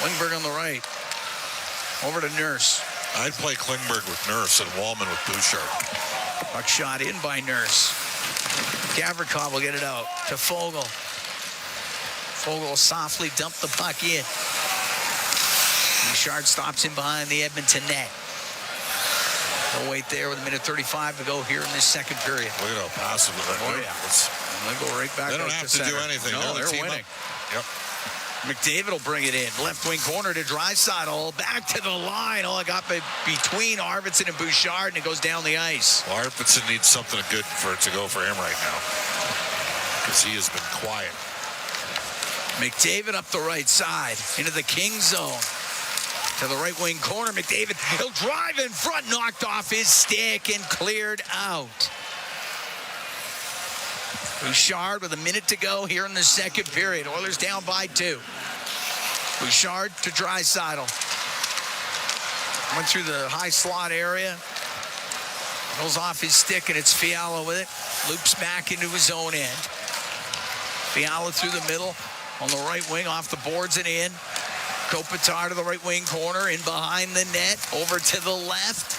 Klingberg on the right. Over to Nurse. I'd play Klingberg with Nurse and Wallman with Bouchard. Puck shot in by Nurse. Gavrikov will get it out to Fogle. Fogle softly dumped the puck in. Bouchard stops him behind the Edmonton net. They'll wait there with 1:35 to go here in this second period. Look at how passive that is. Oh, yeah. They go right back. They don't have to do anything. No, they're winning. Yep. McDavid will bring it in. Left wing corner to Draisaitl. Back to the line. It got between Arvidsson and Bouchard, and it goes down the ice. Well, Arvidsson needs something good for it to go for him right now, because he has been quiet. McDavid up the right side into the King zone. To the right wing corner, McDavid. He'll drive in front, knocked off his stick and cleared out. Bouchard with a minute to go here in the second period. Oilers down by 2. Bouchard to Draisaitl. Went through the high slot area. Goes off his stick, and it's Fiala with it. Loops back into his own end. Fiala through the middle on the right wing, off the boards and in. Kopitar to the right wing corner, in behind the net, over to the left.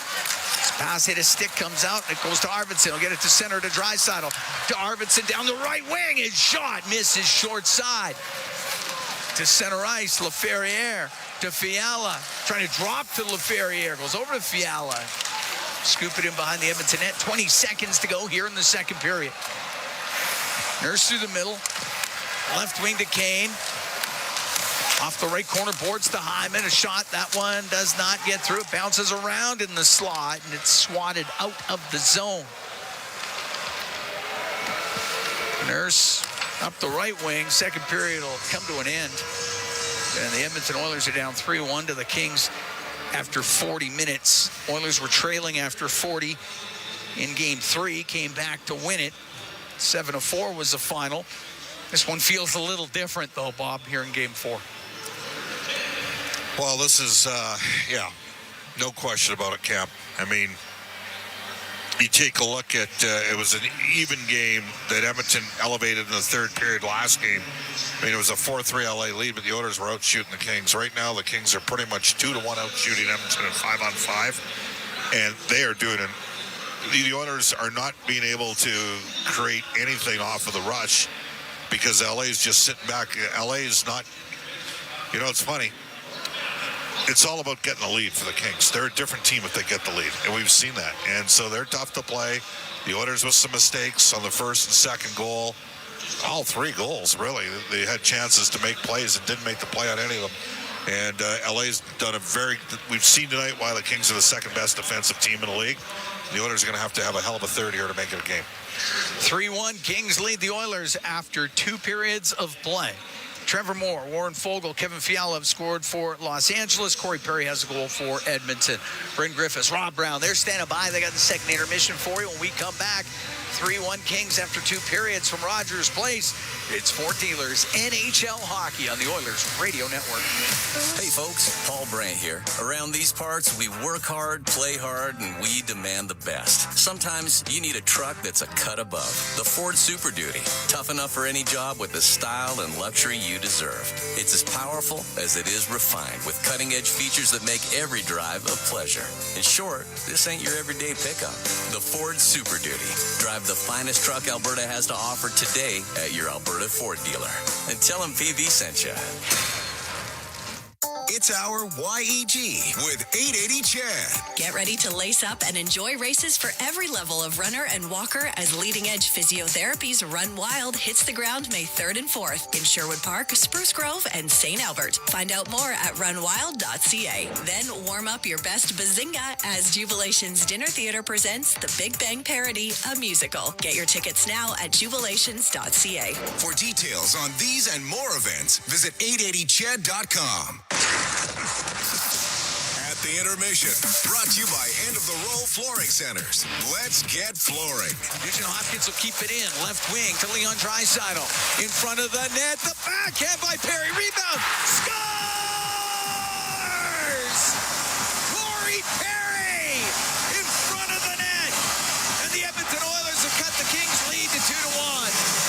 His pass hit, a stick comes out, and it goes to Arvidsson. He'll get it to center to Draisaitl. To Arvidsson down the right wing. His shot misses short side. To center ice, Laferriere to Fiala. Trying to drop to Laferriere. Goes over to Fiala. Scoop it in behind the Edmonton net. 20 seconds to go here in the second period. Nurse through the middle. Left wing to Kane. Off the right corner, boards to Hyman. A shot, that one does not get through. It bounces around in the slot, and it's swatted out of the zone. Nurse up the right wing. Second period will come to an end. And the Edmonton Oilers are down 3-1 to the Kings after 40 minutes. Oilers were trailing after 40 in Game 3. Came back to win it. 7-4 was the final. This one feels a little different, though, Bob, here in Game 4. Well, this is, no question about it, Cap. I mean, you take a look at, it was an even game that Edmonton elevated in the third period last game. I mean, it was a 4-3 LA lead, but the Oilers were out shooting the Kings. Right now, the Kings are pretty much 2-1 out shooting Edmonton in 5-on-5, and they are doing it. The Oilers are not being able to create anything off of the rush because LA is just sitting back. LA is not, it's funny. It's all about getting the lead for the Kings. They're a different team if they get the lead, and we've seen that. And so they're tough to play. The Oilers with some mistakes on the first and second goal. All 3 goals, really. They had chances to make plays and didn't make the play on any of them. And LA's done we've seen tonight why the Kings are the second best defensive team in the league. The Oilers are going to have a hell of a third here to make it a game. 3-1, Kings lead the Oilers after 2 periods of play. Trevor Moore, Warren Fogle, Kevin Fiala have scored for Los Angeles. Corey Perry has a goal for Edmonton. Bryn Griffiths, Rob Brown, they're standing by. They got the second intermission for you. When we come back, 3-1 Kings after 2 periods from Rogers Place. It's Fort Dealers NHL Hockey on the Oilers Radio Network. Hey folks, Paul Brandt here. Around these parts, we work hard, play hard, and we demand the best. Sometimes you need a truck that's a cut above. The Ford Super Duty. Tough enough for any job with the style and luxury you deserve. It's as powerful as it is refined, with cutting-edge features that make every drive a pleasure. In short, this ain't your everyday pickup. The Ford Super Duty. Drive the finest truck Alberta has to offer today at your Alberta Ford dealer. And tell them PV sent you. It's our YEG with 880 Chad. Get ready to lace up and enjoy races for every level of runner and walker as Leading Edge Physiotherapy's Run Wild hits the ground May 3rd and 4th in Sherwood Park, Spruce Grove, and St. Albert. Find out more at runwild.ca. Then warm up your best bazinga as Jubilation's Dinner Theatre presents The Big Bang Parody, a musical. Get your tickets now at jubilations.ca. For details on these and more events, visit 880ched.com. At the intermission, brought to you by End of the Roll Flooring Centers. Let's get flooring. Nugent Hopkins will keep it in. Left wing to Leon Draisaitl. In front of the net. The backhand by Perry. Rebound. Scores! Corey Perry in front of the net. And the Edmonton Oilers have cut the Kings lead to 2-1.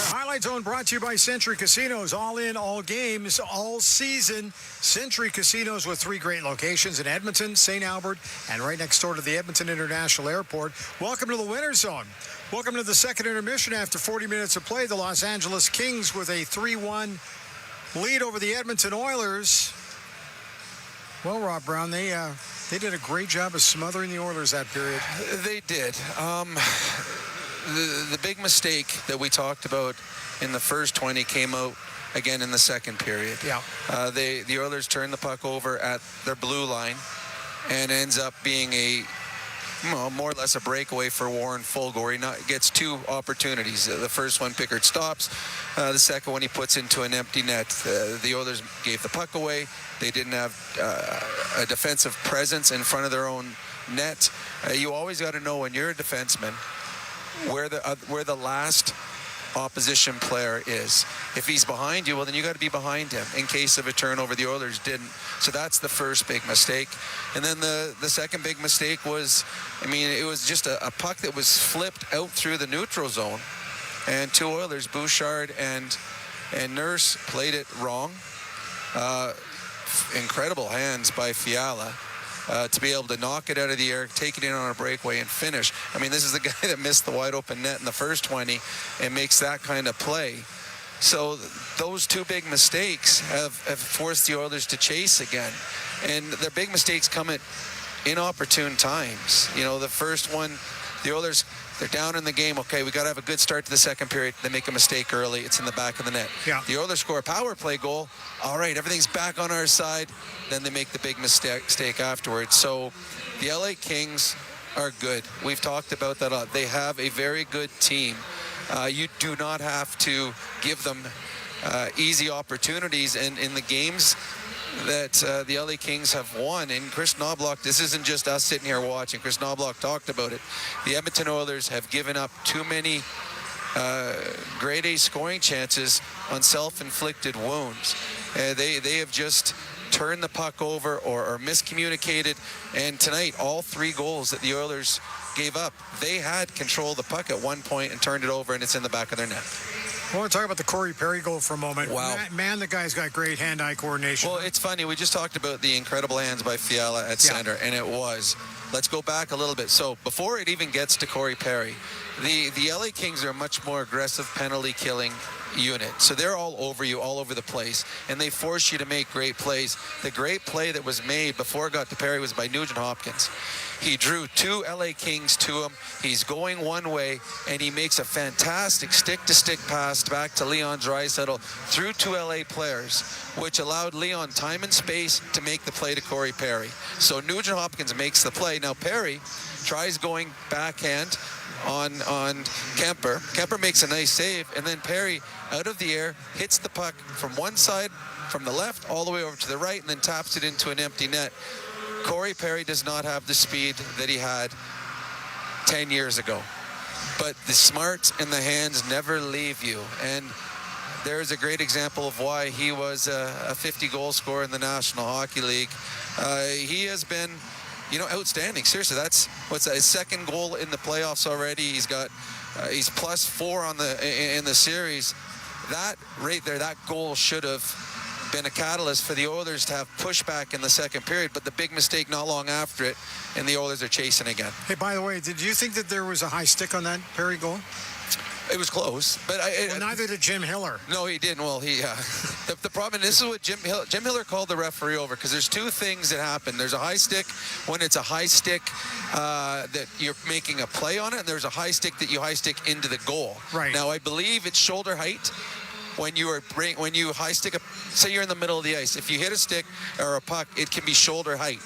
Highlight Zone brought to you by Century Casinos. All in, all games, all season. Century Casinos with 3 great locations in Edmonton, St. Albert, and right next door to the Edmonton International Airport. Welcome to the Winner's Zone. Welcome to the second intermission after 40 minutes of play. The Los Angeles Kings with a 3-1 lead over the Edmonton Oilers. Well, Rob Brown, they did a great job of smothering the Oilers that period. They did. The big mistake that we talked about in the first 20 came out again in the second period. Yeah. The Oilers turn the puck over at their blue line, and ends up being more or less a breakaway for Warren Fulgore. He gets two opportunities. The first one, Pickard stops. The second one, he puts into an empty net. The Oilers gave the puck away. They didn't have a defensive presence in front of their own net. You always got to know when you're a defenseman where the last opposition player is. If he's behind you, well, then you got to be behind him in case of a turnover. The Oilers didn't. So that's the first big mistake. And then the second big mistake was, it was just a puck that was flipped out through the neutral zone. And two Oilers, Bouchard and Nurse, played it wrong. Incredible hands by Fiala. To be able to knock it out of the air, take it in on a breakaway, and finish. This is the guy that missed the wide open net in the first 20 and makes that kind of play. So those two big mistakes have forced the Oilers to chase again. And their big mistakes come at inopportune times. The first one, the Oilers, they're down in the game. Okay, we got to have a good start to the second period. They make a mistake early. It's in the back of the net. Yeah. The Oilers score a power play goal. All right, everything's back on our side. Then they make the big mistake afterwards. So the LA Kings are good. We've talked about that a lot. They have a very good team. You do not have to give them easy opportunities. And in the games that the LA Kings have won, and Chris Knobloch, this isn't just us sitting here watching. Chris Knobloch talked about it. The Edmonton Oilers have given up too many grade A scoring chances on self-inflicted wounds. They have just turned the puck over or miscommunicated. And tonight, all three goals that the Oilers gave up, they had control of the puck at one point and turned it over, and it's in the back of their net. I want to talk about the Corey Perry goal for a moment. Wow. Man, the guy's got great hand-eye coordination. Well, it's funny. We just talked about the incredible hands by Fiala at center, and it was. Let's go back a little bit. So before it even gets to Corey Perry, the LA Kings are a much more aggressive penalty-killing unit. So they're all over you, all over the place, and they force you to make great plays. The great play that was made before it got to Perry was by Nugent Hopkins. He drew two LA Kings to him. He's going one way, and he makes a fantastic stick-to-stick pass back to Leon Draisaitl through two LA players, which allowed Leon time and space to make the play to Corey Perry. So Nugent Hopkins makes the play. Now Perry tries going backhand on Kemper. Kemper makes a nice save, and then Perry, out of the air, hits the puck from one side, from the left, all the way over to the right, and then taps it into an empty net. Corey Perry does not have the speed that he had 10 years ago. But the smarts and the hands never leave you. And there's a great example of why he was a 50-goal scorer in the National Hockey League. He has been, outstanding. Seriously, that's his second goal in the playoffs already. He's got he's +4 in the series. That right there, that goal should have been a catalyst for the Oilers to have pushback in the second period, but the big mistake not long after it, and the Oilers are chasing again. Hey, by the way, did you think that there was a high stick on that Perry goal? It was close, but neither did Jim Hiller. No, he didn't. Well, the problem, and this is what Jim Hiller called the referee over, because there's two things that happen. There's a high stick when it's a high stick that you're making a play on it, and there's a high stick that you high stick into the goal. Right. Now, I believe it's shoulder height. When you high stick say you're in the middle of the ice, if you hit a stick or a puck, it can be shoulder height.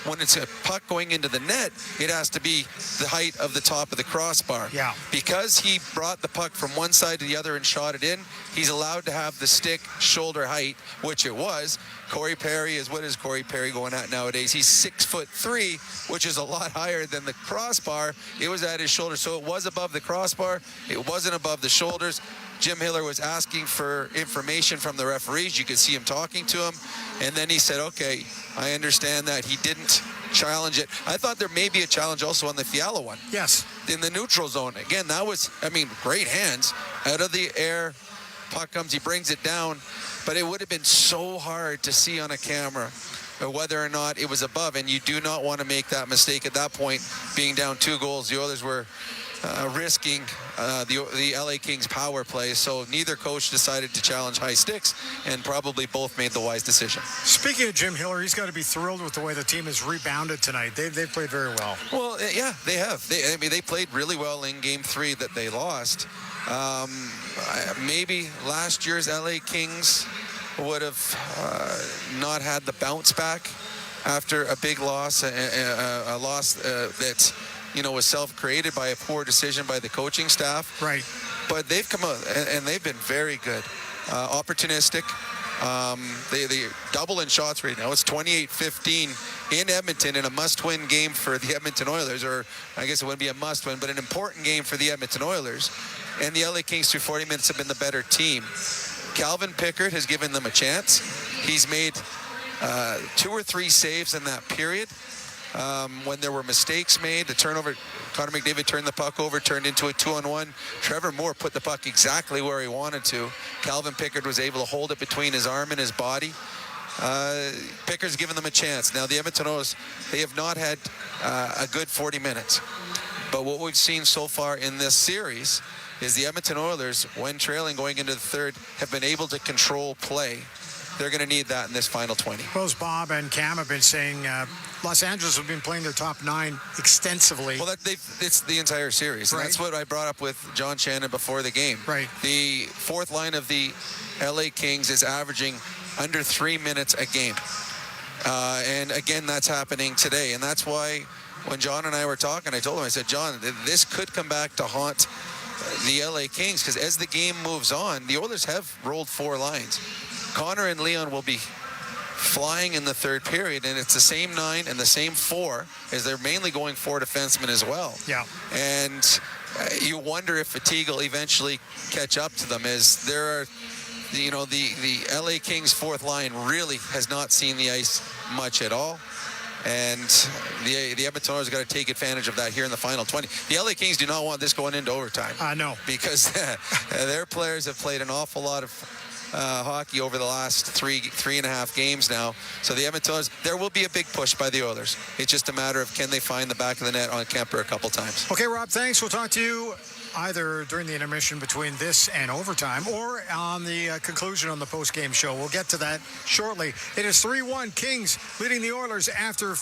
When it's a puck going into the net, it has to be the height of the top of the crossbar. Yeah. Because he brought the puck from one side to the other and shot it in, he's allowed to have the stick shoulder height, which it was. Corey Perry what is Corey Perry going at nowadays? He's 6'3", which is a lot higher than the crossbar. It was at his shoulder, so it was above the crossbar. It wasn't above the shoulders. Jim Hiller was asking for information from the referees. You could see him talking to him. And then he said, okay, I understand that. He didn't challenge it. I thought there may be a challenge also on the Fiala one. Yes. In the neutral zone. Again, that was, great hands. Out of the air, puck comes, he brings it down. But it would have been so hard to see on a camera whether or not it was above. And you do not want to make that mistake at that point, being down 2 goals. The Oilers were risking the LA Kings power play, so neither coach decided to challenge high sticks, and probably both made the wise decision. Speaking of Jim Hiller, he's got to be thrilled with the way the team has rebounded tonight. They've played very well. Well, yeah, they have. They played really well in Game 3 that they lost. Maybe last year's LA Kings would have not had the bounce back after a big loss, a loss that was self-created by a poor decision by the coaching staff. Right. But they've come out and they've been very good, opportunistic. They double in shots right now. It's 28-15 in Edmonton in a must-win game for the Edmonton Oilers, or I guess it wouldn't be a must-win, but an important game for the Edmonton Oilers. And the LA Kings through 40 minutes have been the better team. Calvin Pickard has given them a chance. He's made 2 or 3 saves in that period. When there were mistakes made, the turnover, Connor McDavid turned the puck over, turned into a 2-on-1. Trevor Moore put the puck exactly where he wanted to. Calvin Pickard was able to hold it between his arm and his body. Pickard's given them a chance. Now, the Edmonton Oilers, they have not had a good 40 minutes. But what we've seen so far in this series is the Edmonton Oilers, when trailing going into the third, have been able to control play. They're going to need that in this final 20. Well, as Bob and Cam have been saying, Los Angeles have been playing their top 9 extensively. Well, it's the entire series. Right. And that's what I brought up with John Shannon before the game. Right. The fourth line of the LA Kings is averaging under 3 minutes a game. And again, that's happening today. And that's why when John and I were talking, I told him, I said, John, this could come back to haunt the LA Kings, because as the game moves on, the Oilers have rolled 4 lines. Connor and Leon will be flying in the third period, and it's the same 9 and the same 4, as they're mainly going 4 defensemen as well. Yeah. And you wonder if fatigue will eventually catch up to them, as there are, the LA Kings fourth line really has not seen the ice much at all. And the Edmonton Oilers got to take advantage of that here in the final 20. The LA Kings do not want this going into overtime. No. Because their players have played an awful lot of hockey over the last three and a half games now. So the Edmonton Oilers, there will be a big push by the Oilers. It's just a matter of can they find the back of the net on Kemper a couple times. Okay, Rob, thanks. We'll talk to you either during the intermission between this and overtime or on the conclusion on the post-game show. We'll get to that shortly. It is 3-1 Kings leading the Oilers after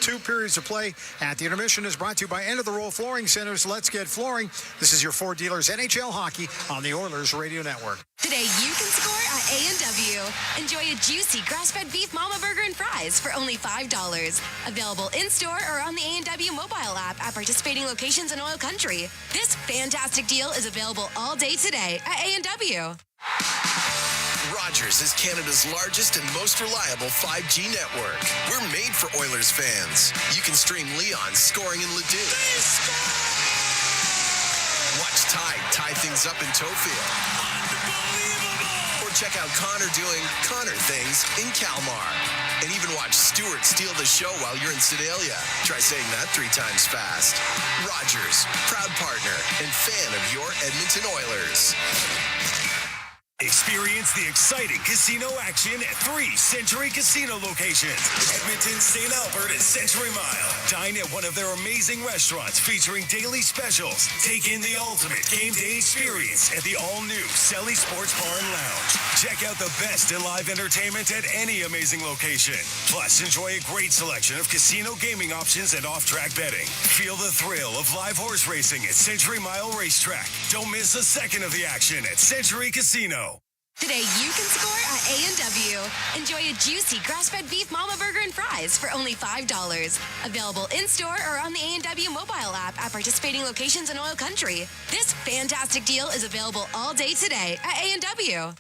2 periods of play. At the intermission is brought to you by End of the Roll Flooring Centers. Let's get flooring. This is your Ford Dealers NHL Hockey on the Oilers Radio Network. Today you can score at A&W. Enjoy a juicy grass-fed beef mama burger and fries for only $5. Available in-store or on the A&W mobile app at participating locations in OilCountry. This fantastic deal is available all day today at A&W. Rogers is Canada's largest and most reliable 5G network. We're made for Oilers fans. You can stream Leon scoring in Leduc. Watch Tide tie things up in Tofield. Or check out Connor doing Connor things in Kalmar. And even watch Stewart steal the show while you're in Sedalia. Try saying that 3 times fast. Rogers, proud partner and fan of your Edmonton Oilers. Experience the exciting casino action at 3 Century Casino locations. Edmonton, St. Albert, and Century Mile. Dine at one of their amazing restaurants featuring daily specials. Take in the ultimate game day experience at the all-new Selly Sports Bar and Lounge. Check out the best in live entertainment at any amazing location. Plus, enjoy a great selection of casino gaming options and off-track betting. Feel the thrill of live horse racing at Century Mile Racetrack. Don't miss a second of the action at Century Casino. Today you can score at A&W. Enjoy a juicy grass-fed beef mama burger and fries for only $5. Available in-store or on the A&W mobile app at participating locations in OilCountry. This fantastic deal is available all day today at A&W.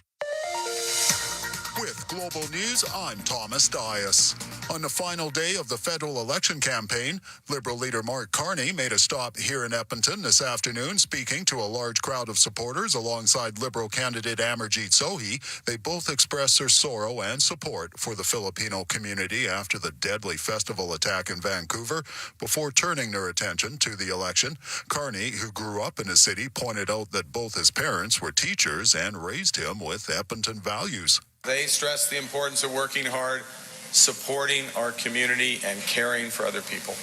With Global News, I'm Thomas Dias. On the final day of the federal election campaign, Liberal leader Mark Carney made a stop here in Edmonton this afternoon, speaking to a large crowd of supporters alongside Liberal candidate Amarjeet Sohi. They both expressed their sorrow and support for the Filipino community after the deadly festival attack in Vancouver before turning their attention to the election. Carney, who grew up in the city, pointed out that both his parents were teachers and raised him with Edmonton values. They stress the importance of working hard, supporting our community, and caring for other people.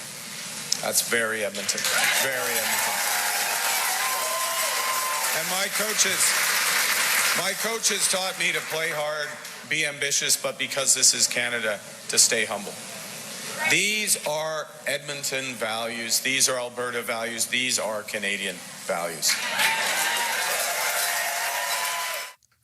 That's very Edmonton. Very Edmonton. And my coaches taught me to play hard, be ambitious, but because this is Canada, to stay humble. These are Edmonton values. These are Alberta values. These are Canadian values.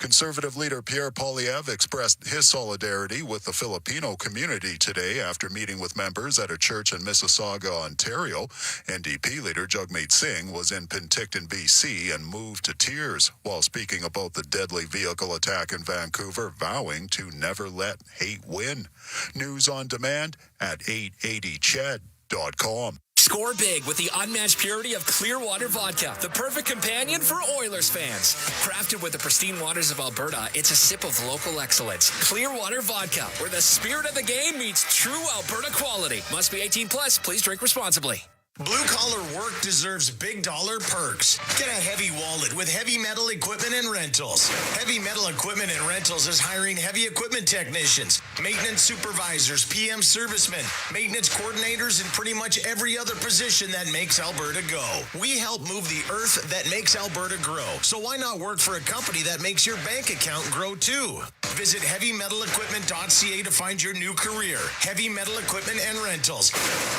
Conservative leader Pierre Poilievre expressed his solidarity with the Filipino community today after meeting with members at a church in Mississauga, Ontario. NDP leader Jagmeet Singh was in Penticton, BC, and moved to tears while speaking about the deadly vehicle attack in Vancouver, vowing to never let hate win. News on demand at 880ched.com. Score big with the unmatched purity of Clearwater Vodka, the perfect companion for Oilers fans. Crafted with the pristine waters of Alberta, it's a sip of local excellence. Clearwater Vodka, where the spirit of the game meets true Alberta quality. Must be 18 plus. Please drink responsibly. Blue-collar work deserves big-dollar perks. Get a heavy wallet with Heavy Metal Equipment and Rentals. Heavy Metal Equipment and Rentals is hiring heavy equipment technicians, maintenance supervisors, PM servicemen, maintenance coordinators, and pretty much every other position that makes Alberta go. We help move the earth that makes Alberta grow. So why not work for a company that makes your bank account grow too? Visit HeavyMetalEquipment.ca to find your new career. Heavy Metal Equipment and Rentals,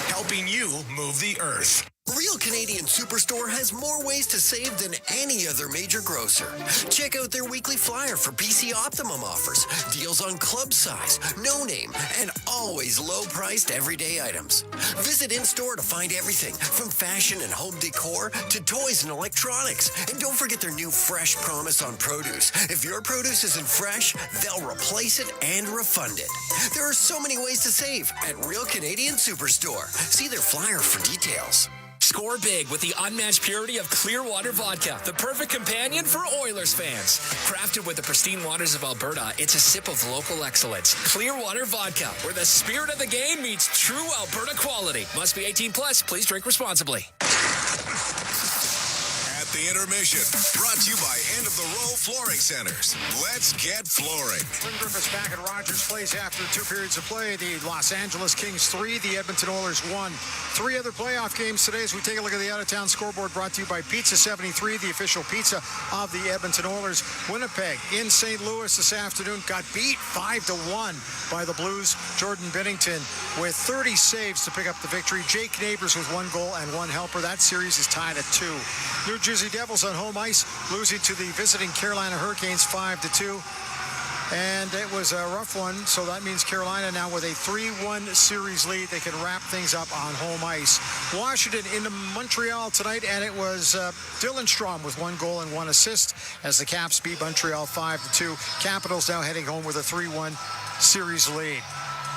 helping you move the earth. Real Canadian Superstore has more ways to save than any other major grocer. Check out their weekly flyer for PC Optimum offers, deals on club size, no name, and always low-priced everyday items. Visit in-store to find everything from fashion and home decor to toys and electronics. And don't forget their new Fresh Promise on produce. If your produce isn't fresh, they'll replace it and refund it. There are so many ways to save at Real Canadian Superstore. See their flyer for details. Score big with the unmatched purity of Clearwater Vodka, the perfect companion for Oilers fans. Crafted with the pristine waters of Alberta, it's a sip of local excellence. Clearwater Vodka, where the spirit of the game meets true Alberta quality. Must be 18 plus. Please drink responsibly. The intermission, brought to you by End of the Row Flooring Centers. Let's get flooring. Quinn Griffiths back at Rogers Place after 2 periods of play. The Los Angeles Kings 3, the Edmonton Oilers 1. 3 other playoff games today as we take a look at the out-of-town scoreboard, brought to you by Pizza 73, the official pizza of the Edmonton Oilers. Winnipeg in St. Louis this afternoon got beat 5-1 by the Blues. Jordan Binnington with 30 saves to pick up the victory. Jake Neighbors with 1 goal and 1 helper. That series is tied at 2. New Jersey Devils on home ice losing to the visiting Carolina Hurricanes 5-2. And it was a rough one, so that means Carolina now with a 3-1 series lead. They can wrap things up on home ice. Washington into Montreal tonight, and it was Dylan Strom with 1 goal and 1 assist as the Caps beat Montreal 5-2. Capitals now heading home with a 3-1 series lead.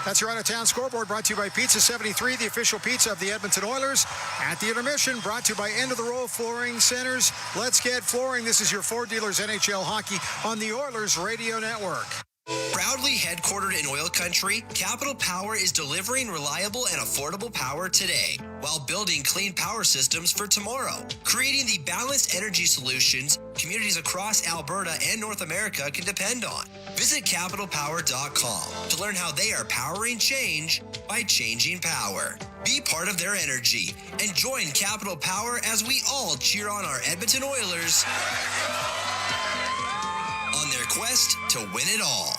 That's your out-of-town scoreboard, brought to you by Pizza 73, the official pizza of the Edmonton Oilers. At the intermission, brought to you by End of the Row Flooring Centers. Let's get flooring. This is your Ford Dealers NHL Hockey on the Oilers Radio Network. Proudly headquartered in OilCountry, Capital Power is delivering reliable and affordable power today while building clean power systems for tomorrow, creating the balanced energy solutions communities across Alberta and North America can depend on. Visit capitalpower.com to learn how they are powering change by changing power. Be part of their energy and join Capital Power as we all cheer on our Edmonton Oilers on their quest to win it all.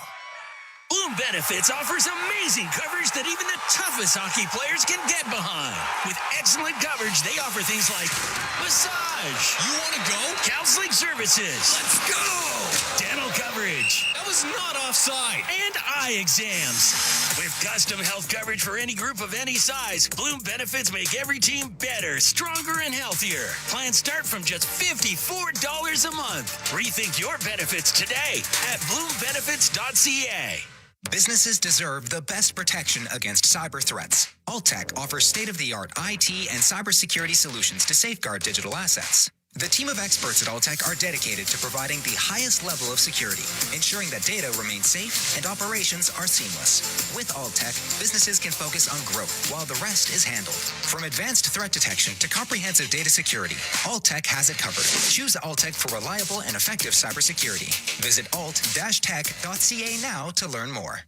Bloom Benefits offers amazing coverage that even the toughest hockey players can get behind. With excellent coverage, they offer things like massage. You want to go? Counseling services. Let's go. Dental coverage. That was not offside. And eye exams. With custom health coverage for any group of any size, Bloom Benefits make every team better, stronger, and healthier. Plans start from just $54 a month. Rethink your benefits today at bloombenefits.ca. Businesses deserve the best protection against cyber threats. Alltech offers state-of-the-art IT and cybersecurity solutions to safeguard digital assets. The team of experts at Alltech are dedicated to providing the highest level of security, ensuring that data remains safe and operations are seamless. With Alltech, businesses can focus on growth while the rest is handled. From advanced threat detection to comprehensive data security, Alltech has it covered. Choose Alltech for reliable and effective cybersecurity. Visit alt-tech.ca now to learn more.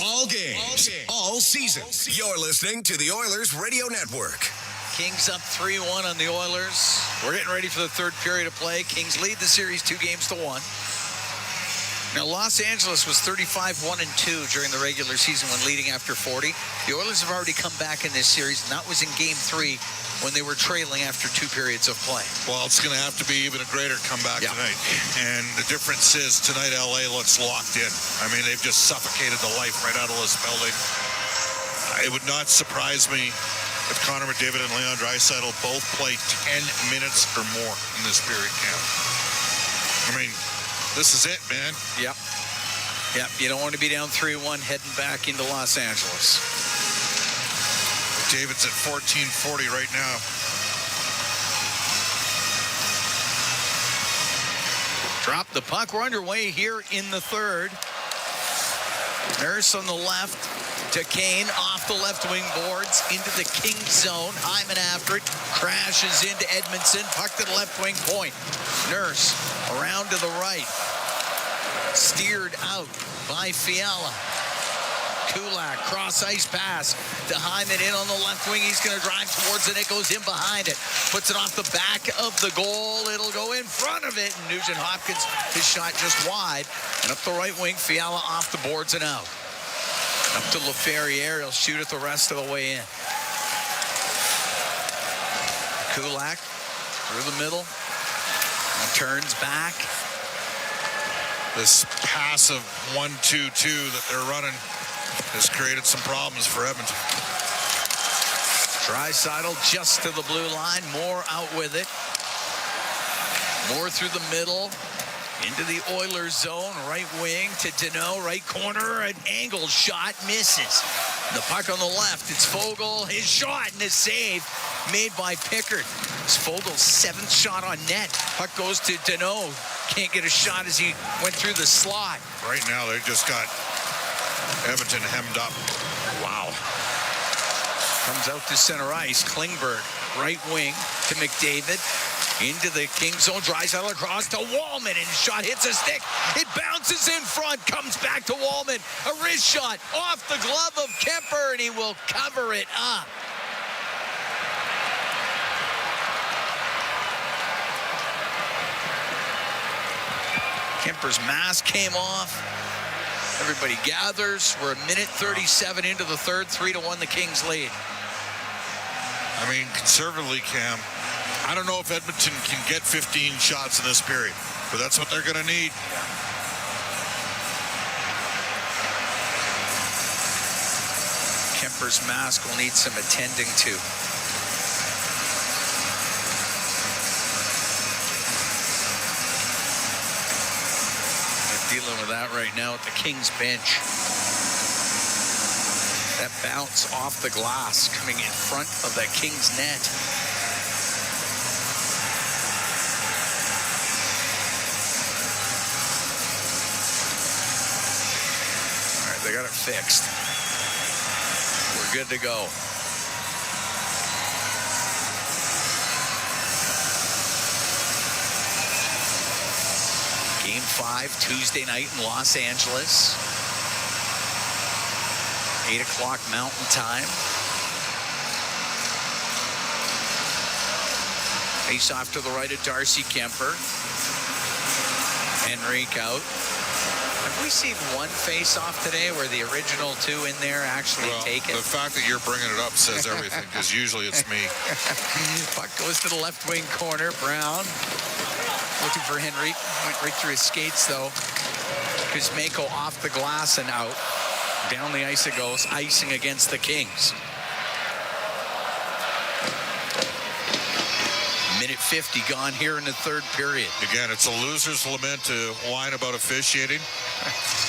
All games, all season. You're listening to the Oilers Radio Network. Kings up 3-1 on the Oilers. We're getting ready for the third period of play. Kings lead the series 2-1. Now, Los Angeles was 35-1-2 during the regular season when leading after 40. The Oilers have already come back in this series, and that was in Game 3 when they were trailing after 2 periods of play. Well, it's going to have to be even a greater comeback tonight. And the difference is tonight LA looks locked in. I mean, they've just suffocated the life right out of this building. It would not surprise me if Connor McDavid and Leon Draisaitl both play 10 minutes or more in this period, Cam. I mean, this is it, man. Yep. You don't want to be down 3-1 heading back into Los Angeles. David's at 14:40 right now. Drop the puck. We're underway here in the third. Nurse on the left to Kane, off the left wing boards, into the Kings zone. Hyman after it, crashes into Edmondson, puck to the left wing point. Nurse around to the right, steered out by Fiala. Kulak, cross ice pass to Hyman in on the left wing. He's going to drive towards it. It goes in behind it. Puts it off the back of the goal. It'll go in front of it. And Nugent Hopkins, his shot just wide. And up the right wing, Fiala off the boards and out. Up to LaFerriere. He'll shoot it the rest of the way in. Kulak through the middle. And turns back. This passive 1-2-2 that they're running has created some problems for Edmonton. Draisaitl just to the blue line. Moore out with it. Moore through the middle. Into the Oilers zone. Right wing to Deneau. Right corner. An angle shot. Misses. The puck on the left. It's Fogle. His shot and his save made by Pickard. It's Fogel's 7th shot on net. Puck goes to Deneau. Can't get a shot as he went through the slot. Right now, they just got Edmonton hemmed up. Wow. Comes out to center ice. Klingberg, right wing to McDavid. Into the Kings zone. Draisaitl across to Wallman. And his shot hits a stick. It bounces in front. Comes back to Wallman. A wrist shot off the glove of Kemper. And he will cover it up. Kemper's mask came off. Everybody gathers. We're a minute 37 into the third. 3-1 the Kings lead. I mean, conservatively, Cam, I don't know if Edmonton can get 15 shots in this period, but that's what they're going to need. Kemper's mask will need some attending to. Dealing with that right now at the Kings bench. That bounce off the glass coming in front of that Kings net. All right, they got it fixed. We're good to go. Game 5, Tuesday night in Los Angeles. 8 o'clock Mountain Time. Face off to the right of Darcy Kemper. Henrique out. Have we seen one face off today where the original 2 in there actually take it? The fact that you're bringing it up says everything, because usually it's me. Puck goes to the left wing corner. Brown looking for Henrique. Went right through his skates, though. Kuzmenko off the glass and out. Down the ice it goes, icing against the Kings. Minute 50 gone here in the third period. Again, it's a loser's lament to whine about officiating.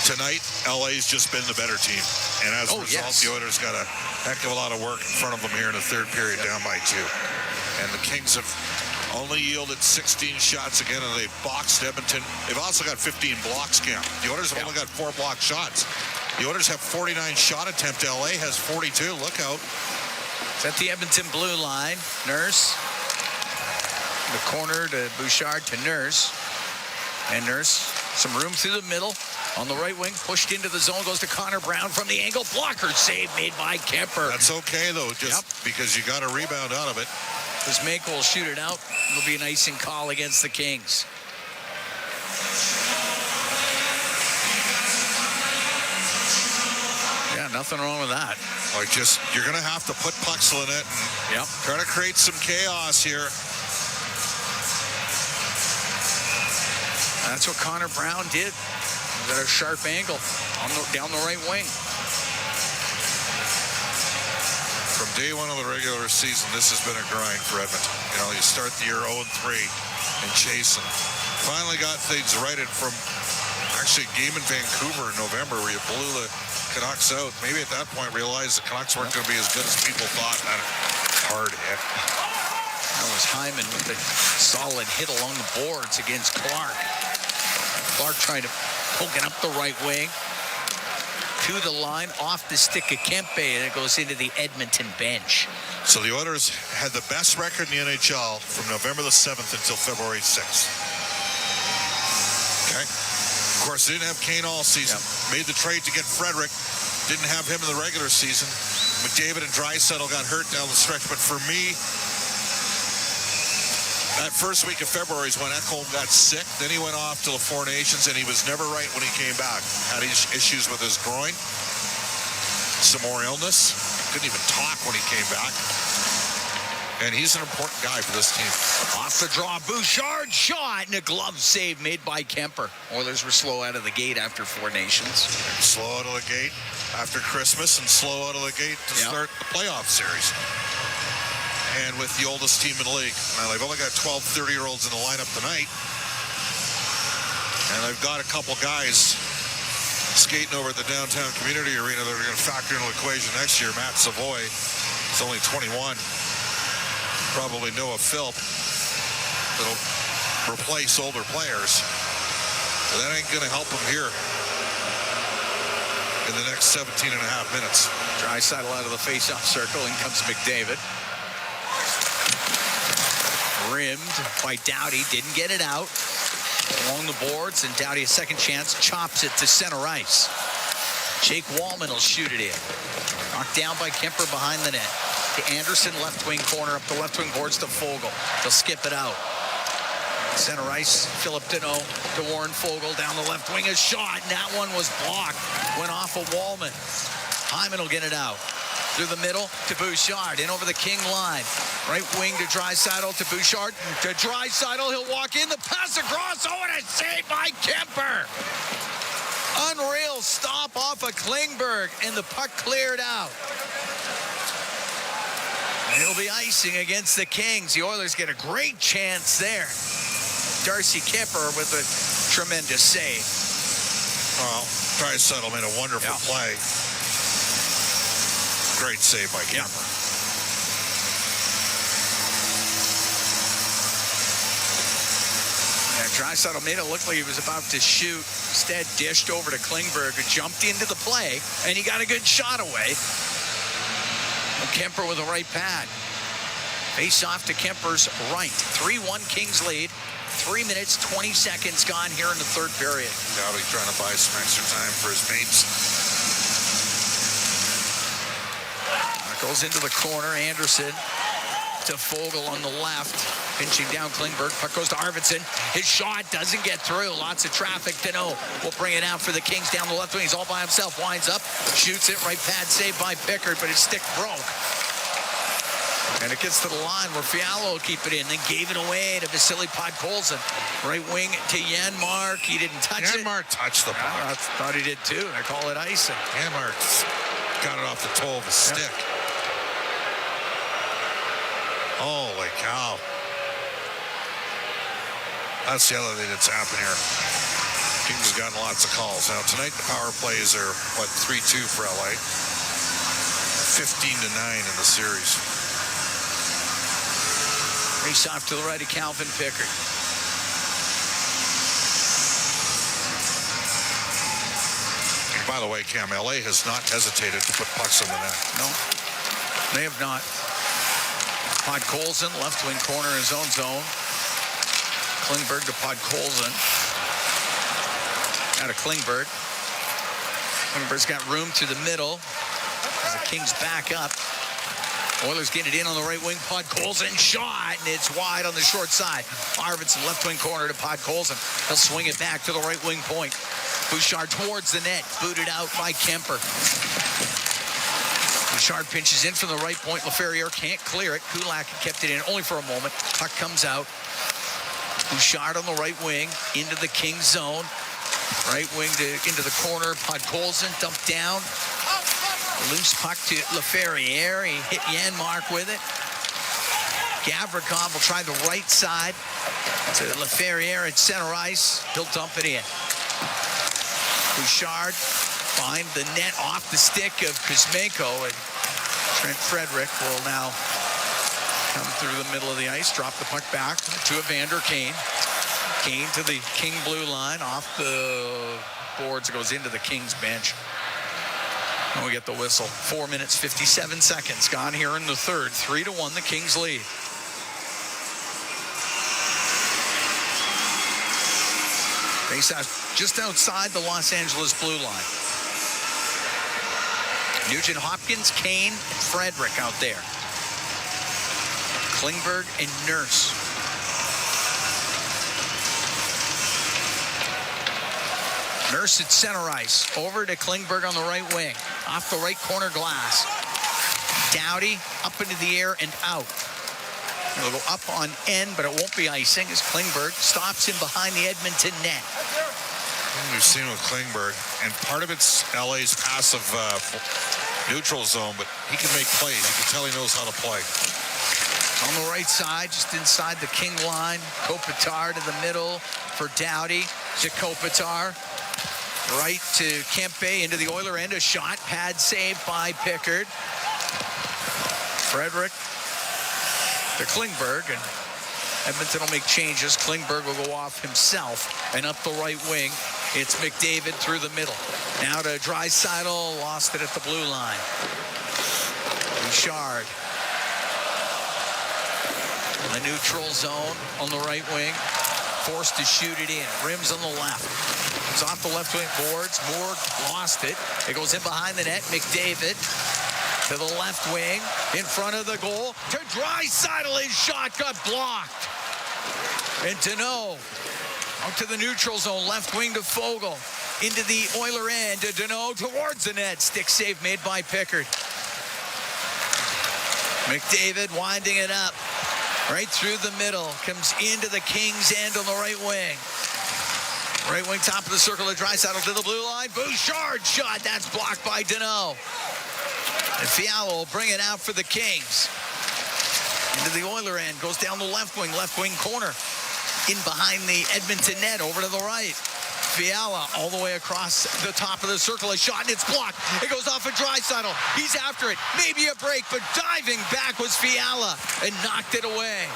Tonight, LA's just been the better team. And as a result, the Oilers got a heck of a lot of work in front of them here in the third period, down by 2. And the Kings have only yielded 16 shots again, and they've boxed Edmonton. They've also got 15 blocks, Cam. The Oilers have only got 4 block shots. The Oilers have 49 shot attempt. LA has 42. Look out. It's at the Edmonton blue line. Nurse. The corner to Bouchard to Nurse. And Nurse, some room through the middle. On the right wing, pushed into the zone, goes to Connor Brown from the angle. Blocker save made by Kemper. That's okay, though, just because you got a rebound out of it. Kuzmenko will shoot it out. It'll be an icing call against the Kings. nothing wrong with that. Like, you're going to have to put pucks in it and try to create some chaos here. That's what Connor Brown did. At a sharp angle down the right wing. From day one of the regular season, this has been a grind for Edmonton. You know, you start the year 0-3 and chasing. Finally got things righted from actually a game in Vancouver in November where you blew the Canucks out. Maybe at that point realized the Canucks weren't going to be as good as people thought. That hard hit. That was Hyman with a solid hit along the boards against Clark. Clark trying to poke it up the right wing. To the line, off the stick of Kempe, and it goes into the Edmonton bench. So the Oilers had the best record in the NHL from November the 7th until February 6th. Okay? Of course, they didn't have Kane all season. Made the trade to get Frederick. Didn't have him in the regular season. McDavid and Draisaitl got hurt down the stretch. But for me, that first week of February is when Ekholm got sick. Then he went off to the Four Nations, and he was never right when he came back. Had issues with his groin. Some more illness. Couldn't even talk when he came back. And he's an important guy for this team. Off the draw, Bouchard shot, and a glove save made by Kemper. Oilers were slow out of the gate after Four Nations. Slow out of the gate after Christmas, and slow out of the gate to start the playoff series. And with the oldest team in the league. Now, they've only got 12 30-year-olds in the lineup tonight. And they've got a couple guys skating over at the downtown community arena that are going to factor into the equation next year. Matt Savoy is only 21. Probably Noah Philp that'll replace older players. But that ain't going to help him here in the next 17 and a half minutes. Draisaitl out of the face-off circle, in comes McDavid. Rimmed by Doughty, didn't get it out. Along the boards, and Doughty a second chance, chops it to center ice. Jake Wallman will shoot it in. Knocked down by Kemper behind the net. To Anderson, left wing corner, up the left wing boards to Fogle. They'll skip it out. Center ice, Philip Deneau to Warren Fogle, down the left wing, a shot, and that one was blocked. Went off of Wallman. Hyman will get it out. Through the middle to Bouchard, in over the King line. Right wing to Draisaitl, to Bouchard, to Draisaitl, he'll walk in, the pass across, oh, and a save by Kemper. Unreal stop off of Klingberg, and the puck cleared out. And it'll be icing against the Kings. The Oilers get a great chance there. Darcy Kemper with a tremendous save. Well, Draisaitl made a wonderful play. Great save by Kemper. Yeah, Draisaitl made it look like he was about to shoot. Instead, dished over to Klingberg, who jumped into the play, and he got a good shot away. And Kemper with a right pad. Face off to Kemper's right. 3-1 Kings lead. 3 minutes, 20 seconds gone here in the third period. Doughty trying to buy some extra time for his mates. Goes into the corner. Anderson to Fogle on the left. Pinching down Klingberg. Puck goes to Arvidsson. His shot doesn't get through. Lots of traffic. Deneau will bring it out for the Kings down the left wing. He's all by himself. Winds up. Shoots it. Right pad saved by Pickard, but his stick broke. And it gets to the line where Fiala will keep it in. Then gave it away to Vasily Podkolzin. Right wing to Janmark. He didn't touch it. Janmark touched the puck. I thought he did too. I call it icing. Janmark got it off the toe of his stick. Holy cow. That's the other thing that's happened here. Kings have gotten lots of calls. Now, tonight the power plays are, 3-2 for LA. 15-9 in the series. Race off to the right of Calvin Pickard. And by the way, Cam, LA has not hesitated to put pucks in the net. No, they have not. Podkolzin, left wing corner, his own zone. Klingberg to Podkolzin. Out of Klingberg. Klingberg's got room to the middle. As the Kings back up. Oilers get it in on the right wing. Podkolzin shot, and it's wide on the short side. Arvidsson, left wing corner to Podkolzin. He'll swing it back to the right wing point. Bouchard towards the net. Booted out by Kemper. Bouchard pinches in from the right point. Laferriere can't clear it. Kulak kept it in only for a moment. Puck comes out. Bouchard on the right wing into the Kings zone. Right wing into the corner. Podkolzin dumped down. Loose puck to Laferriere. He hit Janmark with it. Gavrikov will try the right side to Laferriere at center ice. He'll dump it in. Bouchard find the net off the stick of Kuzmenko, and Trent Frederick will now come through the middle of the ice, drop the puck back to Evander Kane. Kane to the King blue line, off the boards, goes into the Kings bench. And we get the whistle. 4 minutes, 57 seconds gone here in the third. 3-1, the Kings lead. Face-off just outside the Los Angeles blue line. Nugent Hopkins, Kane, and Frederick out there. Klingberg and Nurse. Nurse at center ice. Over to Klingberg on the right wing. Off the right corner glass. Doughty up into the air and out. It'll go up on end, but it won't be icing as Klingberg stops him behind the Edmonton net. We've seen with Klingberg, and part of it's LA's passive neutral zone, but he can make plays. You can tell he knows how to play. On the right side, just inside the King line, Kopitar to the middle for Doughty to Kopitar. Right to Kempe into the Oiler end. A shot, pad save by Pickard. Frederick to Klingberg, and Edmonton will make changes. Klingberg will go off himself and up the right wing. It's McDavid through the middle. Now to Draisaitl, lost it at the blue line. Bouchard. A neutral zone on the right wing. Forced to shoot it in. Rims on the left. It's off the left wing boards. Moore lost it. It goes in behind the net. McDavid to the left wing. In front of the goal. To Draisaitl. His shot got blocked. And Deneau out to the neutral zone. Left wing to Fogle. Into the Oiler end. To Deneau towards the net. Stick save made by Pickard. McDavid winding it up. Right through the middle. Comes into the Kings end on the right wing. Right wing top of the circle to Draisaitl to the blue line. Bouchard shot. That's blocked by Deneau. And Fiala will bring it out for the Kings. Into the Oiler end. Goes down the left wing corner. In behind the Edmonton net. Over to the right. Fiala all the way across the top of the circle. A shot and it's blocked. It goes off of Draisaitl. He's after it. Maybe a break, but diving back was Fiala and knocked it away.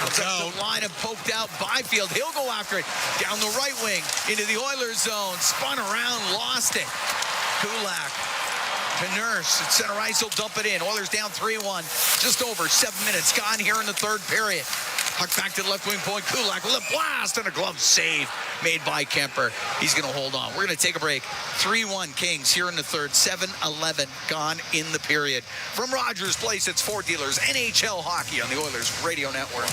The line of poked out Byfield. He'll go after it. Down the right wing into the Oilers zone. Spun around, lost it. Kulak to Nurse at center ice. He'll dump it in. Oilers down 3-1. Just over 7 minutes gone here in the third period. Puck back to the left wing point. Kulak with a blast and a glove save made by Kemper. He's going to hold on. We're going to take a break. 3-1 Kings here in the third. 7-11 gone in the period. From Rogers Place, it's Ford Dealers NHL Hockey on the Oilers Radio Network.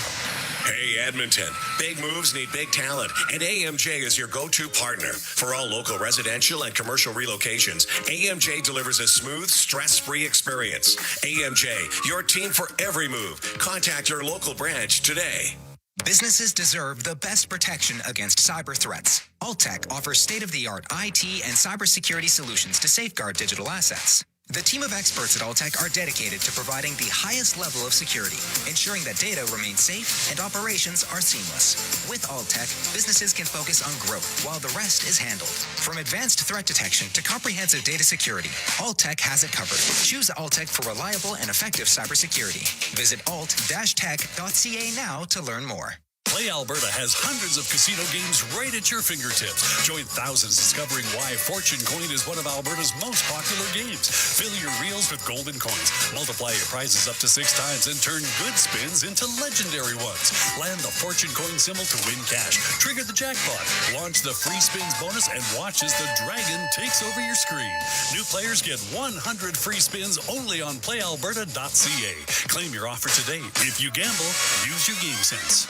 Hey, Edmonton. Big moves need big talent, and AMJ is your go-to partner. For all local residential and commercial relocations, AMJ delivers a smooth, stress-free experience. AMJ, your team for every move. Contact your local branch today. Businesses deserve the best protection against cyber threats. Alltech offers state-of-the-art IT and cybersecurity solutions to safeguard digital assets. The team of experts at Alltech are dedicated to providing the highest level of security, ensuring that data remains safe and operations are seamless. With Alltech, businesses can focus on growth while the rest is handled. From advanced threat detection to comprehensive data security, Alltech has it covered. Choose Alltech for reliable and effective cybersecurity. Visit alt-tech.ca now to learn more. Play Alberta has hundreds of casino games right at your fingertips. Join thousands discovering why Fortune Coin is one of Alberta's most popular games. Fill your reels with golden coins. Multiply your prizes up to 6 times and turn good spins into legendary ones. Land the Fortune Coin symbol to win cash. Trigger the jackpot. Launch the free spins bonus and watch as the dragon takes over your screen. New players get 100 free spins only on playalberta.ca. Claim your offer today. If you gamble, use your game sense.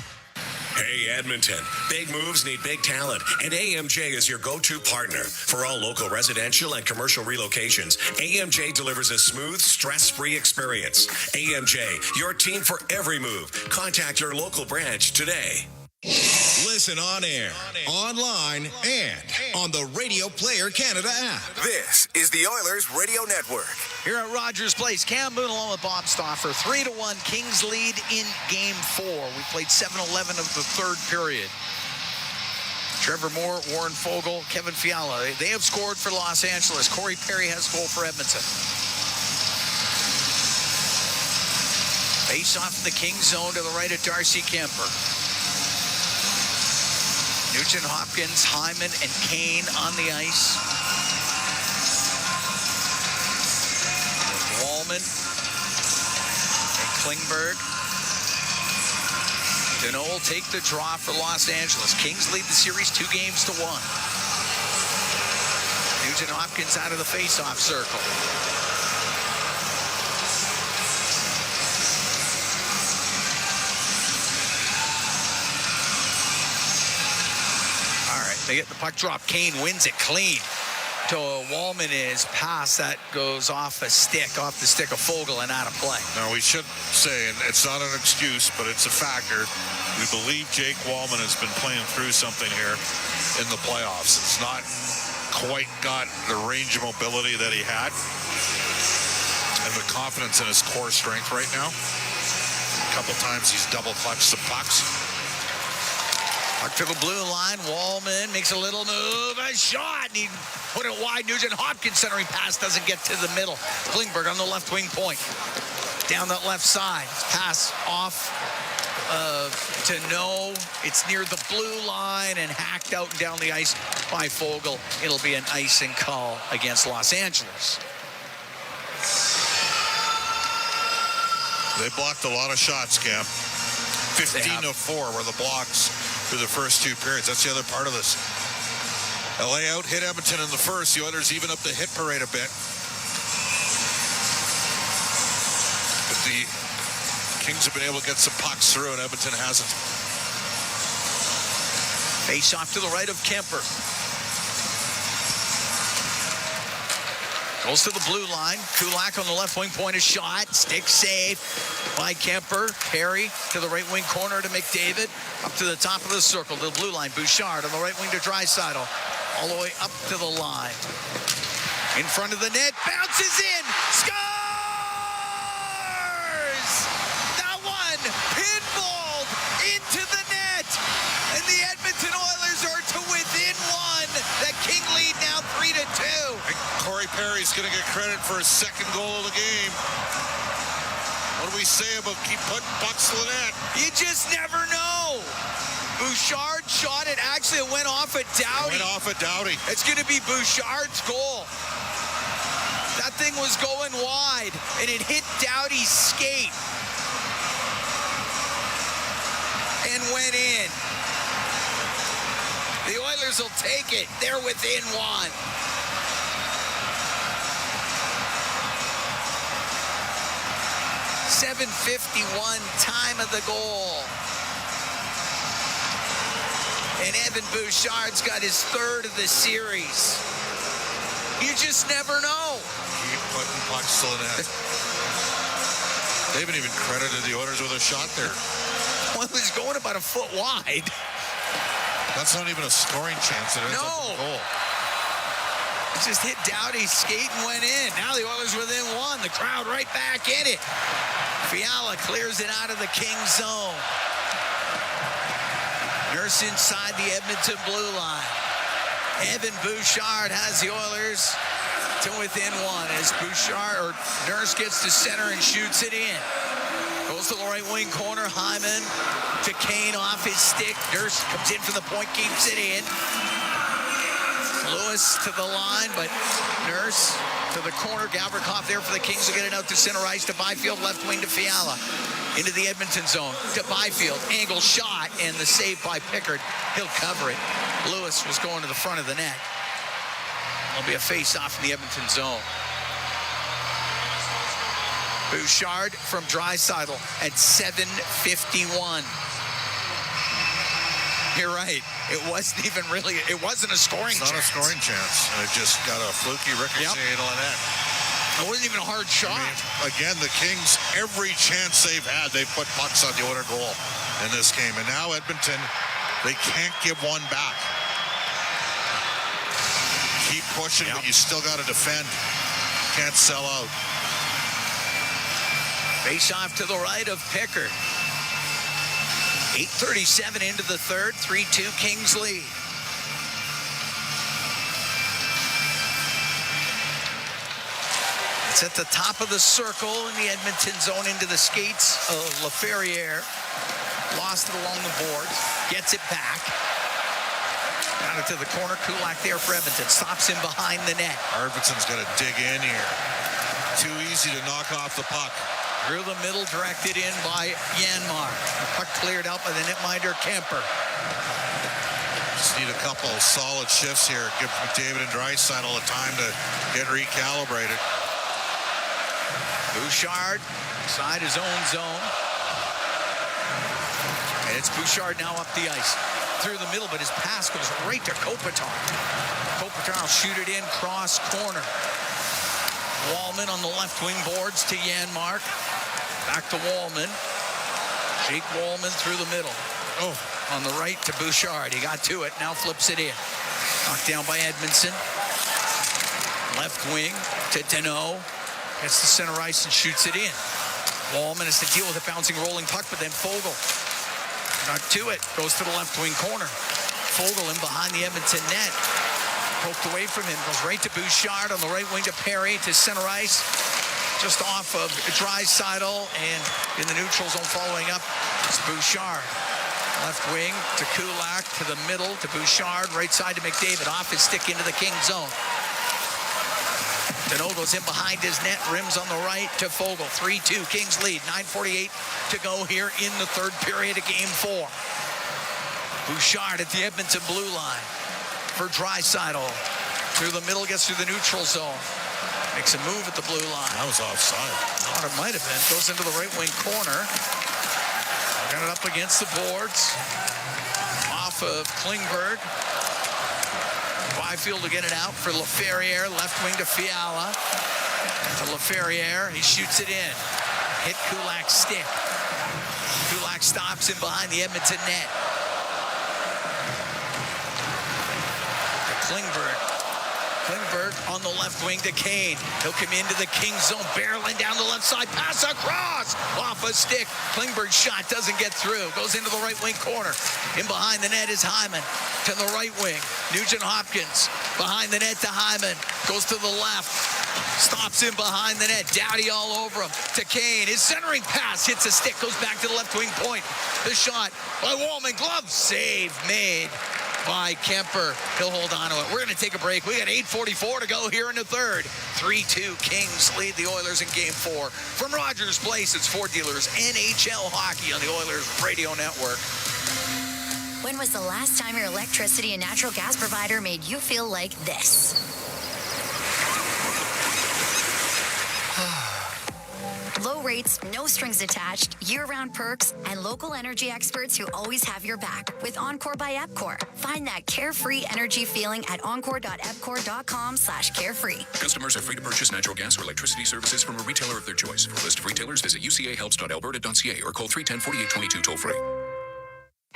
Hey, Edmonton. Big moves need big talent, and AMJ is your go-to partner. For all local residential and commercial relocations, AMJ delivers a smooth, stress-free experience. AMJ, your team for every move. Contact your local branch today. Listen on air, online, and on the Radio Player Canada app. This is the Oilers Radio Network. Here at Rogers Place, Cam Boone along with Bob Stauffer. 3-1 Kings lead in Game 4. We played 7-11 of the third period. Trevor Moore, Warren Foegele, Kevin Fiala. They have scored for Los Angeles. Corey Perry has scored for Edmonton. Face off in the Kings zone to the right of Darcy Kemper. Nugent Hopkins, Hyman, and Kane on the ice. Wallman and Klingberg. Deneau will take the draw for Los Angeles. Kings lead the series 2-1. Nugent Hopkins out of the face-off circle. They get the puck drop. Kane wins it clean to Wallman. Is pass that goes off the stick of Foegele and out of play. Now, we should say, and it's not an excuse, but it's a factor, we believe Jake Wallman has been playing through something here in the playoffs. It's not quite got the range of mobility that he had and the confidence in his core strength right now. A couple times he's double-clutched some pucks. Puck to the blue line. Wallman makes a little move. A shot. And he put it wide. Nugent Hopkins centering pass doesn't get to the middle. Klingberg on the left wing point. Down that left side. Pass off to No. It's near the blue line and hacked out and down the ice by Foegele. It'll be an icing call against Los Angeles. They blocked a lot of shots, Cam. 15-4 were the blocks through the first two periods. That's the other part of this. LA out hit Edmonton in the first. The Oilers even up the hit parade a bit. But the Kings have been able to get some pucks through, and Edmonton hasn't. Face off to the right of Kemper. Goes to the blue line. Kulak on the left wing point, a shot. Stick save by Kemper. Perry to the right wing corner to McDavid. Up to the top of the circle to the blue line. Bouchard on the right wing to Draisaitl. All the way up to the line. In front of the net. Bounces in. Scores! That one pinballed into the net. And the Edmonton Oilers are to within one. That King lead now 3-2. Corey Perry's going to get credit for his second goal of the game. What do we say about keep putting pucks to the net? You just never know. Bouchard shot it. Actually, it went off at Doughty. It's going to be Bouchard's goal. That thing was going wide, and it hit Doughty's skate and went in. The Oilers will take it. They're within one. 7:51 time of the goal. And Evan Bouchard's got his third of the series. You just never know. Keep putting pucks to the net. They haven't even credited the Oilers with a shot there. Well, it was going about a foot wide. That's not even a scoring chance. It ends up in a goal. It just hit Doughty's skate and went in. Now the Oilers within one. The crowd right back in it. Fiala clears it out of the Kings zone. Nurse inside the Edmonton blue line. Evan Bouchard has the Oilers to within one as Nurse gets to center and shoots it in. Goes to the right wing corner. Hyman to Kane off his stick. Nurse comes in from the point, keeps it in. Lewis to the line, but Nurse to the corner. Gavrikov there for the Kings will get it out to center ice to Byfield, left wing to Fiala. Into the Edmonton zone to Byfield. Angle shot and the save by Pickard. He'll cover it. Lewis was going to the front of the net. There'll be a face-off in the Edmonton zone. Bouchard from Draisaitl at 7:51. You're right. It wasn't even really, it wasn't a scoring chance. It's not a scoring chance. It just got a fluky ricochet into the net. It wasn't even a hard shot. I mean, again, the Kings, every chance they've had, they've put pucks on the Oiler goal in this game. And now Edmonton, they can't give one back. Keep pushing, but you still got to defend. Can't sell out. Face off to the right of Pickard. 8:37 into the third, 3-2 Kings lead. It's at the top of the circle in the Edmonton zone into the skates of Laferriere. Lost it along the boards. Gets it back. Got it to the corner. Kulak there for Edmonton. Stops him behind the net. Arvidsson's got to dig in here. Too easy to knock off the puck. Through the middle, directed in by Janmar. The puck cleared out by the netminder Kemper. Just need a couple solid shifts here. Give McDavid and Draisaitl the time to get recalibrated. Bouchard inside his own zone. And it's Bouchard now up the ice. Through the middle, but his pass goes right to Kopitar. Kopitar will shoot it in, cross corner. Wallman on the left wing boards to Janmark. Back to Wallman. Jake Wallman through the middle. Oh, on the right to Bouchard. He got to it, now flips it in. Knocked down by Edmondson. Left wing to Deneau. Gets to center ice and shoots it in. Wallman has to deal with a bouncing, rolling puck, but then Fogle got to it. Goes to the left wing corner. Fogle in behind the Edmonton net. Poked away from him. Goes right to Bouchard on the right wing to Perry to center ice. Just off of Draisaitl, and in the neutral zone following up, it's Bouchard. Left wing to Kulak, to the middle to Bouchard, right side to McDavid. Off his stick into the King zone. Deneau goes in behind his net, rims on the right to Fogle. 3-2, Kings lead. 9:48 to go here in the third period of Game 4. Bouchard at the Edmonton blue line for Draisaitl. Through the middle, gets through the neutral zone. Makes a move at the blue line. That was offside. Thought it might have been. Goes into the right wing corner. Got it up against the boards. Off of Klingberg. Byfield to get it out for Laferriere. Left wing to Fiala. To Laferriere. He shoots it in. Hit Kulak's stick. Kulak stops him behind the Edmonton net. Klingberg. Klingberg on the left wing to Kane. He'll come into the Kings zone, barreling down the left side, pass across, off a stick. Klingberg's shot doesn't get through. Goes into the right wing corner. In behind the net is Hyman. To the right wing, Nugent Hopkins. Behind the net to Hyman. Goes to the left. Stops him behind the net. Doughty all over him. To Kane. His centering pass hits a stick. Goes back to the left wing point. The shot by Wallman. Glove save made by Kemper. He'll hold on to it. We're going to take a break. We got 8:44 to go here in the third. 3-2 Kings lead the Oilers in Game 4. From Rogers Place, it's Ford Dealers NHL Hockey on the Oilers Radio Network. When was the last time your electricity and natural gas provider made you feel like this? Low rates, no strings attached, year-round perks, and local energy experts who always have your back with Encore by Epcor. Find that carefree energy feeling at encore.epcor.com/carefree. Customers are free to purchase natural gas or electricity services from a retailer of their choice. For a list of retailers, visit ucahelps.alberta.ca or call 310-4822 toll-free.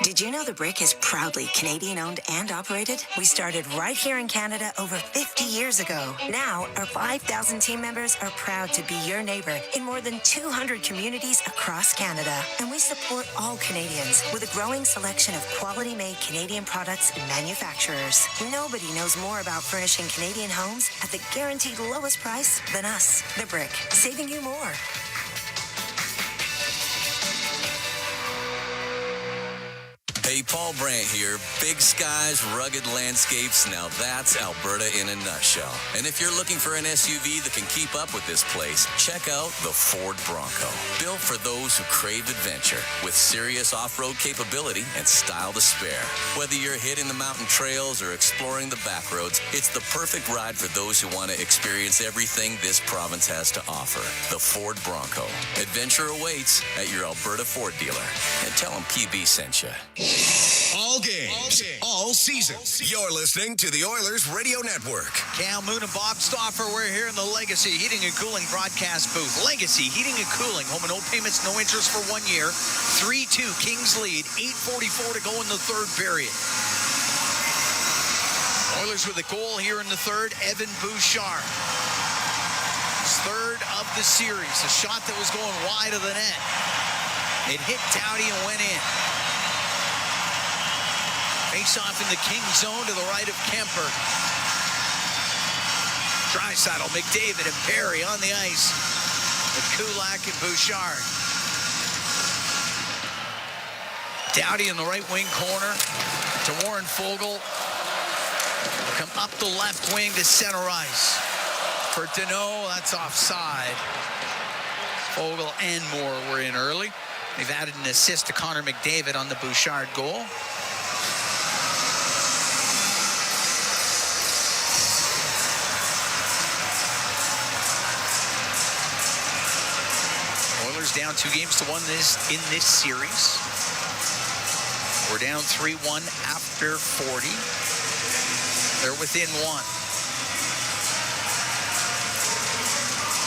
Did you know The Brick is proudly Canadian-owned and operated? We started right here in Canada over 50 years ago. Now, our 5,000 team members are proud to be your neighbor in more than 200 communities across Canada. And we support all Canadians with a growing selection of quality-made Canadian products and manufacturers. Nobody knows more about furnishing Canadian homes at the guaranteed lowest price than us. The Brick, saving you more. Hey, Paul Brandt here. Big skies, rugged landscapes. Now that's Alberta in a nutshell. And if you're looking for an SUV that can keep up with this place, check out the Ford Bronco. Built for those who crave adventure, with serious off-road capability and style to spare. Whether you're hitting the mountain trails or exploring the back roads, it's the perfect ride for those who want to experience everything this province has to offer. The Ford Bronco. Adventure awaits at your Alberta Ford dealer. And tell them PB sent you. all games, all season. You're listening to the Oilers Radio Network. Cal Moon and Bob Stauffer, we're here in the Legacy Heating and Cooling broadcast booth. Legacy Heating and Cooling, home and no payments, no interest for 1 year. 3-2 Kings lead, 8:44 to go in the third period. Oilers with a goal here in the third, Evan Bouchard. His third of the series, a shot that was going wide of the net. It hit Doughty and went in. Face off in the Kings zone to the right of Kemper. Draisaitl, McDavid, and Perry on the ice with Kulak and Bouchard. Doughty in the right wing corner to Warren Foegele. Come up the left wing to center ice. For Deneau, that's offside. Foegele and Moore were in early. They've added an assist to Connor McDavid on the Bouchard goal. Oilers down 2-1 in this series. We're down 3-1 after 40. They're within 1.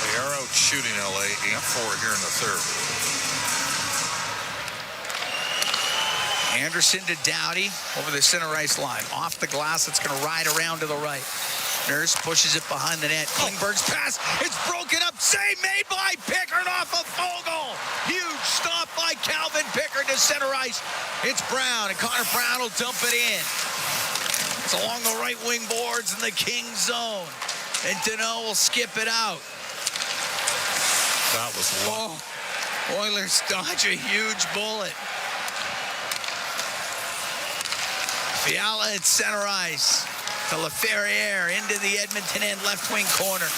They are out shooting LA 8-4 here in the third. Anderson to Doughty over the center ice line. Off the glass, it's going to ride around to the right. Nurse pushes it behind the net. Klingberg's pass. It's broken up. Save made by Pickard off of Foegele. Huge stop by Calvin Pickard to center ice. It's Brown, and Connor Brown will dump it in. It's along the right wing boards in the Kings zone. And Deneau will skip it out. That was long. Oilers dodge a huge bullet. Fiala at center ice. To LaFerriere into the Edmonton end left wing corner.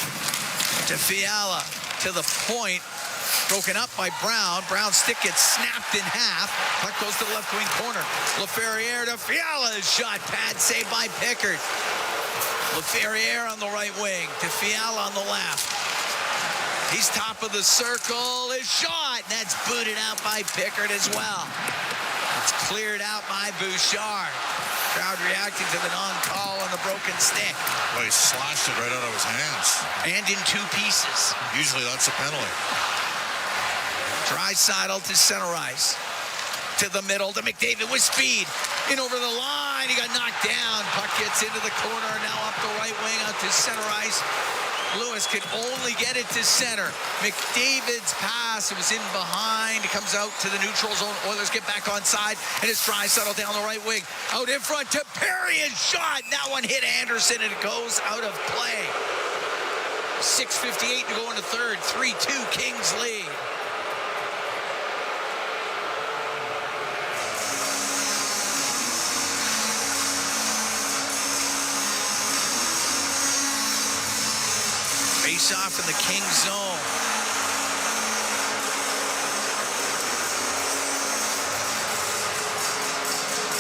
To Fiala to the point. Broken up by Brown. Brown's stick gets snapped in half. Puck goes to the left wing corner. LaFerriere to Fiala. Shot pad saved by Pickard. LaFerriere on the right wing. To Fiala on the left. He's top of the circle. His shot. And that's booted out by Pickard as well. It's cleared out by Bouchard. Crowd reacting to the non-call on the broken stick. Well, he slashed it right out of his hands. And in 2 pieces. Usually that's a penalty. Draisaitl to center ice. To the middle to McDavid with speed. In over the line. He got knocked down. Puck gets into the corner. Now up the right wing out to center ice. Lewis could only get it to center. McDavid's pass, it was in behind. It comes out to the neutral zone. Oilers get back on side, and it's Draisaitl down the right wing. Out in front to Perry, his shot. That one hit Anderson, and it goes out of play. 6:58 to go in the third. 3-2 Kings lead. Face off in the Kings zone.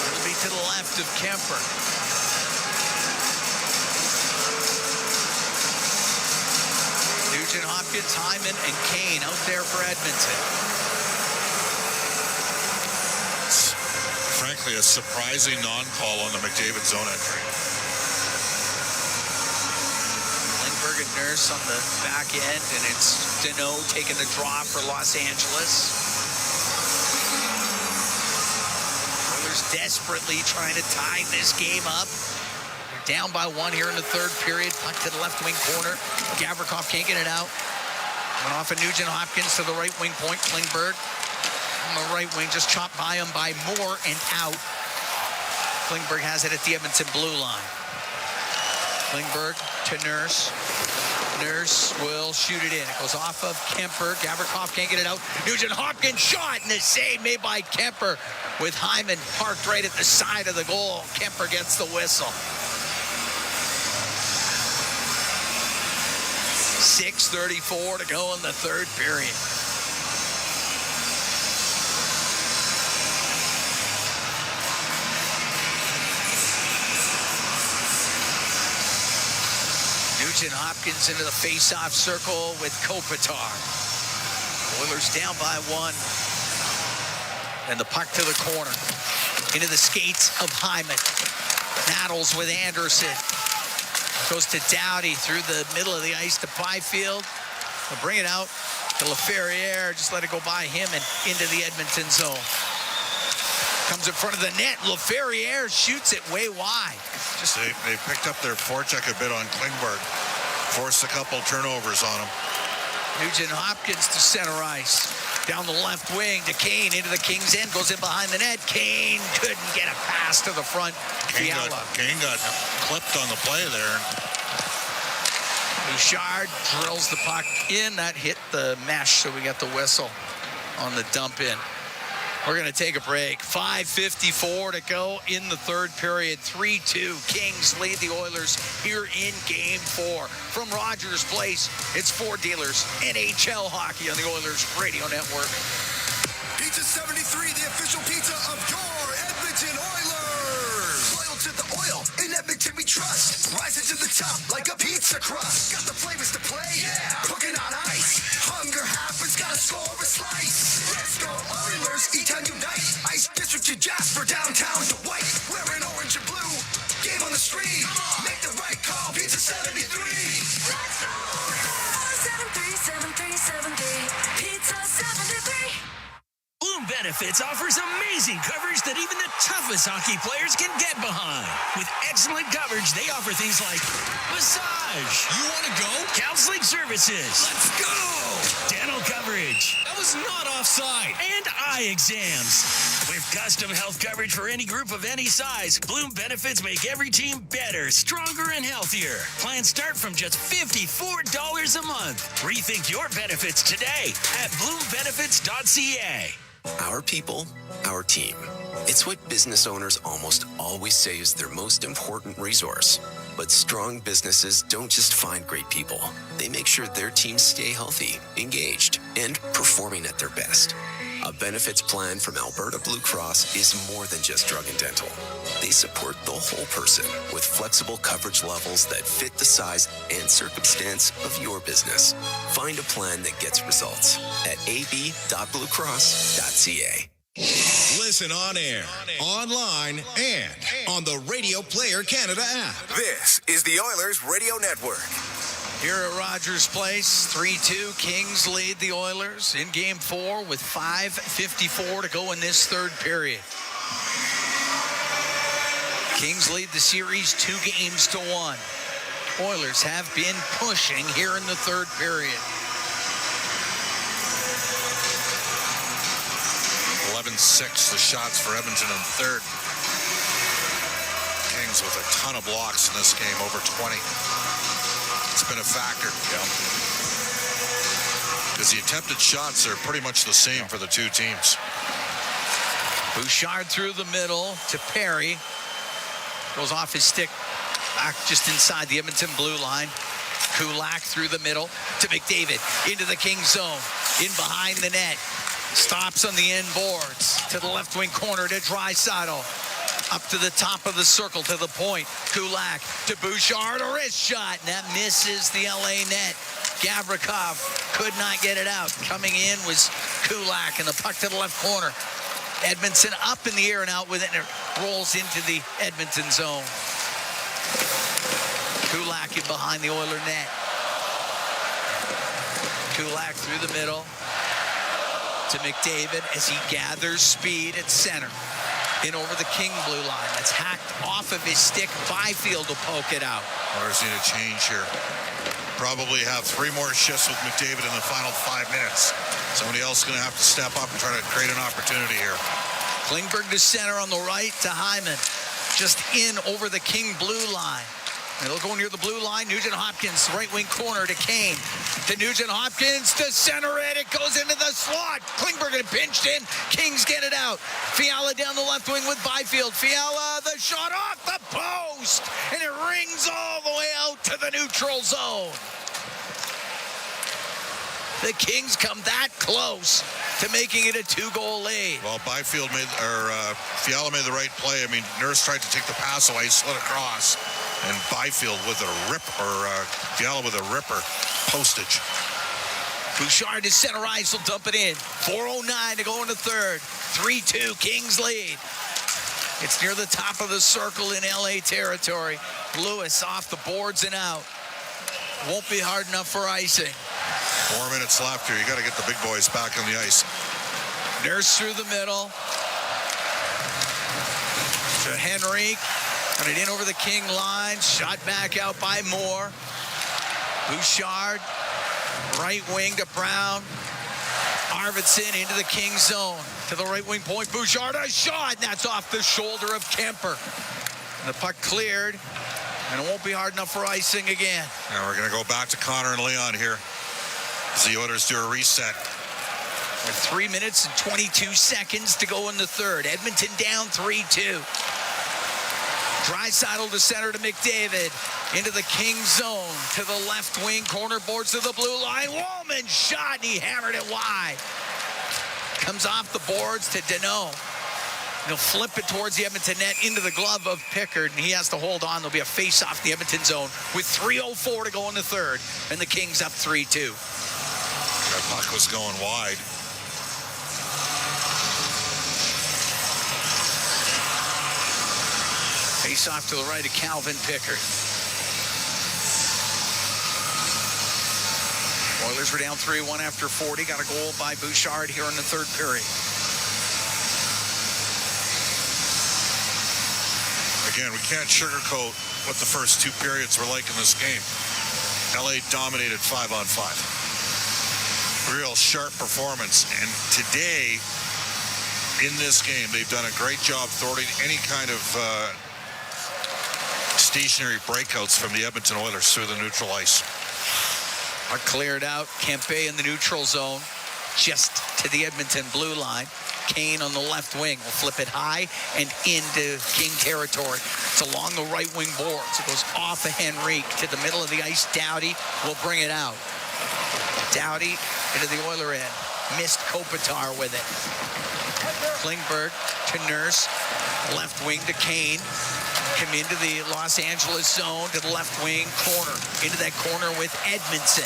It'll be to the left of Kemper. Nugent Hopkins, Hyman, and Kane out there for Edmonton. It's frankly a surprising non-call on the McDavid zone entry. And Nurse on the back end, and it's Deneau taking the draw for Los Angeles. Oilers desperately trying to tie this game up. They're down by 1 here in the third period. Puck to the left wing corner. Gavrikov can't get it out. Went off of Nugent Hopkins to the right wing point. Klingberg on the right wing, just chopped by him by Moore and out. Klingberg has it at the Edmonton blue line. Klingberg to Nurse. Nurse will shoot it in. It goes off of Kemper. Gavrikov can't get it out. Nugent Hopkins shot, and the save made by Kemper with Hyman parked right at the side of the goal. Kemper gets the whistle. 6:34 to go in the third period. Nugent Hopkins into the face-off circle with Kopitar. Oilers down by 1. And the puck to the corner. into the skates of Hyman. Battles with Anderson. Goes to Doughty through the middle of the ice to Byfield. They'll bring it out to LaFerriere. Just let it go by him and into the Edmonton zone. Comes in front of the net. LaFerriere shoots it way wide. Just they picked up their forecheck a bit on Klingberg. Forced a couple turnovers on him. Nugent Hopkins to center ice. Down the left wing to Kane into the Kings' end. Goes in behind the net. Kane couldn't get a pass to the front. Kane got clipped on the play there. Bouchard drills the puck in. That hit the mesh, so we got the whistle on the dump in. We're going to take a break. 5:54 to go in the third period. 3-2. Kings lead the Oilers here in Game 4. From Rogers Place, it's Ford Dealers NHL Hockey on the Oilers Radio Network. Pizza 73, the official pizza of your Edmonton Oilers. Loyal to the oil, in Edmonton we trust. Rising to the top like a pizza crust. Got the flavors to play, yeah. Cooking on ice. Hunger happens, gotta score a slice. Let's go Oilers, E-Town unite. Ice District to Jasper, downtown to White. Wearing orange and blue, game on the street. Make the right call, Pizza 73. Let's go! 737373, Pizza 73. Bloom Benefits offers amazing coverage that even the toughest hockey players can get behind. With excellent coverage, they offer things like massage. You want to go? Counseling services. Let's go! Dental coverage. That was not offside. And eye exams. With custom health coverage for any group of any size, Bloom Benefits make every team better, stronger, and healthier. Plans start from just $54 a month. Rethink your benefits today at bloombenefits.ca. Our people, our team. It's what business owners almost always say is their most important resource. But strong businesses don't just find great people. They make sure their teams stay healthy, engaged, and performing at their best. A benefits plan from Alberta Blue Cross is more than just drug and dental. They support the whole person with flexible coverage levels that fit the size and circumstance of your business. Find a plan that gets results at ab.bluecross.ca. Listen on air, online, and on the Radio Player Canada app. This is the Oilers Radio Network. Here at Rogers Place, 3-2. Kings lead the Oilers in Game 4 with 5:54 to go in this third period. Kings lead the series 2-1. Oilers have been pushing here in the third period. 11-6 the shots for Edmonton in third. Kings with a ton of blocks in this game, over 20. It's been a factor, because the attempted shots are pretty much the same for the two teams. Bouchard through the middle to Perry. Goes off his stick back just inside the Edmonton blue line. Kulak through the middle to McDavid into the Kings zone. In behind the net. Stops on the end boards to the left wing corner to Draisaitl. Up to the top of the circle to the point. Kulak to Bouchard, a wrist shot. And that misses the LA net. Gavrikov could not get it out. Coming in was Kulak, and the puck to the left corner. Edmonton up in the air and out with it, and it rolls into the Edmonton zone. Kulak in behind the Oiler net. Kulak through the middle to McDavid as he gathers speed at center. In over the King blue line. That's hacked off of his stick. Byfield will poke it out. Oilers need a change here. Probably have 3 more shifts with McDavid in the final 5 minutes. Somebody else is going to have to step up and try to create an opportunity here. Klingberg to center on the right to Hyman. Just in over the King blue line. And they'll go near the blue line. Nugent Hopkins, right wing corner to Kane. To Nugent Hopkins to center it. It goes into the slot. Klingberg get pinched in. Kings get it out. Fiala down the left wing with Byfield. Fiala, the shot off the post. And it rings all the way out to the neutral zone. The Kings come that close to making it a 2-goal lead. Well, Fiala made the right play. I mean, Nurse tried to take the pass away, slid across. And Byfield with a Fiala with a ripper postage. Bouchard to center ice, will dump it in. 4:09 to go in the third. 3-2, Kings lead. It's near the top of the circle in LA territory. Lewis off the boards and out. Won't be hard enough for icing. 4 minutes left here. You got to get the big boys back on the ice. Nurse through the middle. To Henrique. Got it in over the King line. Shot back out by Moore. Bouchard. Right wing to Brown. Arvidsson into the King zone. To the right wing point. Bouchard, a shot. And that's off the shoulder of Kemper. And the puck cleared. And it won't be hard enough for icing again. Now we're going to go back to Connor and Leon here as the Oilers do a reset. With 3 minutes and 22 seconds to go in the third. Edmonton down 3-2. Draisaitl to center to McDavid. Into the King zone. To the left wing. Corner boards to the blue line. Wallman shot and he hammered it wide. Comes off the boards to Deneau. He'll flip it towards the Edmonton net into the glove of Pickard, and he has to hold on. There'll be a face-off the Edmonton zone with 3:04 to go in the third, and the Kings up 3-2. That puck was going wide. Face-off to the right of Calvin Pickard. Oilers were down 3-1 after 40. Got a goal by Bouchard here in the third period. Again, we can't sugarcoat what the first two periods were like in this game. LA dominated 5-on-5. Real sharp performance. And today, in this game, they've done a great job thwarting any kind of stationary breakouts from the Edmonton Oilers through the neutral ice. Are cleared out. Kempe in the neutral zone, just to the Edmonton blue line. Kane on the left wing will flip it high and into King territory. It's along the right wing boards. It goes off of Henrique to the middle of the ice. Doughty will bring it out. Doughty into the Oiler end. Missed Kopitar with it. Klingberg to Nurse. Left wing to Kane. Come into the Los Angeles zone to the left wing corner. Into that corner with Edmondson.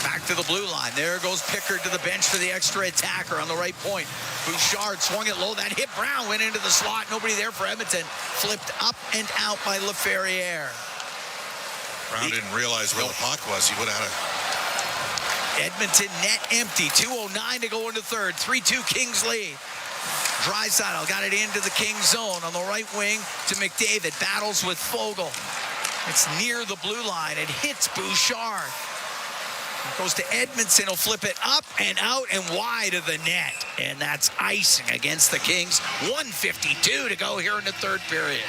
Back to the blue line. There goes Pickard to the bench for the extra attacker on the right point. Bouchard swung it low. That hit Brown. Went into the slot. Nobody there for Edmonton. Flipped up and out by LaFerriere. Brown didn't realize where the puck was. He would have had it. Edmonton net empty. 2:09 to go into third. 3-2 Kings lead. Draisaitl got it into the King zone on the right wing to McDavid. Battles with Fogle. It's near the blue line. It hits Bouchard. It goes to Edmondson. He'll flip it up and out and wide of the net. And that's icing against the Kings. 1:52 to go here in the third period.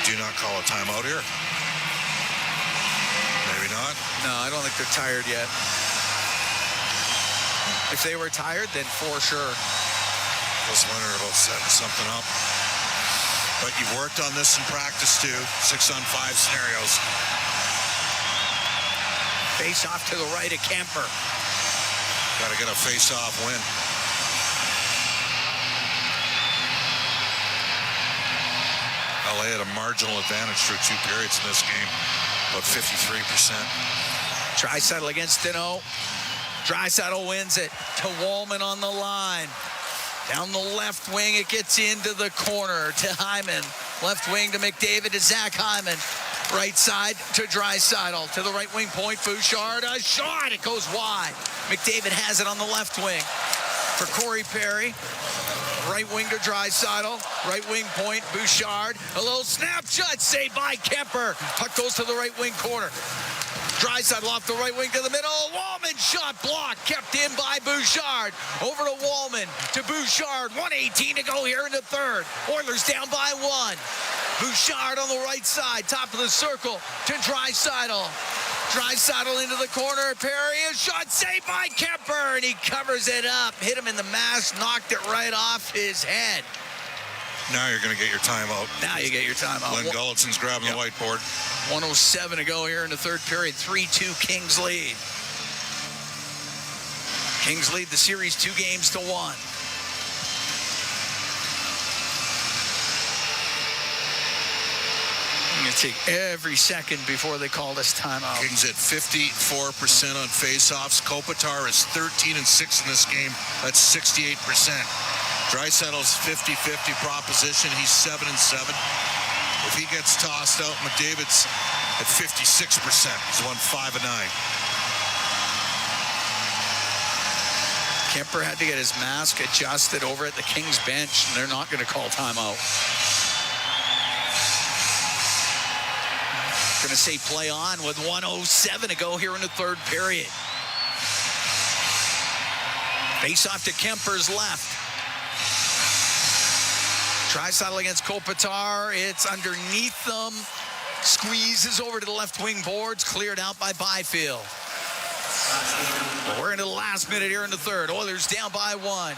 Do you not call a timeout here? Maybe not. No, I don't think they're tired yet. If they were tired, then for sure. Was wondering about setting something up. But you've worked on this in practice too. 6-on-5 scenarios. Face off to the right of Kemper. Got to get a face-off win. LA had a marginal advantage through two periods in this game. About 53%. Draisaitl against Deneau. Draisaitl wins it to Wallman on the line. Down the left wing, it gets into the corner to Hyman. Left wing to McDavid to Zach Hyman. Right side to Draisaitl. To the right wing point, Bouchard. A shot. It goes wide. McDavid has it on the left wing for Corey Perry. Right wing to Draisaitl. Right wing point, Bouchard. A little snapshot saved by Kemper. Puck goes to the right wing corner. Draisaitl off the right wing to the middle. Wallman shot blocked. Kept in by Bouchard. Over to Wallman. To Bouchard. 1:18 to go here in the third. Oilers down by 1. Bouchard on the right side. Top of the circle to Draisaitl. Draisaitl into the corner. Perry, a shot saved by Kemper. And he covers it up. Hit him in the mask. Knocked it right off his head. Now you're going to get your timeout. Now you get your timeout. Glenn Gullinson's grabbing the whiteboard. 1:07 to go here in the third period. 3-2 Kings lead. Kings lead the series 2-1. take every second before they call this timeout. Kings at 54% on faceoffs. Kopitar is 13 and 6 in this game. That's 68%. Dreisaitl's 50-50 proposition. He's 7 and 7. If he gets tossed out, McDavid's at 56%. He's won 5 and 9. Kemper had to get his mask adjusted over at the Kings bench, and they're not going to call timeout. Going to say play on with 1:07 to go here in the third period. Face off to Kemper's left. Draisaitl against Kopitar. It's underneath them. Squeezes over to the left wing boards. Cleared out by Byfield. We're into the last minute here in the third. Oilers down by 1.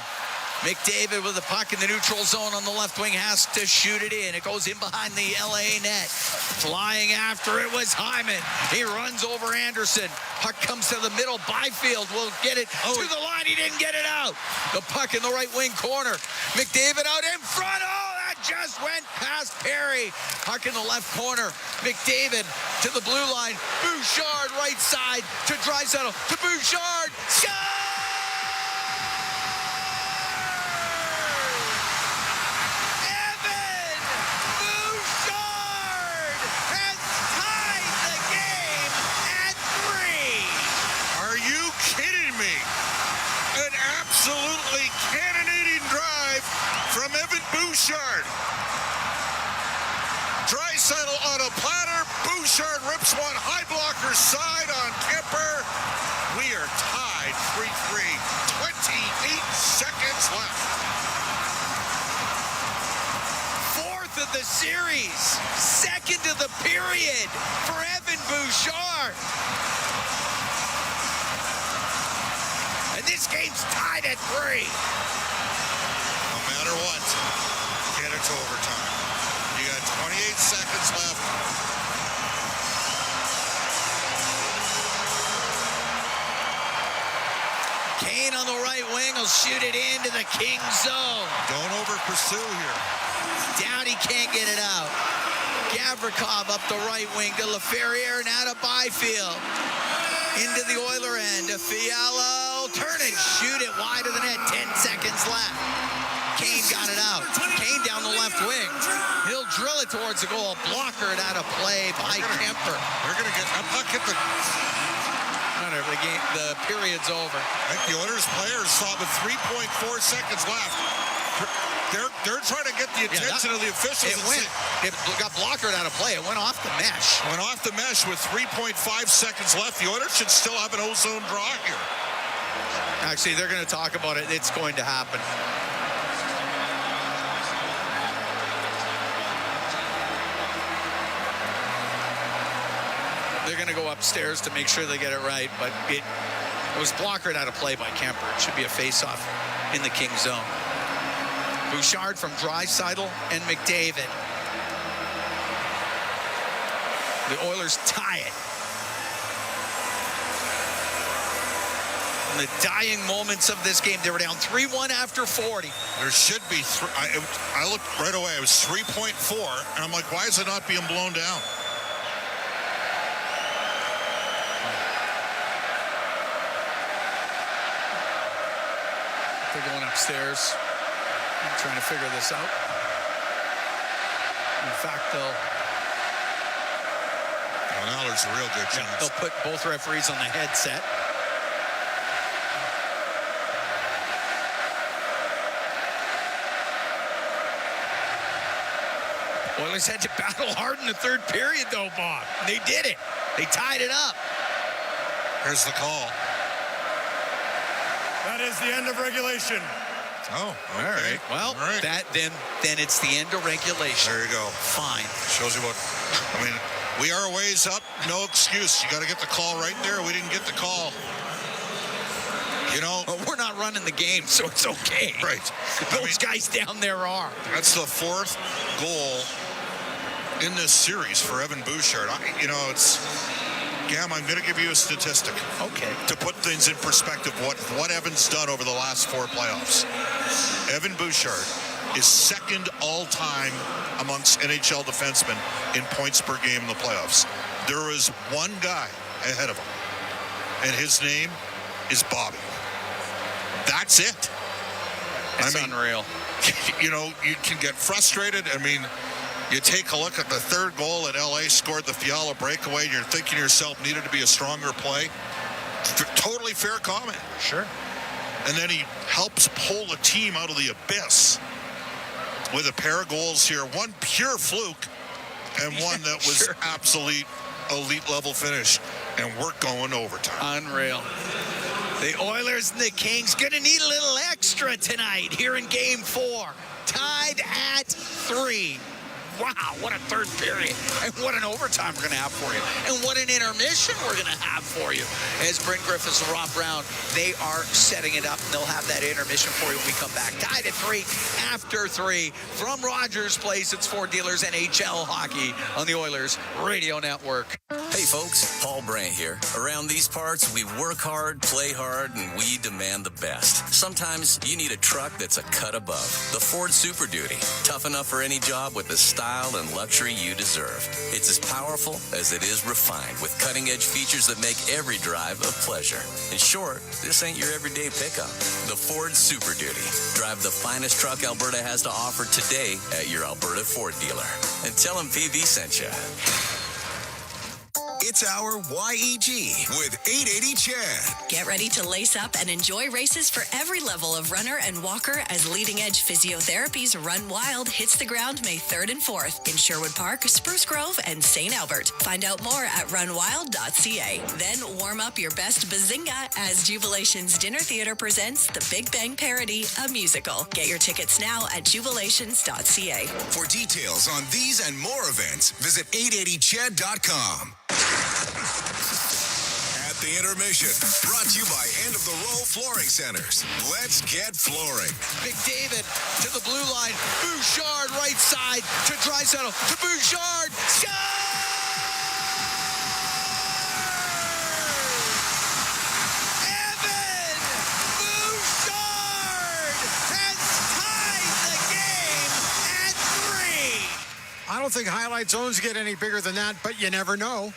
McDavid with the puck in the neutral zone on the left wing has to shoot it in. It goes in behind the LA net. Flying after it was Hyman. He runs over Anderson. Puck comes to the middle. Byfield will get it to the line. He didn't get it out. The puck in the right wing corner. McDavid out in front. Oh, that just went past Perry. Puck in the left corner. McDavid to the blue line. Bouchard right side to Draisaitl. To Bouchard. Score! Absolutely cannonading drive from Evan Bouchard. Draisaitl on a platter. Bouchard rips one high blocker side on Kemper. We are tied 3-3. 28 seconds left. Fourth of the series. Second of the period for Evan Bouchard. This game's tied at 3. No matter what, get it to overtime. You got 28 seconds left. Kane on the right wing will shoot it into the Kings zone. Don't over pursue here. Down, he can't get it out. Gavrikov up the right wing to LaFerriere, now to Byfield. Into the Oiler end. Fiala turn and shoot it wide of the net. 10 seconds left. Kane got it out. Kane down the left wing. He'll drill it towards the goal. Blocker it out of play by Kemper. They're going to get that puck hit the... The period's over. I think the Oilers players saw with 3.4 seconds left. They're trying to get the attention of the officials. It got blockered out of play. It went off the mesh. Went off the mesh with 3.5 seconds left. The Oilers should still have an ozone draw here. Actually, they're going to talk about it. It's going to happen. They're going to go upstairs to make sure they get it right, but it was blockered out of play by Kemper. It should be a face-off in the King zone. Bouchard from Draisaitl and McDavid. The Oilers tie it. In the dying moments of this game, they were down 3-1 after 40. There should be I looked right away. It was 3.4, and I'm like, why is it not being blown down? They're going upstairs and trying to figure this out. In fact, now there's a real good chance. They'll put both referees on the headset. Oilers had to battle hard in the third period, though, Bob. They did it. They tied it up. Here's the call. That is the end of regulation. Oh, okay. All right. Well, then it's the end of regulation. There you go. Fine. Shows you what. I mean, we are a ways up. No excuse. You got to get the call right there. We didn't get the call. You know, well, we're not running the game, so it's okay. Right. Those guys down there are. That's the fourth goal in this series for Evan Bouchard. It's. Gam, I'm going to give you a statistic. Okay. To put things in perspective, what Evan's done over the last 4 playoffs. Evan Bouchard is second all-time amongst NHL defensemen in points per game in the playoffs. There is one guy ahead of him, and his name is Bobby. That's it. It's unreal. You know, you can get frustrated. I mean, you take a look at the third goal that LA scored, the Fiala breakaway, and you're thinking to yourself, needed to be a stronger play. Totally fair comment. Sure. And then he helps pull a team out of the abyss with a pair of goals here. One pure fluke and one that was absolute elite level finish. And we're going overtime. Unreal. The Oilers and the Kings going to need a little extra tonight here in Game 4. Tied at 3. Wow, what a third period. And what an overtime we're going to have for you. And what an intermission we're going to have for you. As Brent Griffiths and Rob Brown, they are setting it up, and they'll have that intermission for you when we come back. Tied at 3 after 3. From Rogers Place, it's Ford Dealers NHL Hockey on the Oilers Radio Network. Hey folks, Paul Brandt here. Around these parts, we work hard, play hard, and we demand the best. Sometimes you need a truck that's a cut above. The Ford Super Duty. Tough enough for any job with the style and luxury you deserve. It's as powerful as it is refined, with cutting-edge features that make every drive a pleasure. In short, this ain't your everyday pickup. The Ford Super Duty. Drive the finest truck Alberta has to offer today at your Alberta Ford dealer. And tell them PV sent you. It's our YEG with 880 Chad. Get ready to lace up and enjoy races for every level of runner and walker as Leading Edge Physiotherapy's Run Wild hits the ground May 3rd and 4th in Sherwood Park, Spruce Grove, and St. Albert. Find out more at runwild.ca. Then warm up your best bazinga as Jubilation's Dinner Theater presents The Big Bang Parody, a musical. Get your tickets now at jubilations.ca. For details on these and more events, visit 880ched.com. At the intermission, brought to you by End of the Row Flooring Centers. Let's get flooring. McDavid to the blue line. Bouchard right side to Draisaitl to Bouchard. Score! Evan Bouchard has tied the game at 3. I don't think highlight zones get any bigger than that, but you never know.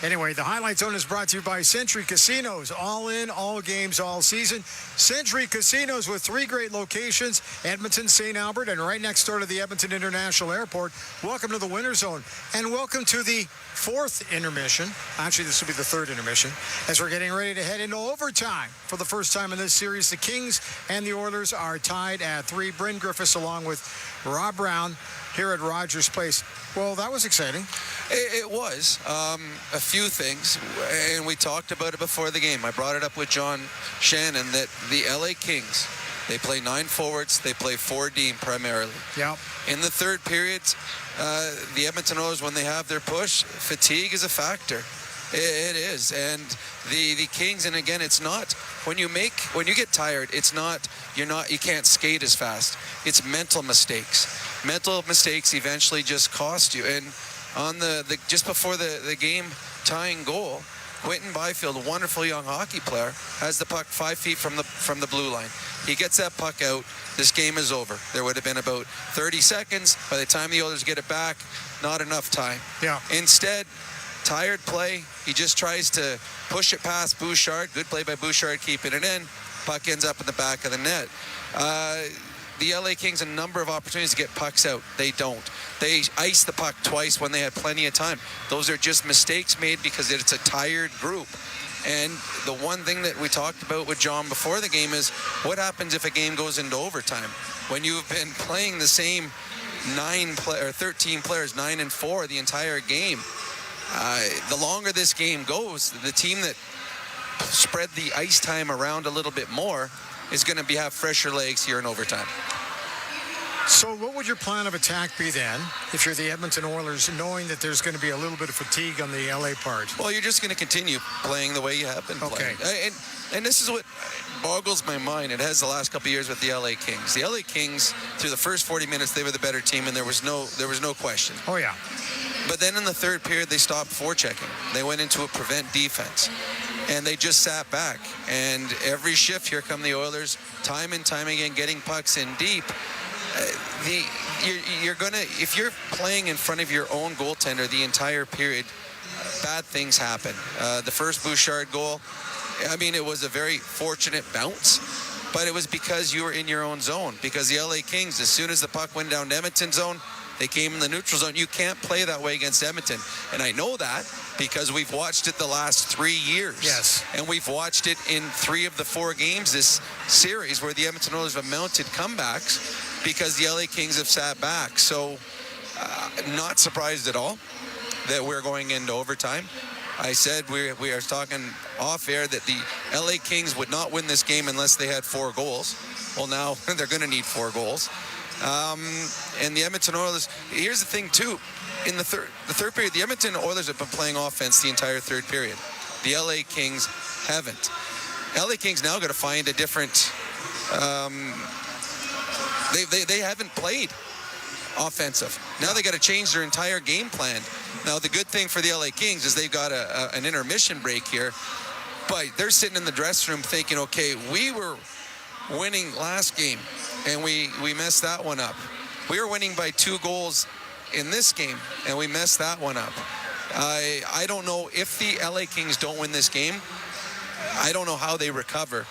Anyway, the Highlight Zone is brought to you by Century Casinos. All in, all games, all season. Century Casinos with 3 great locations, Edmonton, St. Albert, and right next door to the Edmonton International Airport. Welcome to the Winter Zone, and welcome to the 4th intermission. Actually, this will be the 3rd intermission, as we're getting ready to head into overtime. For the first time in this series, the Kings and the Oilers are tied at 3. Bryn Griffiths along with Rob Brown here at Rogers Place. Well, that was exciting. It was. A few things, and we talked about it before the game. I brought it up with John Shannon that the LA Kings, they play 9 forwards, they play 4D primarily. Yeah. In the third periods, the Edmonton Oilers, when they have their push, fatigue is a factor. It is. And the Kings, and again, it's not when you get tired, it's not you can't skate as fast. It's mental mistakes. Mental mistakes eventually just cost you. And on the just before the game tying goal, Quentin Byfield, a wonderful young hockey player, has the puck 5 feet from the blue line. He gets that puck out. This game is over. There would have been about 30 seconds. By the time the Oilers get it back, not enough time. Yeah. Instead, tired play. He just tries to push it past Bouchard. Good play by Bouchard, keeping it in. Puck ends up in the back of the net. The LA Kings, a number of opportunities to get pucks out. They don't. They iced the puck twice when they had plenty of time. Those are just mistakes made because it's a tired group. And the one thing that we talked about with John before the game is what happens if a game goes into overtime? When you've been playing the same 13 players, 9 and 4 the entire game, the longer this game goes, the team that spread the ice time around a little bit more is going to have fresher legs here in overtime. So what would your plan of attack be then, if you're the Edmonton Oilers, knowing that there's going to be a little bit of fatigue on the LA part? Well, you're just going to continue playing the way you have been playing. And this is what boggles my mind. It has the last couple of years with the LA Kings. The LA Kings, through the first 40 minutes, they were the better team, and there was no question. Oh, yeah. But then in the third period, they stopped forechecking. They went into a prevent defense, and they just sat back. And every shift, here come the Oilers, time and time again, getting pucks in deep. you're gonna, if you're playing in front of your own goaltender the entire period, bad things happen. The first Bouchard goal, I mean, it was a very fortunate bounce, but it was because you were in your own zone. Because the LA Kings, as soon as the puck went down to Edmonton zone, they came in the neutral zone. You can't play that way against Edmonton. And I know that because we've watched it the last 3 years. Yes. And we've watched it in 3 of the 4 games this series where the Edmonton Oilers have mounted comebacks because the LA Kings have sat back. So not surprised at all that we're going into overtime. I said we are talking off air that the LA Kings would not win this game unless they had 4 goals. Well, now they're going to need 4 goals. And the Edmonton Oilers, here's the thing too, in the third period, the Edmonton Oilers have been playing offense the entire third period. The LA Kings haven't. LA Kings now got to find a different, they haven't played offensive. Now they got to change their entire game plan. Now the good thing for the LA Kings is they've got an intermission break here, but they're sitting in the dressing room thinking, okay, we were winning last game and we messed that one up. We were winning by 2 goals in this game and we messed that one up. I don't know if the LA Kings don't win this game, I don't know how they recover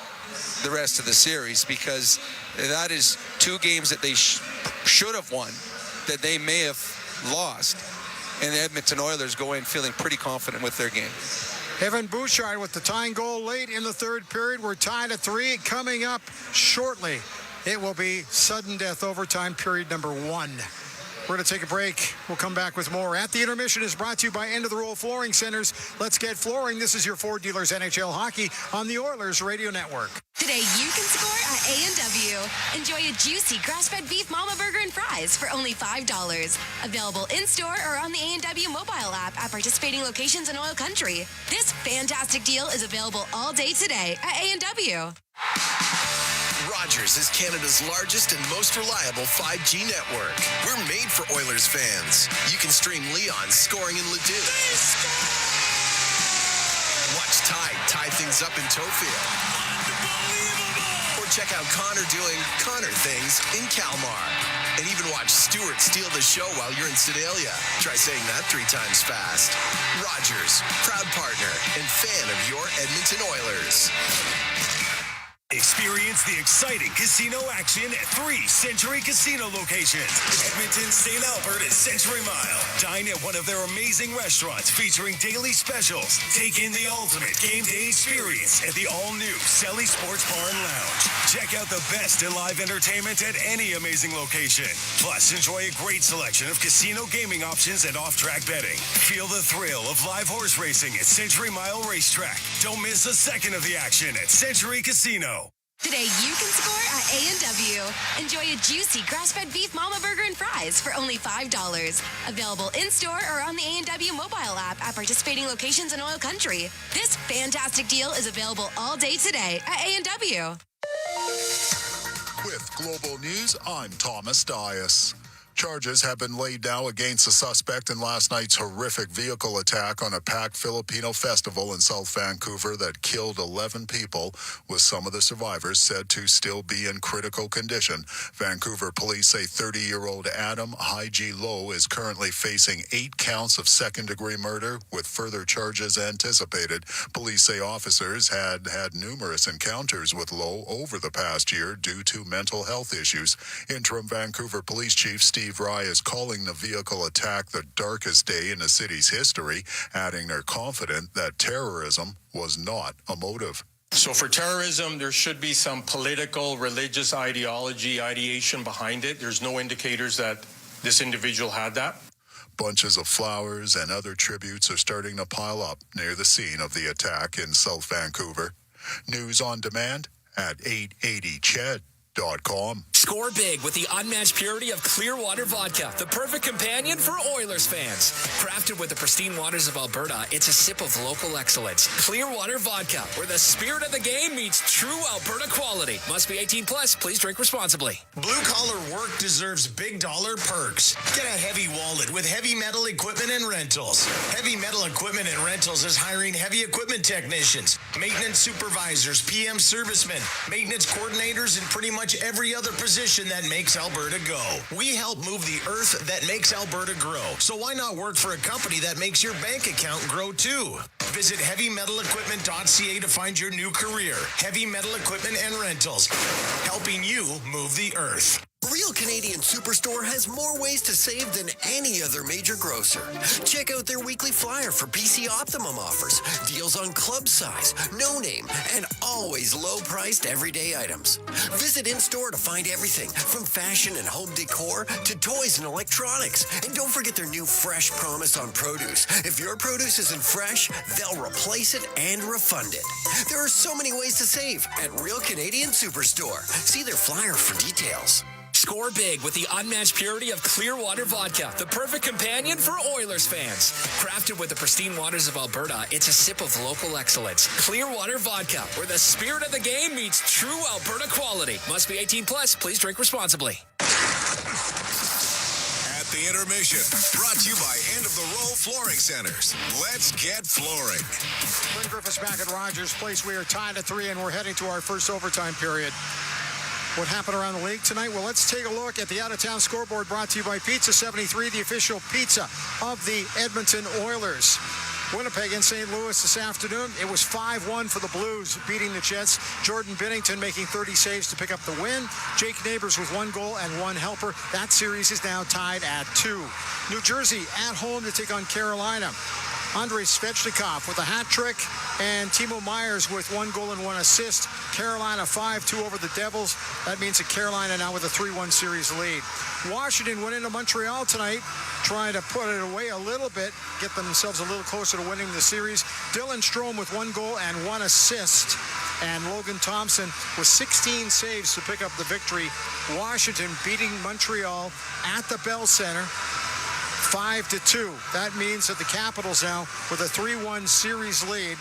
the rest of the series, because that is 2 games that they should have won that they may have lost, and the Edmonton Oilers go in feeling pretty confident with their game. Evan Bouchard with the tying goal late in the third period. We're tied at 3. Coming up shortly, it will be sudden death overtime period number 1. We're going to take a break. We'll come back with more. At the Intermission is brought to you by End of the Roll Flooring Centers. Let's get flooring. This is your Ford Dealers NHL Hockey on the Oilers Radio Network. Today you can score at A&W. Enjoy a juicy grass-fed beef mama burger and fries for only $5. Available in-store or on the A&W mobile app at participating locations in OilCountry. This fantastic deal is available all day today at A&W. Rogers is Canada's largest and most reliable 5G network. We're made for Oilers fans. You can stream Leon scoring in Leduc. Watch Tide tie things up in Tofield. Or check out Connor doing Connor things in Kalmar. And even watch Stewart steal the show while you're in Sedalia. Try saying that 3 times fast. Rogers, proud partner and fan of your Edmonton Oilers. Experience the exciting casino action at 3 Century Casino locations. Edmonton, St. Albert, and Century Mile. Dine at one of their amazing restaurants featuring daily specials. Take in the ultimate game day experience at the all-new Selly Sports Bar and Lounge. Check out the best in live entertainment at any amazing location. Plus, enjoy a great selection of casino gaming options and off-track betting. Feel the thrill of live horse racing at Century Mile Racetrack. Don't miss a second of the action at Century Casino. Today you can score at A&W. Enjoy a juicy grass-fed beef mama burger and fries for only $5. Available in-store or on the A&W mobile app at participating locations in OilCountry. This fantastic deal is available all day today at A&W. With Global News, I'm Thomas Dias. Charges have been laid now against a suspect in last night's horrific vehicle attack on a packed Filipino festival in South Vancouver that killed 11 people, with some of the survivors said to still be in critical condition. Vancouver police say 30-year-old Adam Haiji Low is currently facing 8 counts of second-degree murder, with further charges anticipated. Police say officers had numerous encounters with Low over the past year due to mental health issues. Interim Vancouver Police Chief Steve Rye is calling the vehicle attack the darkest day in the city's history, adding they're confident that terrorism was not a motive. So for terrorism, there should be some political, religious ideation behind it. There's no indicators that this individual had that. Bunches of flowers and other tributes are starting to pile up near the scene of the attack in South Vancouver. News on demand at 880ched.com. Score big with the unmatched purity of Clearwater Vodka, the perfect companion for Oilers fans. Crafted with the pristine waters of Alberta, it's a sip of local excellence. Clearwater Vodka, where the spirit of the game meets true Alberta quality. Must be 18 plus. Please drink responsibly. Blue collar work deserves big dollar perks. Get a heavy wallet with Heavy Metal Equipment and Rentals. Heavy Metal Equipment and Rentals is hiring heavy equipment technicians, maintenance supervisors, PM servicemen, maintenance coordinators, and pretty much every other position position that makes Alberta go. We help move the earth that makes Alberta grow. So why not work for a company that makes your bank account grow too? Visit heavymetalequipment.ca to find your new career. Heavy Metal Equipment and Rentals, helping you move the earth. Real Canadian Superstore has more ways to save than any other major grocer. Check out their weekly flyer for PC Optimum offers, deals on club size, no name, and always low-priced everyday items. Visit in-store to find everything from fashion and home decor to toys and electronics. And don't forget their new Fresh Promise on produce. If your produce isn't fresh, they'll replace it and refund it. There are so many ways to save at Real Canadian Superstore. See their flyer for details. Score big with the unmatched purity of Clearwater Vodka, the perfect companion for Oilers fans. Crafted with the pristine waters of Alberta, it's a sip of local excellence. Clearwater Vodka, where the spirit of the game meets true Alberta quality. Must be 18 plus. Please drink responsibly. At the intermission, brought to you by End of the Row Flooring Centers. Let's get flooring. Glenn Griffiths back at Rogers Place. We are tied at 3, and we're heading to our first overtime period. What happened around the league tonight? Well, let's take a look at the out-of-town scoreboard brought to you by Pizza 73, the official pizza of the Edmonton Oilers. Winnipeg and St. Louis this afternoon. It was 5-1 for the Blues, beating the Jets. Jordan Binnington making 30 saves to pick up the win. Jake Neighbors with 1 goal and 1 helper. That series is now tied at 2. New Jersey at home to take on Carolina. Andrei Svechnikov with a hat trick, and Timo Myers with 1 goal and 1 assist. Carolina 5-2 over the Devils. That means that Carolina now with a 3-1 series lead. Washington went into Montreal tonight, trying to put it away a little bit, get themselves a little closer to winning the series. Dylan Strome with 1 goal and 1 assist, and Logan Thompson with 16 saves to pick up the victory. Washington beating Montreal at the Bell Center 5-2. That means that the Capitals now with a 3-1 series lead,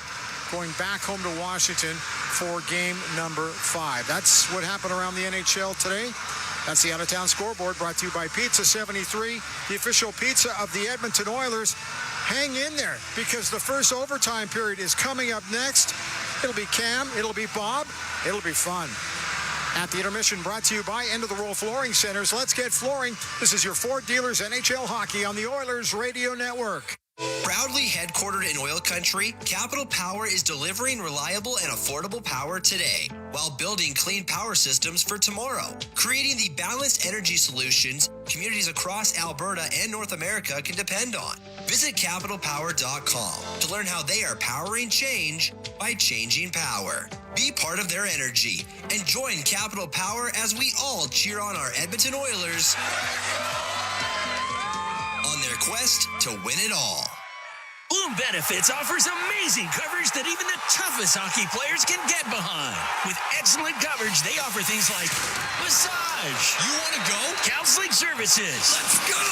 going back home to Washington for game number 5. That's what happened around the NHL today. That's the out-of-town scoreboard brought to you by Pizza 73, the official pizza of the Edmonton Oilers. Hang in there, because the first overtime period is coming up next. It'll be Cam, it'll be Bob, it'll be fun. At the intermission, brought to you by End of the Row Flooring Centers. Let's get flooring. This is your Ford Dealers NHL Hockey on the Oilers Radio Network. Proudly headquartered in OilCountry, Capital Power is delivering reliable and affordable power today while building clean power systems for tomorrow, creating the balanced energy solutions communities across Alberta and North America can depend on. Visit capitalpower.com to learn how they are powering change by changing power. Be part of their energy and join Capital Power as we all cheer on our Edmonton Oilers on their quest to win it all. Bloom Benefits offers amazing coverage that even the toughest hockey players can get behind. With excellent coverage, they offer things like massage. You want to go? Counseling services. Let's go!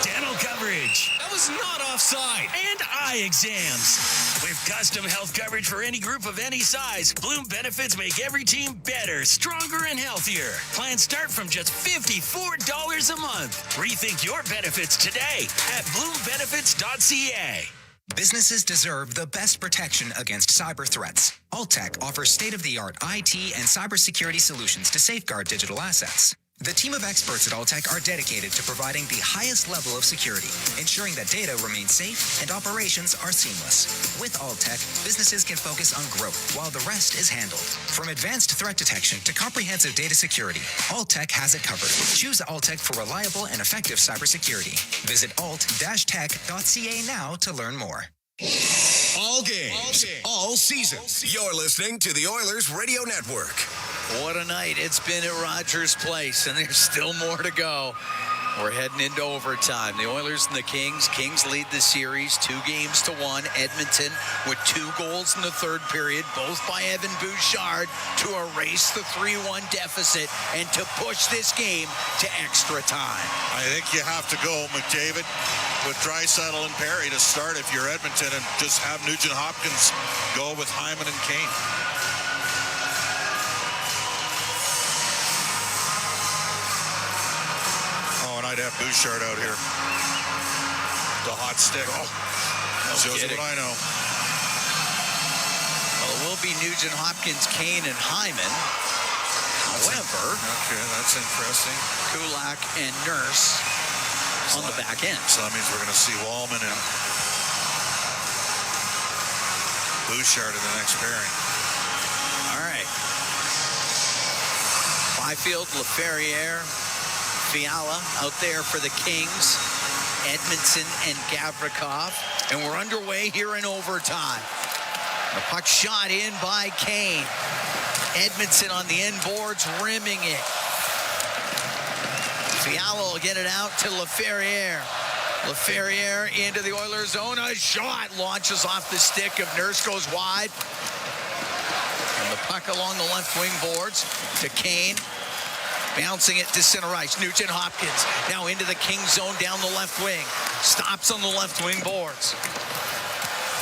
Dental coverage. That was not offside. And eye exams. With custom health coverage for any group of any size, Bloom Benefits make every team better, stronger, and healthier. Plans start from just $54 a month. Rethink your benefits today at bloombenefits.ca. Businesses deserve the best protection against cyber threats. Alltech offers state-of-the-art IT and cybersecurity solutions to safeguard digital assets. The team of experts at Alltech are dedicated to providing the highest level of security, ensuring that data remains safe and operations are seamless. With Alltech, businesses can focus on growth while the rest is handled. From advanced threat detection to comprehensive data security, Alltech has it covered. Choose Alltech for reliable and effective cybersecurity. Visit alt-tech.ca now to learn more. All games, all season. You're listening to the Oilers Radio Network. What a night it's been at Rogers Place, and there's still more to go. We're heading into overtime. The Oilers and the Kings. Kings lead the series 2-1. Edmonton with 2 goals in the third period, both by Evan Bouchard, to erase the 3-1 deficit and to push this game to extra time. I think you have to go, McDavid, with Draisaitl and Perry to start if you're Edmonton, and just have Nugent Hopkins go with Hyman and Kane. I'd have Bouchard out here. The hot stick. Oh, shows what I know. Well, it will be Nugent Hopkins, Kane, and Hyman. However, okay, that's interesting. Kulak and Nurse on the back end. So that means we're going to see Wallman and Bouchard in the next pairing. All right. Byfield, LaFerriere, Fiala out there for the Kings. Edmondson and Gavrikov. And we're underway here in overtime. The puck shot in by Kane. Edmondson on the end boards, rimming it. Fiala will get it out to LaFerriere. LaFerriere into the Oilers zone. A shot launches off the stick of Nurse, goes wide. And the puck along the left wing boards to Kane. Bouncing it to center ice. Nugent Hopkins now into the Kings zone down the left wing. Stops on the left wing boards.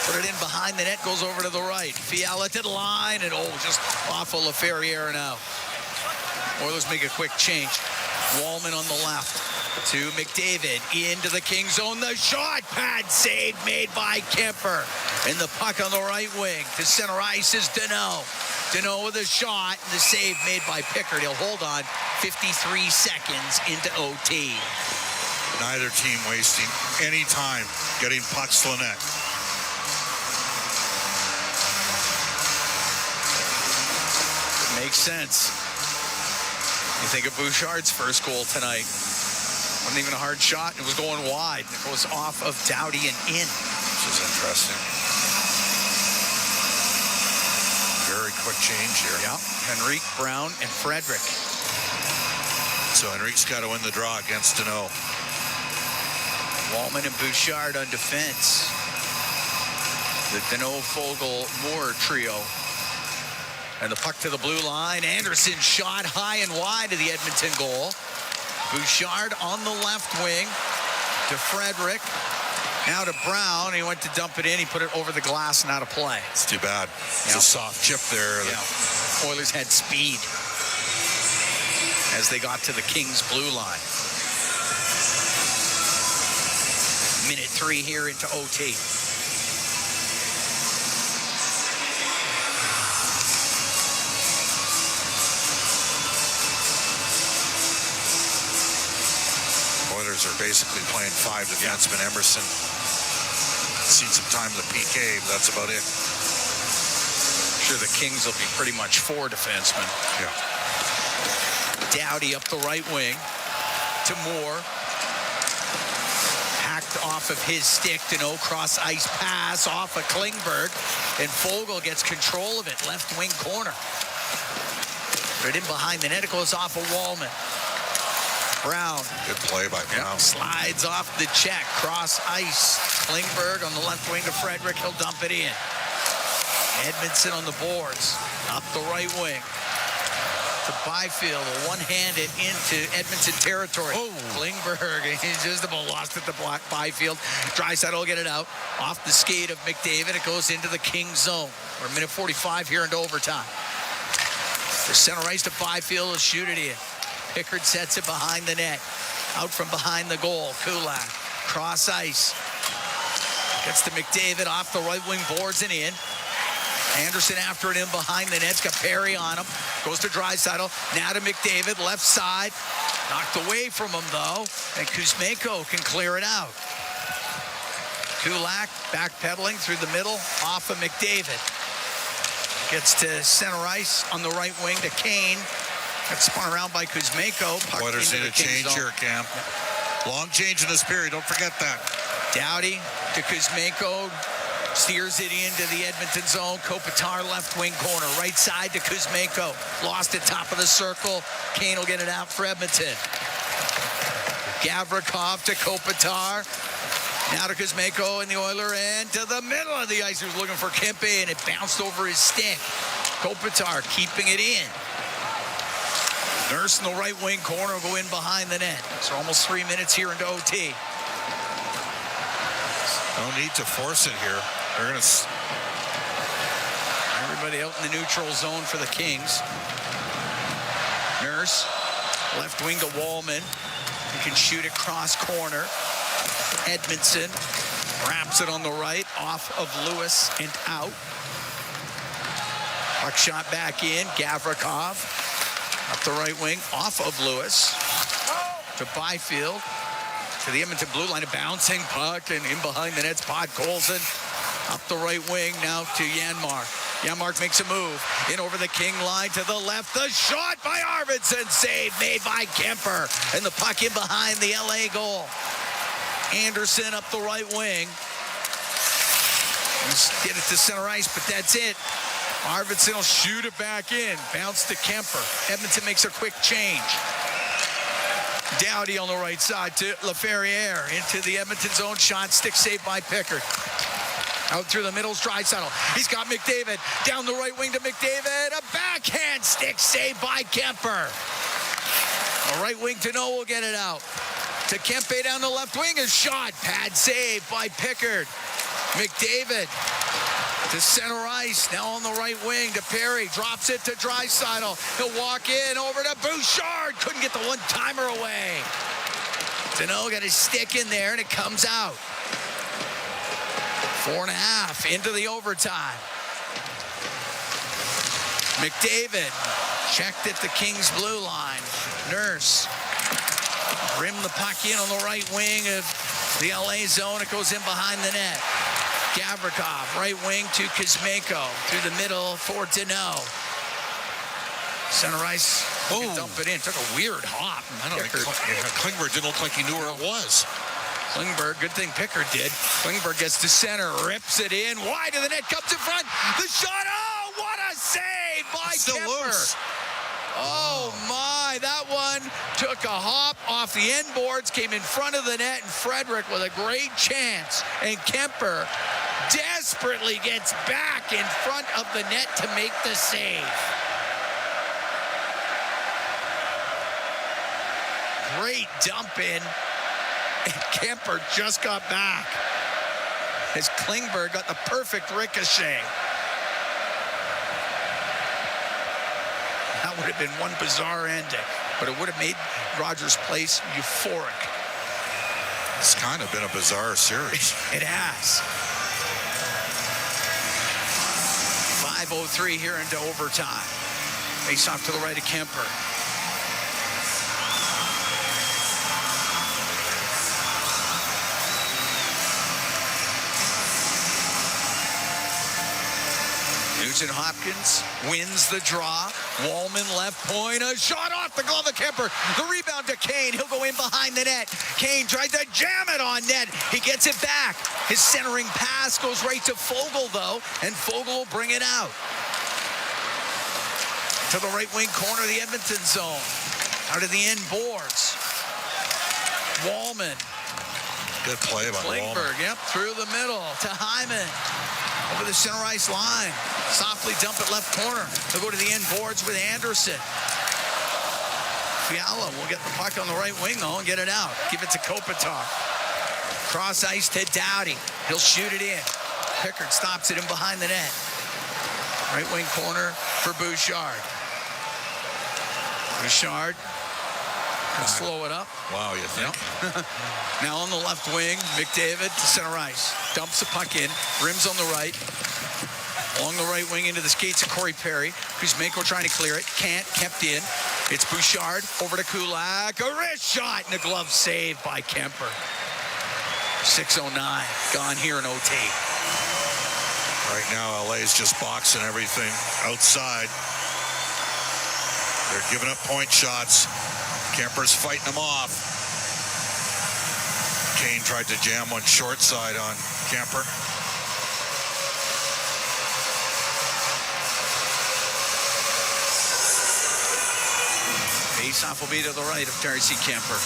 Put it in behind the net, goes over to the right. Fiala to the line, and just off of LaFerriere now. Oilers make a quick change. Wallman on the left to McDavid into the Kings zone. The shot, pad save made by Kemper. And the puck on the right wing to center ice is Deneau. Deneau with a shot, and the save made by Pickard. He'll hold on 53 seconds into OT. Neither team wasting any time getting pucks to the net. Makes sense. You think of Bouchard's first goal tonight. Wasn't even a hard shot. It was going wide. It goes off of Doughty and in. Which is interesting. Very quick change here. Yeah. Henrique, Brown, and Frederick. So Henrique's got to win the draw against Deneau. Wallman and Bouchard on defense. The Deneau, Fogle, Moore trio. And the puck to the blue line. Anderson shot high and wide to the Edmonton goal. Bouchard on the left wing to Frederick. Now to Brown. He went to dump it in. He put it over the glass and out of play. It's too bad. It's a soft chip there. Yeah. Oilers had speed as they got to the Kings blue line. Minute 3 here into OT. Are basically playing 5 defensemen. Emerson seen some time in the PK, but that's about it. Sure, the Kings will be pretty much 4 defensemen. Yeah. Doughty up the right wing to Moore. Hacked off of his stick to no cross ice pass off of Klingberg, and Fogle gets control of it, left wing corner. Put it in behind the net. It goes off of Wallman. Brown. Good play by Brown. Slides off the check. Cross ice. Klingberg on the left wing to Frederick. He'll dump it in. Edmondson on the boards. Up the right wing. To Byfield. One-handed into Edmonton territory. Klingberg. He's just about lost at the Byfield. Draisaitl will get it out. Off the skate of McDavid. It goes into the Kings zone. We're a minute 45 here into overtime. The center ice to Byfield. He'll shoot it in. Pickard sets it behind the net. Out from behind the goal. Kulak. Cross ice. Gets to McDavid off the right wing boards and in. Anderson after it in behind the net. It's got Perry on him. Goes to Draisaitl. Now to McDavid. Left side. Knocked away from him though. And Kuzmenko can clear it out. Kulak backpedaling through the middle. Off of McDavid. Gets to center ice on the right wing to Kane. Got spun around by Kuzmenko. Oilers need a change here, Cam. Long change in this period. Don't forget that. Doughty to Kuzmenko. Steers it into the Edmonton zone. Kopitar left wing corner. Right side to Kuzmenko. Lost at top of the circle. Kane will get it out for Edmonton. Gavrikov to Kopitar. Now to Kuzmenko in the Oiler end to the middle of the ice. He was looking for Kempe and it bounced over his stick. Kopitar keeping it in. Nurse in the right wing corner will go in behind the net. So almost 3 minutes here into OT. No need to force it here. They're going to... Everybody out in the neutral zone for the Kings. Nurse, left wing to Wallman. He can shoot it cross corner. Edmondson wraps it on the right, off of Lewis and out. Puck shot back in. Gavrikov Up the right wing, off of Lewis to Byfield. To the Edmonton blue line, a bouncing puck, and in behind the net's Podkolzin. Up the right wing, now to Janmark. Janmark makes a move. In over the King line to the left. The shot by Arvidsson. Save made by Kemper. And the puck in behind the LA goal. Anderson up the right wing. Get it to center ice, but that's it. Arvidsson will shoot it back in. Bounce to Kemper. Edmonton makes a quick change. Doughty on the right side to Laferriere into the Edmonton zone. Shot, stick saved by Pickard. Out through the middle's Draisaitl. He's got McDavid down the right wing to McDavid. A backhand stick saved by Kemper. A right wing to Noah will get it out. To Kempe down the left wing. A shot. Pad save by Pickard. McDavid to center ice. Now on the right wing to Perry. Drops it to Draisaitl. He'll walk in over to Bouchard. Couldn't get the one-timer away. Deneau got his stick in there, and it comes out. 4.5 into the overtime. McDavid checked at the Kings blue line. Nurse rimmed the puck in on the right wing of the LA zone. It goes in behind the net. Gavrikov, right wing to Kuzmenko. Through the middle for Deneau. Center ice. Dump it in. Took a weird hop. I don't think Klingberg didn't look like he knew where it was. Klingberg, good thing Pickard did. Klingberg gets to center, rips it in. Wide of the net, comes in front. The shot. Oh, what a save by Kemper. Loose. Oh, my. That one took a hop off the end boards, came in front of the net, and Frederick with a great chance. And Kemper desperately gets back in front of the net to make the save. Great dump in. And Kemper just got back as Klingberg got the perfect ricochet. That would have been one bizarre ending, but it would have made Rogers Place euphoric. It's kind of been a bizarre series. It has. 5:03 here into overtime. Face off to the right of Kemper. Nugent Hopkins wins the draw. Wallman left point. A shot off the glove of Kemper. The rebound to Kane. He'll go in behind the net. Kane tried to jam it on net. He gets it back. His centering pass goes right to Fogle, though, and Fogle will bring it out. To the right wing corner of the Edmonton zone. Out of the end boards. Wallman. Good play by Klingberg, yep, through the middle to Hyman. Over the center ice line. Softly dump it left corner. They'll go to the end boards with Anderson. Fiala will get the puck on the right wing, though, and get it out. Give it to Kopitar. Cross ice to Doughty. He'll shoot it in. Pickard stops it in behind the net. Right wing corner for Bouchard. Bouchard can slow it up. Wow, you think? Yep. Now on the left wing, McDavid to center ice. Dumps the puck in. Rims on the right. Along the right wing into the skates of Corey Perry. Kuzmenko trying to clear it. Can't. Kept in. It's Bouchard over to Kulak. A wrist shot and a glove save by Kemper. 6:09 gone here in OT. Right now, LA's just boxing everything outside. They're giving up point shots. Kemper's fighting them off. Kane tried to jam one short side on Kemper. Faceoff will be to the right of Darcy Kemper.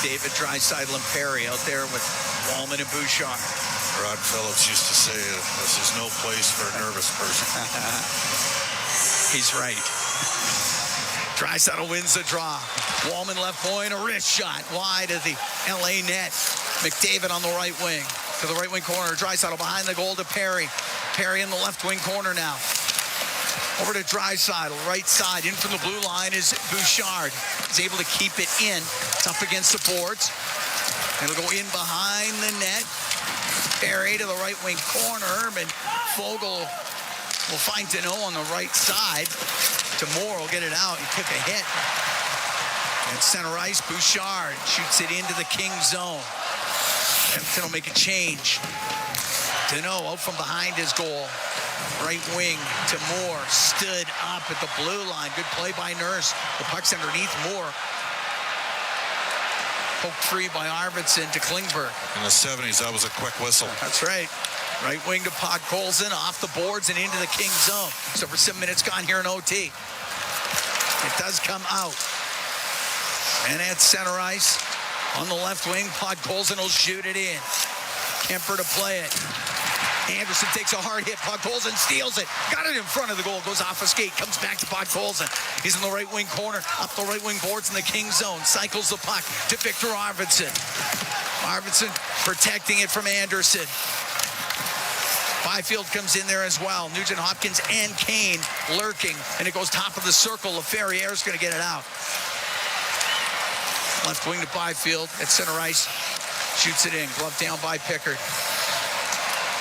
David Draisaitl and Perry out there with Wallman and Bouchard. Rod Phillips used to say this is no place for a nervous person. He's right. Draisaitl wins the draw. Wallman left point, a wrist shot wide of the LA net. McDavid on the right wing. To the right wing corner, Draisaitl behind the goal to Perry. Perry in the left wing corner now. Over to Draisaitl, right side. In from the blue line is Bouchard. He's able to keep it in. It's up against the boards. It'll go in behind the net. Perry to the right wing corner, and Fogle will find Deneau on the right side. Tamor will get it out. He took a hit. At center ice, Bouchard shoots it into the Kings zone. Edmonton will make a change. Deneau out from behind his goal. Right wing, Tamor stood up at the blue line. Good play by Nurse. The puck's underneath Moore. Poked free by Arvidsson to Klingberg. In the 70s, that was a quick whistle. That's right. Right wing to Podkolzin, off the boards and into the Kings zone. So for 7 minutes gone here in OT. It does come out. And at center ice, on the left wing, Podkolzin will shoot it in. Kemper to play it. Anderson takes a hard hit. Podkolzin steals it. Got it in front of the goal. Goes off a skate. Comes back to Podkolzin. He's in the right wing corner. Up the right wing boards in the Kings zone. Cycles the puck to Victor Arvidsson. Arvidsson protecting it from Anderson. Byfield comes in there as well. Nugent Hopkins and Kane lurking. And it goes top of the circle. Laferriere's going to get it out. Left wing to Byfield at center ice. Shoots it in. Glove down by Pickard.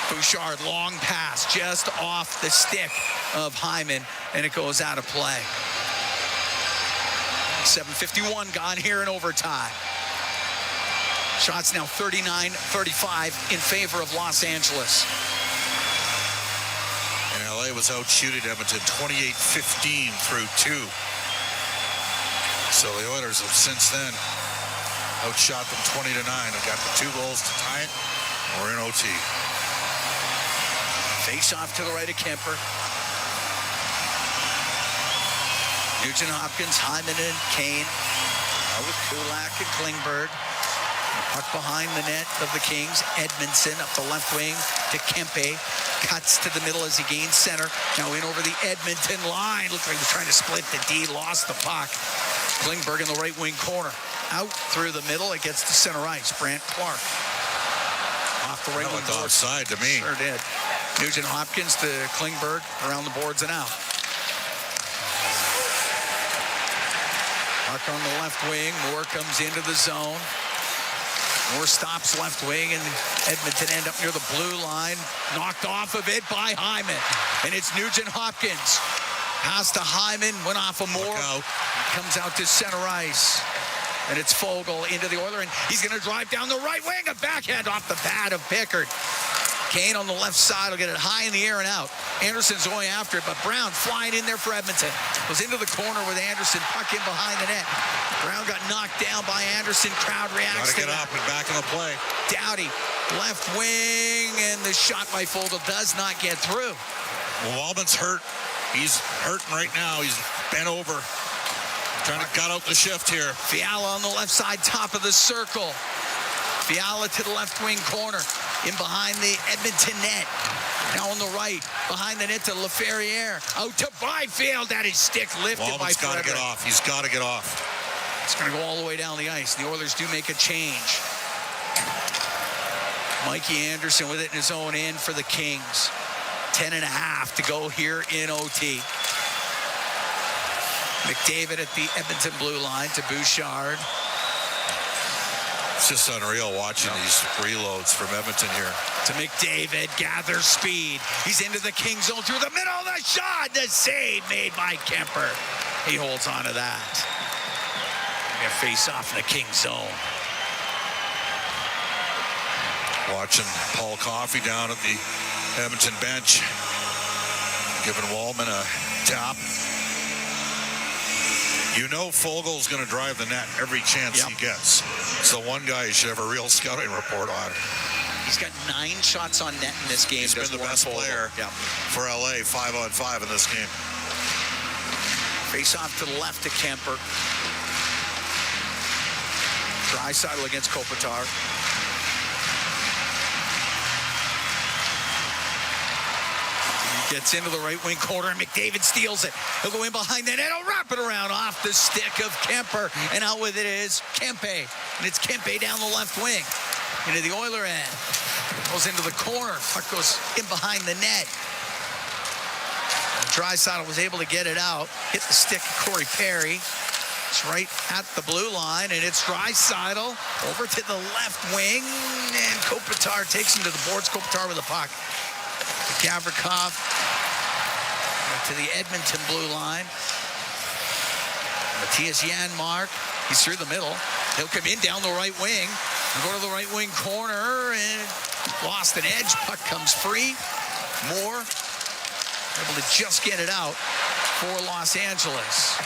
Bouchard, long pass, just off the stick of Hyman, and it goes out of play. 7:51 gone here in overtime. Shots now 39-35 in favor of Los Angeles. And LA was outshooted Edmonton 28-15 through 2. So the Oilers have since then outshot them 20-9 and got the 2 goals to tie it. We're in OT. Face off to the right of Kemper. Nugent Hopkins, Hyman, and Kane. Out with Kulak and Klingberg. Puck behind the net of the Kings. Edmondson up the left wing to Kempe. Cuts to the middle as he gains center. Now in over the Edmonton line. Looked like he was trying to split the D. Lost the puck. Klingberg in the right wing corner. Out through the middle. It gets to center ice. Brant Clark. Off the right wing boards. Offside to me. Sure did. Nugent Hopkins to Klingberg around the boards and out. Puck on the left wing. Moore comes into the zone. Moore stops left wing, and Edmonton end up near the blue line. Knocked off of it by Hyman. And it's Nugent Hopkins. Pass to Hyman. Went off of Moore. Comes out to center ice. And it's Fogle into the Oiler, and he's going to drive down the right wing. A backhand off the pad of Pickard. Kane on the left side will get it high in the air and out. Anderson's going after it, but Brown flying in there for Edmonton. Goes into the corner with Anderson, puck in behind the net. Brown got knocked down by Anderson. Crowd reacts to that. Got to get up and back in the play. Doughty, left wing, and the shot by Fogle does not get through. Well, Waldman's hurt. He's hurting right now. He's bent over. Trying to gut out the shift here. Fiala on the left side, top of the circle. Fiala to the left wing corner. In behind the Edmonton net. Now on the right, behind the net to Laferriere. Out to Byfield. That is stick lifted by Frederick. Got to get off. He's got to get off. It's going to go all the way down the ice. The Oilers do make a change. Mikey Anderson with it in his own end for the Kings. 10.5 to go here in OT. McDavid at the Edmonton blue line to Bouchard. It's just unreal watching these reloads from Edmonton here. To McDavid, gathers speed. He's into the King zone through the middle of the shot. The save made by Kemper. He holds on to that. A face off in the King zone. Watching Paul Coffey down at the Edmonton bench. Giving Waldman a tap. You know Fogel's going to drive the net every chance he gets. It's the one guy you should have a real scouting report on. He's got 9 shots on net in this game. He's been the best player for LA 5-on-5 in this game. Face off to the left to Kemper. Draisaitl against Kopitar. Gets into the right wing corner, and McDavid steals it. He'll go in behind the net. He'll wrap it around off the stick of Kemper. And out with it is Kempe. And it's Kempe down the left wing. Into the Oiler end. Goes into the corner. Puck goes in behind the net. Draisaitl was able to get it out. Hit the stick of Corey Perry. It's right at the blue line, and it's Draisaitl over to the left wing. And Kopitar takes him to the boards. Kopitar with the puck. Gavrikov to the Edmonton blue line. Matthias Janmark, he's through the middle. He'll come in down the right wing. Go to the right wing corner and lost an edge. Puck comes free. Moore able to just get it out for Los Angeles.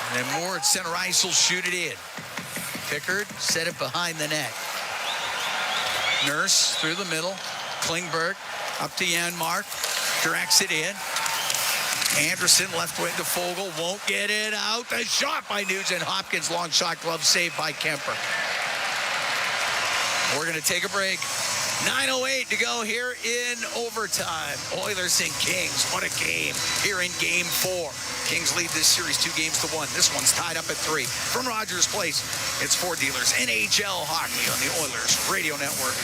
And then Moore at center ice will shoot it in. Pickard set it behind the net. Nurse through the middle. Klingberg up to Janmark. Directs it in. Anderson left wing to Fogle. Won't get it out. The shot by Nugent Hopkins. Long shot, glove saved by Kemper. We're going to take a break. 9:08 to go here in overtime. Oilers and Kings. What a game here in Game 4. Kings lead this series 2-1. This one's tied up at 3. From Rogers Place, it's Ford Dealers NHL Hockey on the Oilers Radio Network.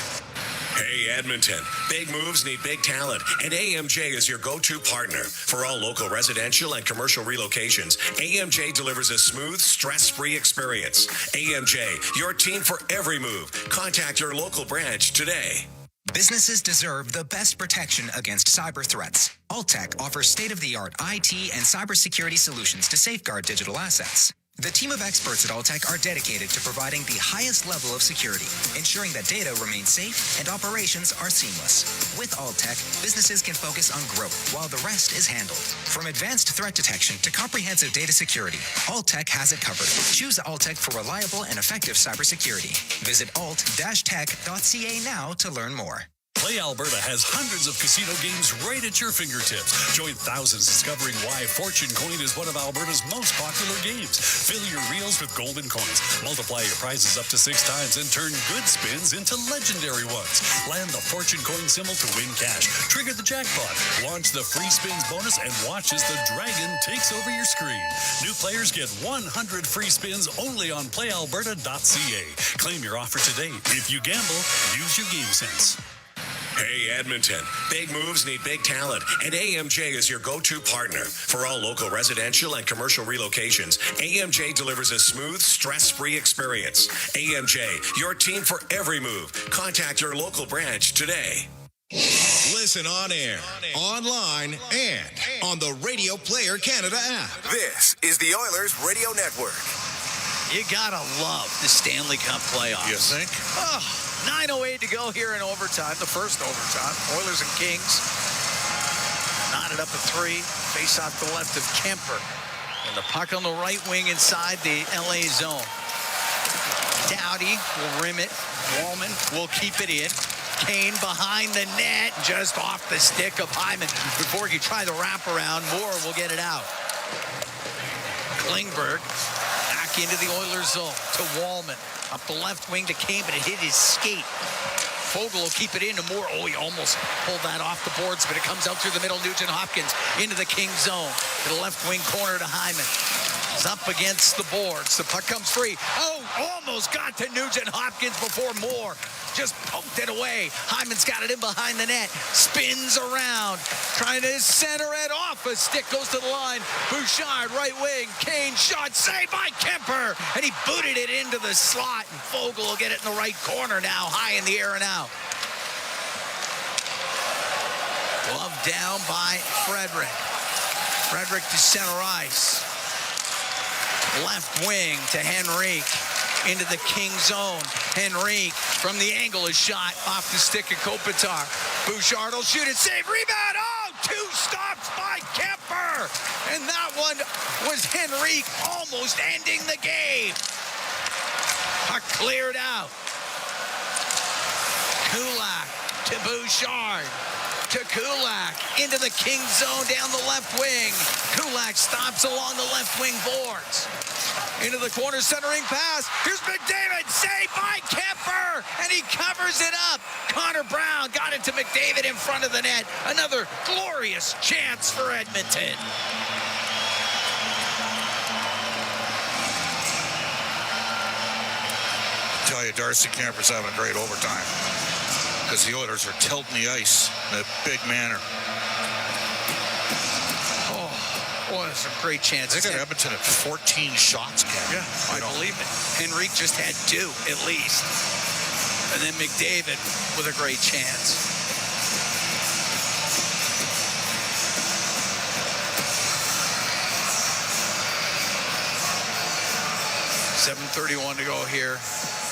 Hey, Edmonton. Big moves need big talent, and AMJ is your go-to partner. For all local residential and commercial relocations, AMJ delivers a smooth, stress-free experience. AMJ, your team for every move. Contact your local branch today. Businesses deserve the best protection against cyber threats. Alltech offers state-of-the-art IT and cybersecurity solutions to safeguard digital assets. The team of experts at Alltech are dedicated to providing the highest level of security, ensuring that data remains safe and operations are seamless. With Alltech, businesses can focus on growth while the rest is handled. From advanced threat detection to comprehensive data security, Alltech has it covered. Choose Alltech for reliable and effective cybersecurity. Visit alt-tech.ca now to learn more. Play Alberta has hundreds of casino games right at your fingertips. Join thousands discovering why Fortune Coin is one of Alberta's most popular games. Fill your reels with golden coins. Multiply your prizes up to 6 times and turn good spins into legendary ones. Land the Fortune Coin symbol to win cash. Trigger the jackpot. Launch the free spins bonus and watch as the dragon takes over your screen. New players get 100 free spins only on playalberta.ca. Claim your offer today. If you gamble, use your game sense. Hey, Edmonton. Big moves need big talent, and AMJ is your go-to partner. For all local residential and commercial relocations, AMJ delivers a smooth, stress-free experience. AMJ, your team for every move. Contact your local branch today. Listen on air, online, and on the Radio Player Canada app. This is the Oilers Radio Network. You gotta love the Stanley Cup playoffs. You think? Oh, 9:08 to go here in overtime, the first overtime. Oilers and Kings knotted up at 3. Face off to the left of Kemper. And the puck on the right wing inside the LA zone. Dowdy will rim it. Wallman will keep it in. Kane behind the net, just off the stick of Hyman. Before he try the wraparound, Moore will get it out. Klingberg back into the Oilers zone to Wallman. Up the left wing to Kane, but it hit his skate. Fogle will keep it into Moore. Oh, he almost pulled that off the boards, but it comes out through the middle. Nugent Hopkins into the King zone. To the left wing corner to Hyman. He's up against the boards. The puck comes free. Oh, almost got to Nugent Hopkins before Moore just poked it away. Hyman's got it in behind the net. Spins around. Trying to center it off. A stick goes to the line. Bouchard, right wing. Kane shot. Saved by Kemper. And he booted it into the slot. And Fogle will get it in the right corner now. High in the air and out. Glove down by Frederick. Frederick to center ice. Left wing to Henrique. Into the King zone. Henrique from the angle is shot off the stick of Kopitar. Bouchard will shoot it. Save, rebound. Oh, 2 stops by Kemper. And that one was Henrique almost ending the game. Puck cleared out. Kulak to Bouchard. To Kulak into the King zone down the left wing. Kulak stops along the left wing boards. Into the corner centering pass. Here's McDavid. Saved by Kemper. And he covers it up. Connor Brown got it to McDavid in front of the net. Another glorious chance for Edmonton. I tell you, Darcy Kemper's having a great overtime. Because the Oilers are tilting the ice in a big manner. Oh, that's a great chance. They got Edmonton at 14 shots, Cam. Yeah, I believe it. Henrique just had 2, at least. And then McDavid with a great chance. 7:31 to go here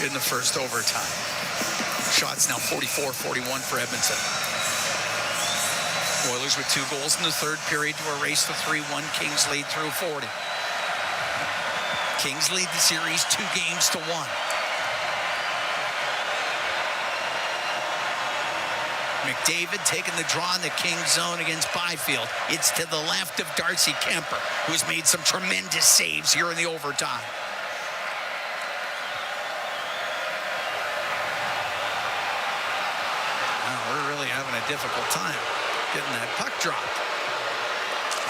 in the first overtime. Shots now 44-41 for Edmonton. Oilers with 2 goals in the third period to erase the 3-1 Kings lead through 40. Kings lead the series 2-1. McDavid taking the draw in the Kings zone against Byfield. It's to the left of Darcy Kemper, who's made some tremendous saves here in the overtime. Wow, we're really having a difficult time getting that puck dropped.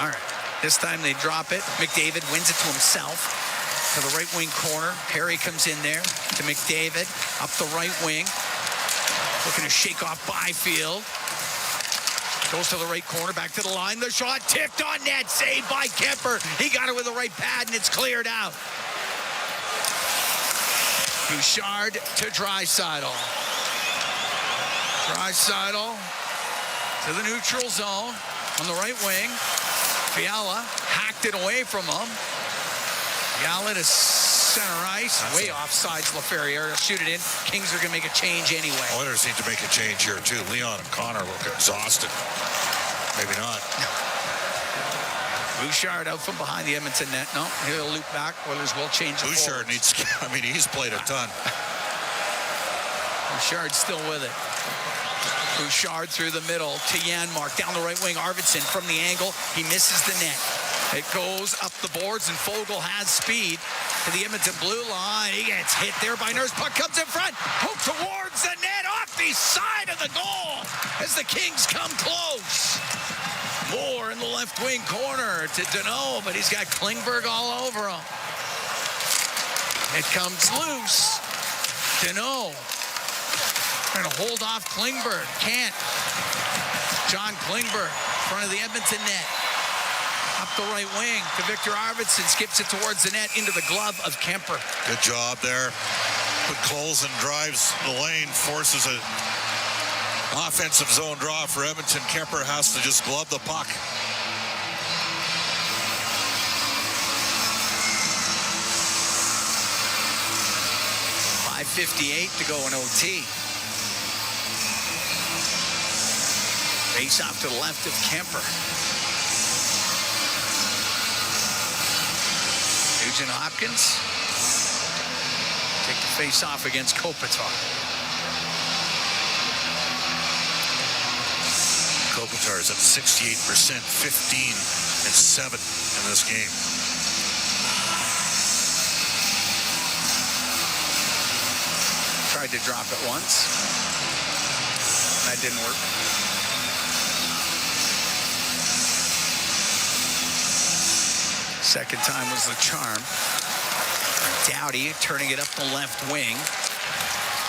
All right, this time they drop it. McDavid wins it to himself. To the right wing corner. Perry comes in there to McDavid. Up the right wing. Looking to shake off Byfield. Goes to the right corner, back to the line. The shot tipped on net, saved by Kemper. He got it with the right pad, and it's cleared out. Bouchard to Draisaitl. Draisaitl to the neutral zone on the right wing. Fiala hacked it away from him. Fiala to center ice, way offsides Laferriere. He'll shoot it in. Kings are going to make a change anyway. Oilers need to make a change here, too. Leon and Connor look exhausted. Maybe not. Bouchard out from behind the Edmonton net. No, he'll loop back. Oilers will change the Bouchard needs, I mean, he's played a ton. Bouchard's still with it. Bouchard through the middle to Janmark. Down the right wing, Arvidsson from the angle. He misses the net. It goes up the boards, and Fogle has speed to the Edmonton blue line. He gets hit there by Nurse. Puck comes in front. Hook towards the net off the side of the goal as the Kings come close. Moore in the left wing corner to Deneau, but he's got Klingberg all over him. It comes loose. Deneau trying to hold off Klingberg. Can't. John Klingberg in front of the Edmonton net. Up the right wing to Victor Arvidsson. Skips it towards the net into the glove of Kemper. Good job there. But Colson drives the lane, forces an offensive zone draw for Edmonton. Kemper has to just glove the puck. .5:58 to go in OT. Face off to the left of Kemper. Nugent Hopkins take the face off against Kopitar. Kopitar is at 68%, 15-7 in this game. Tried to drop it once. That didn't work. Second time was the charm. Doughty turning it up the left wing.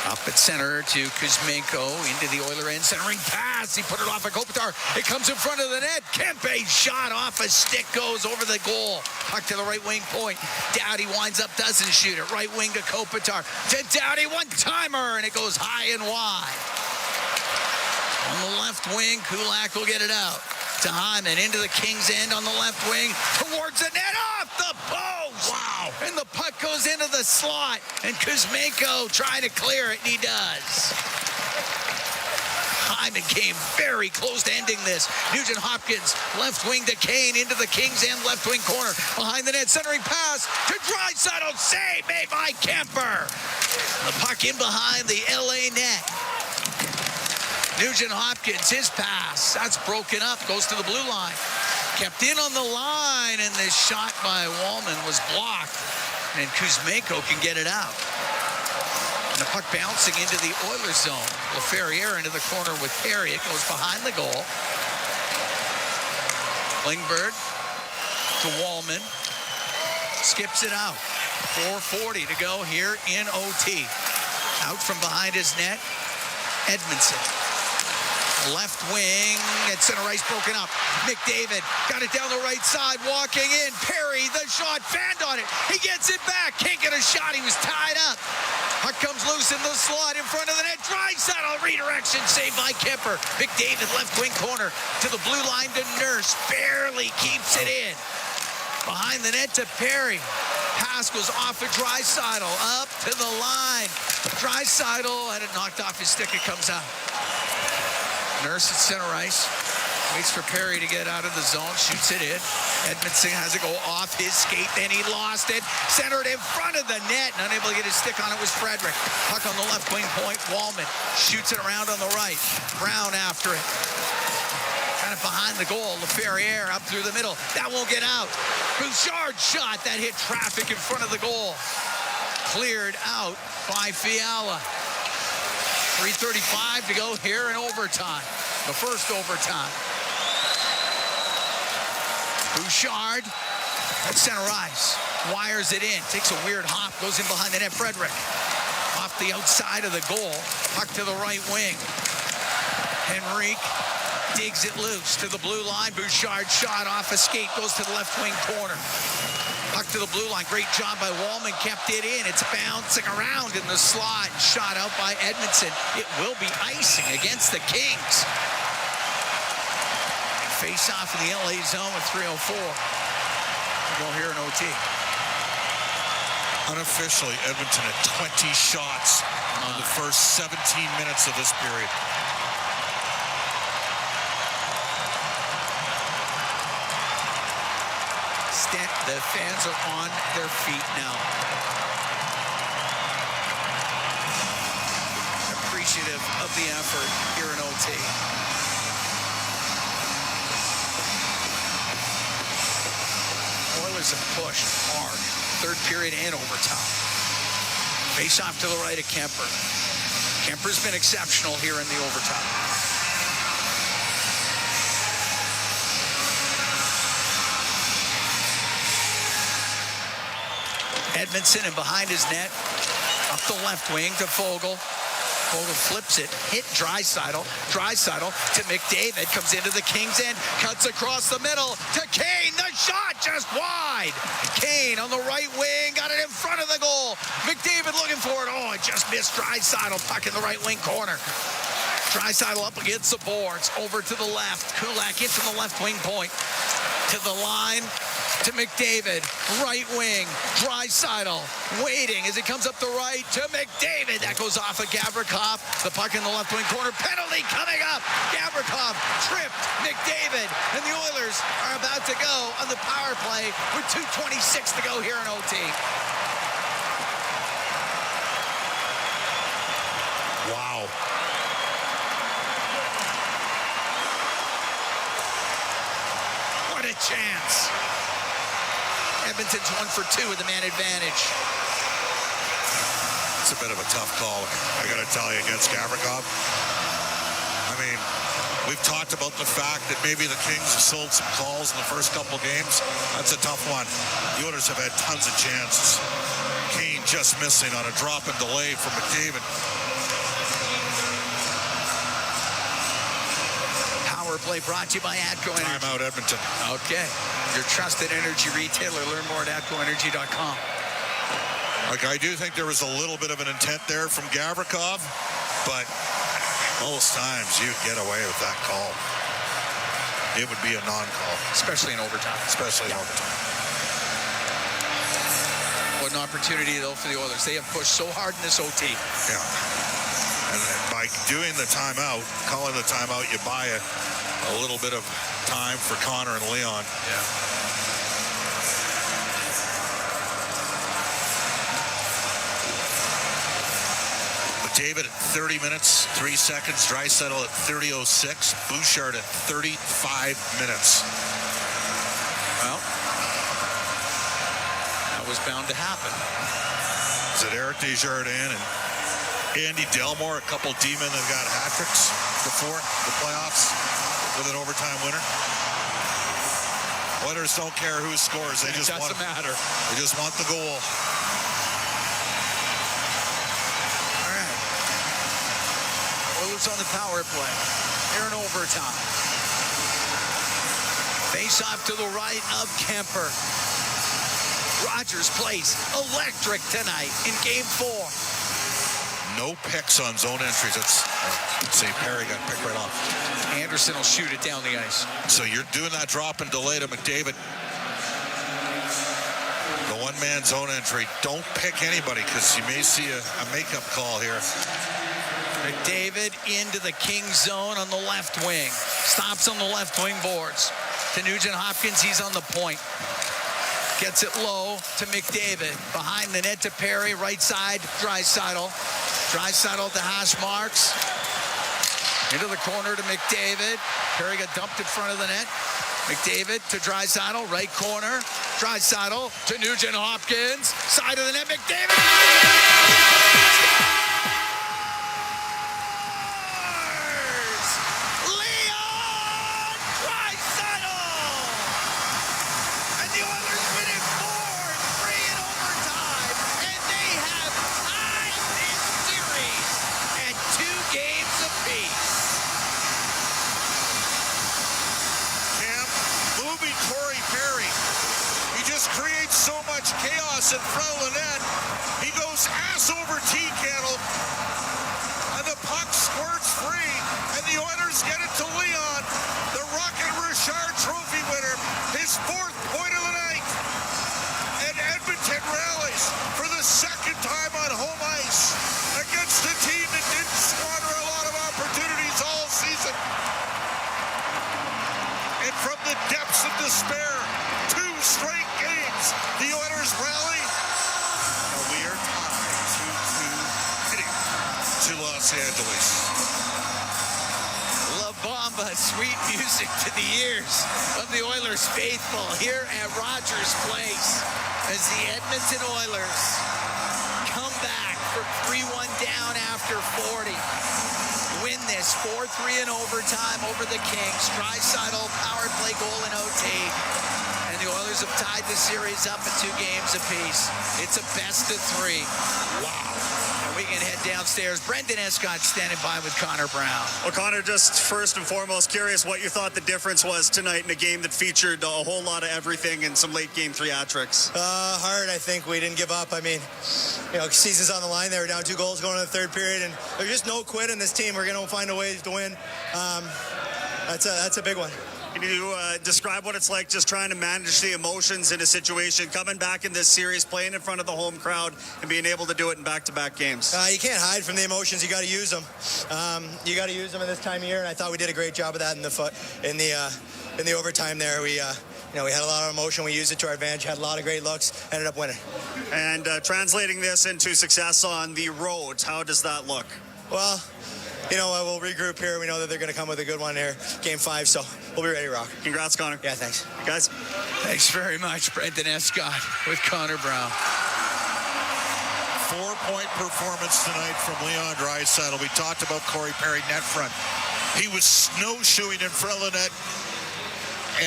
Up at center to Kuzmenko into the Oiler end. Centering pass. He put it off of Kopitar. It comes in front of the net. Kempe's shot off a stick goes over the goal. Puck to the right wing point. Doughty winds up, doesn't shoot it. Right wing to Kopitar. To Doughty, one-timer, and it goes high and wide. On the left wing, Kulak will get it out. To Hyman into the Kings end on the left wing. Towards the net, off the post. Wow. And the puck goes into the slot. And Kuzmenko trying to clear it, and he does. Hyman came very close to ending this. Nugent Hopkins, left wing to Kane, into the Kings end, left wing corner. Behind the net, centering pass to Draisaitl. Save made by Kemper. The puck in behind the LA net. Nugent Hopkins, his pass. That's broken up, goes to the blue line. Kept in on the line, and this shot by Wallman was blocked. And Kuzmenko can get it out. And the puck bouncing into the Oilers zone. Laferriere into the corner with Perry. It goes behind the goal. Klingberg to Wallman. Skips it out. 4:40 to go here in OT. Out from behind his net, Edmondson. Left wing at center ice, broken up. McDavid got it down the right side, walking in. Perry, the shot, fanned on it. He gets it back. Can't get a shot. He was tied up. Puck comes loose in the slot in front of the net. Draisaitl redirection, saved by Kemper. McDavid left wing corner to the blue line to Nurse. Barely keeps it in. Behind the net to Perry. Pass goes off of Draisaitl, up to the line. Draisaitl had it knocked off his stick. It comes out. Nurse at center ice. Waits for Perry to get out of the zone. Shoots it in. Edmondson has it go off his skate. Then he lost it. Centered in front of the net. And unable to get his stick on it was Frederick. Puck on the left wing point. Wallman shoots it around on the right. Brown after it. Kind of behind the goal. LaFerriere up through the middle. That won't get out. Bouchard shot. That hit traffic in front of the goal. Cleared out by Fiala. 3:35 to go here in overtime. The first overtime. Bouchard at center ice. Wires it in. Takes a weird hop. Goes in behind the net. Frederick off the outside of the goal. Puck to the right wing. Henrique digs it loose to the blue line. Bouchard shot off a skate. Goes to the left wing corner. Puck to the blue line. Great job by Wallman. Kept it in. It's bouncing around in the slot. Shot out by Edmondson. It will be icing against the Kings. Face off in the LA zone with 3:04. We'll go here in OT. Unofficially, Edmonton at 20 shots in the first 17 minutes of this period. The fans are on their feet now. Appreciative of the effort here in OT. Oilers have pushed hard. Third period and overtime. Face off to the right of Kemper. Kemper's been exceptional here in the overtime. Edmondson and behind his net. Up the left wing to Fogle. Fogle flips it. Hit Draisaitl. Draisaitl to McDavid. Comes into the Kings end. Cuts across the middle to Kane. The shot just wide. Kane on the right wing. Got it in front of the goal. McDavid looking for it. Oh, it just missed Draisaitl. Puck in the right wing corner. Draisaitl up against the boards. Over to the left. Kulak into the left wing point. To the line. To McDavid, right wing, Draisaitl, waiting as he comes up the right to McDavid. That goes off of Gavrikov. The puck in the left wing corner. Penalty coming up. Gavrikov tripped McDavid, and the Oilers are about to go on the power play with 2:26 to go here in OT. Wow. What a chance. Edmonton's 1 for 2 with the man advantage. It's a bit of a tough call, I got to tell you, against Gavrikov. I mean, we've talked about the fact that maybe the Kings have sold some calls in the first couple games. That's a tough one. The Oilers have had tons of chances. Kane just missing on a drop and delay from McDavid. Power play brought to you by ATCO Energy. Timeout, Edmonton. Okay. Your trusted energy retailer. Learn more at atcoenergy.com. Like, I do think there was a little bit of an intent there from Gavrikov, but most times you'd get away with that call. It would be a non-call. Especially in overtime. Especially in overtime. What an opportunity, though, for the Oilers. They have pushed so hard in this OT. Yeah. And by doing the timeout, calling the timeout, you buy a little bit of time for Connor and Leon. Yeah. McDavid at 30 minutes, 3 seconds. Draisaitl at 30:06. Bouchard at 35 minutes. Well, that was bound to happen. Is it Eric Desjardins and Andy Delmore, a couple D-men that got hat tricks before the playoffs with an overtime winner? Oilers don't care who scores. They just doesn't matter. They just want the goal. All right. Oilers on the power play. Here in overtime. Face off to the right of Kemper. Rogers plays electric tonight in Game 4. No picks on zone entries. Let's see, Perry got picked right off. Anderson will shoot it down the ice. So you're doing that drop and delay to McDavid. The one-man zone entry. Don't pick anybody because you may see a makeup call here. McDavid into the Kings zone on the left wing. Stops on the left wing boards. To Nugent Hopkins, he's on the point. Gets it low to McDavid. Behind the net to Perry, right side, Draisaitl. Draisaitl to hash marks. Into the corner to McDavid. Perry got dumped in front of the net. McDavid to Draisaitl, right corner. Draisaitl to Nugent Hopkins. Side of the net, McDavid. Chaos in front of the net. He goes ass over tea kettle, and the puck squirts free, and the Oilers get it to Leon, the Rocket Richard Trophy winner, his 4th point of the night. And Edmonton rallies for the 2nd time on home ice against a team that didn't squander a lot of opportunities all season. And from the depths of despair, 2 straight games, the Oilers rally. And we are tied 2-2, heading to Los Angeles. La Bamba, sweet music to the ears of the Oilers faithful here at Rogers Place as the Edmonton Oilers come back from 3-1 down after 40. Win this 4-3 in overtime over the Kings. Draisaitl power play goal in OT. And the Oilers have tied the series up at 2 games apiece. It's a best of 3. Wow. And we can head downstairs. Brendan Escott standing by with Connor Brown. Well, Connor, just first and foremost, curious what you thought the difference was tonight in a game that featured a whole lot of everything and some late game theatrics. Hard. I think we didn't give up. I mean, season's on the line. They were down 2 goals going into the 3rd period, and there's just no quit in this team. We're going to find a way to win. That's a big one. Can you describe what it's like just trying to manage the emotions in a situation, coming back in this series, playing in front of the home crowd, and being able to do it in back-to-back games? You can't hide from the emotions. You got to use them. You got to use them in this time of year, and I thought we did a great job of that in the overtime there. We had a lot of emotion. We used it to our advantage, had a lot of great looks, ended up winning. And translating this into success on the road, how does that look? Well, we'll regroup here. We know that they're going to come with a good one here, Game 5, so we'll be ready to rock. Congrats, Connor. Yeah, thanks. Guys. Thanks very much, Brendan Escott with Connor Brown. 4-point performance tonight from Leon Draisaitl. We talked about Corey Perry net front. He was snowshoeing in front of the net,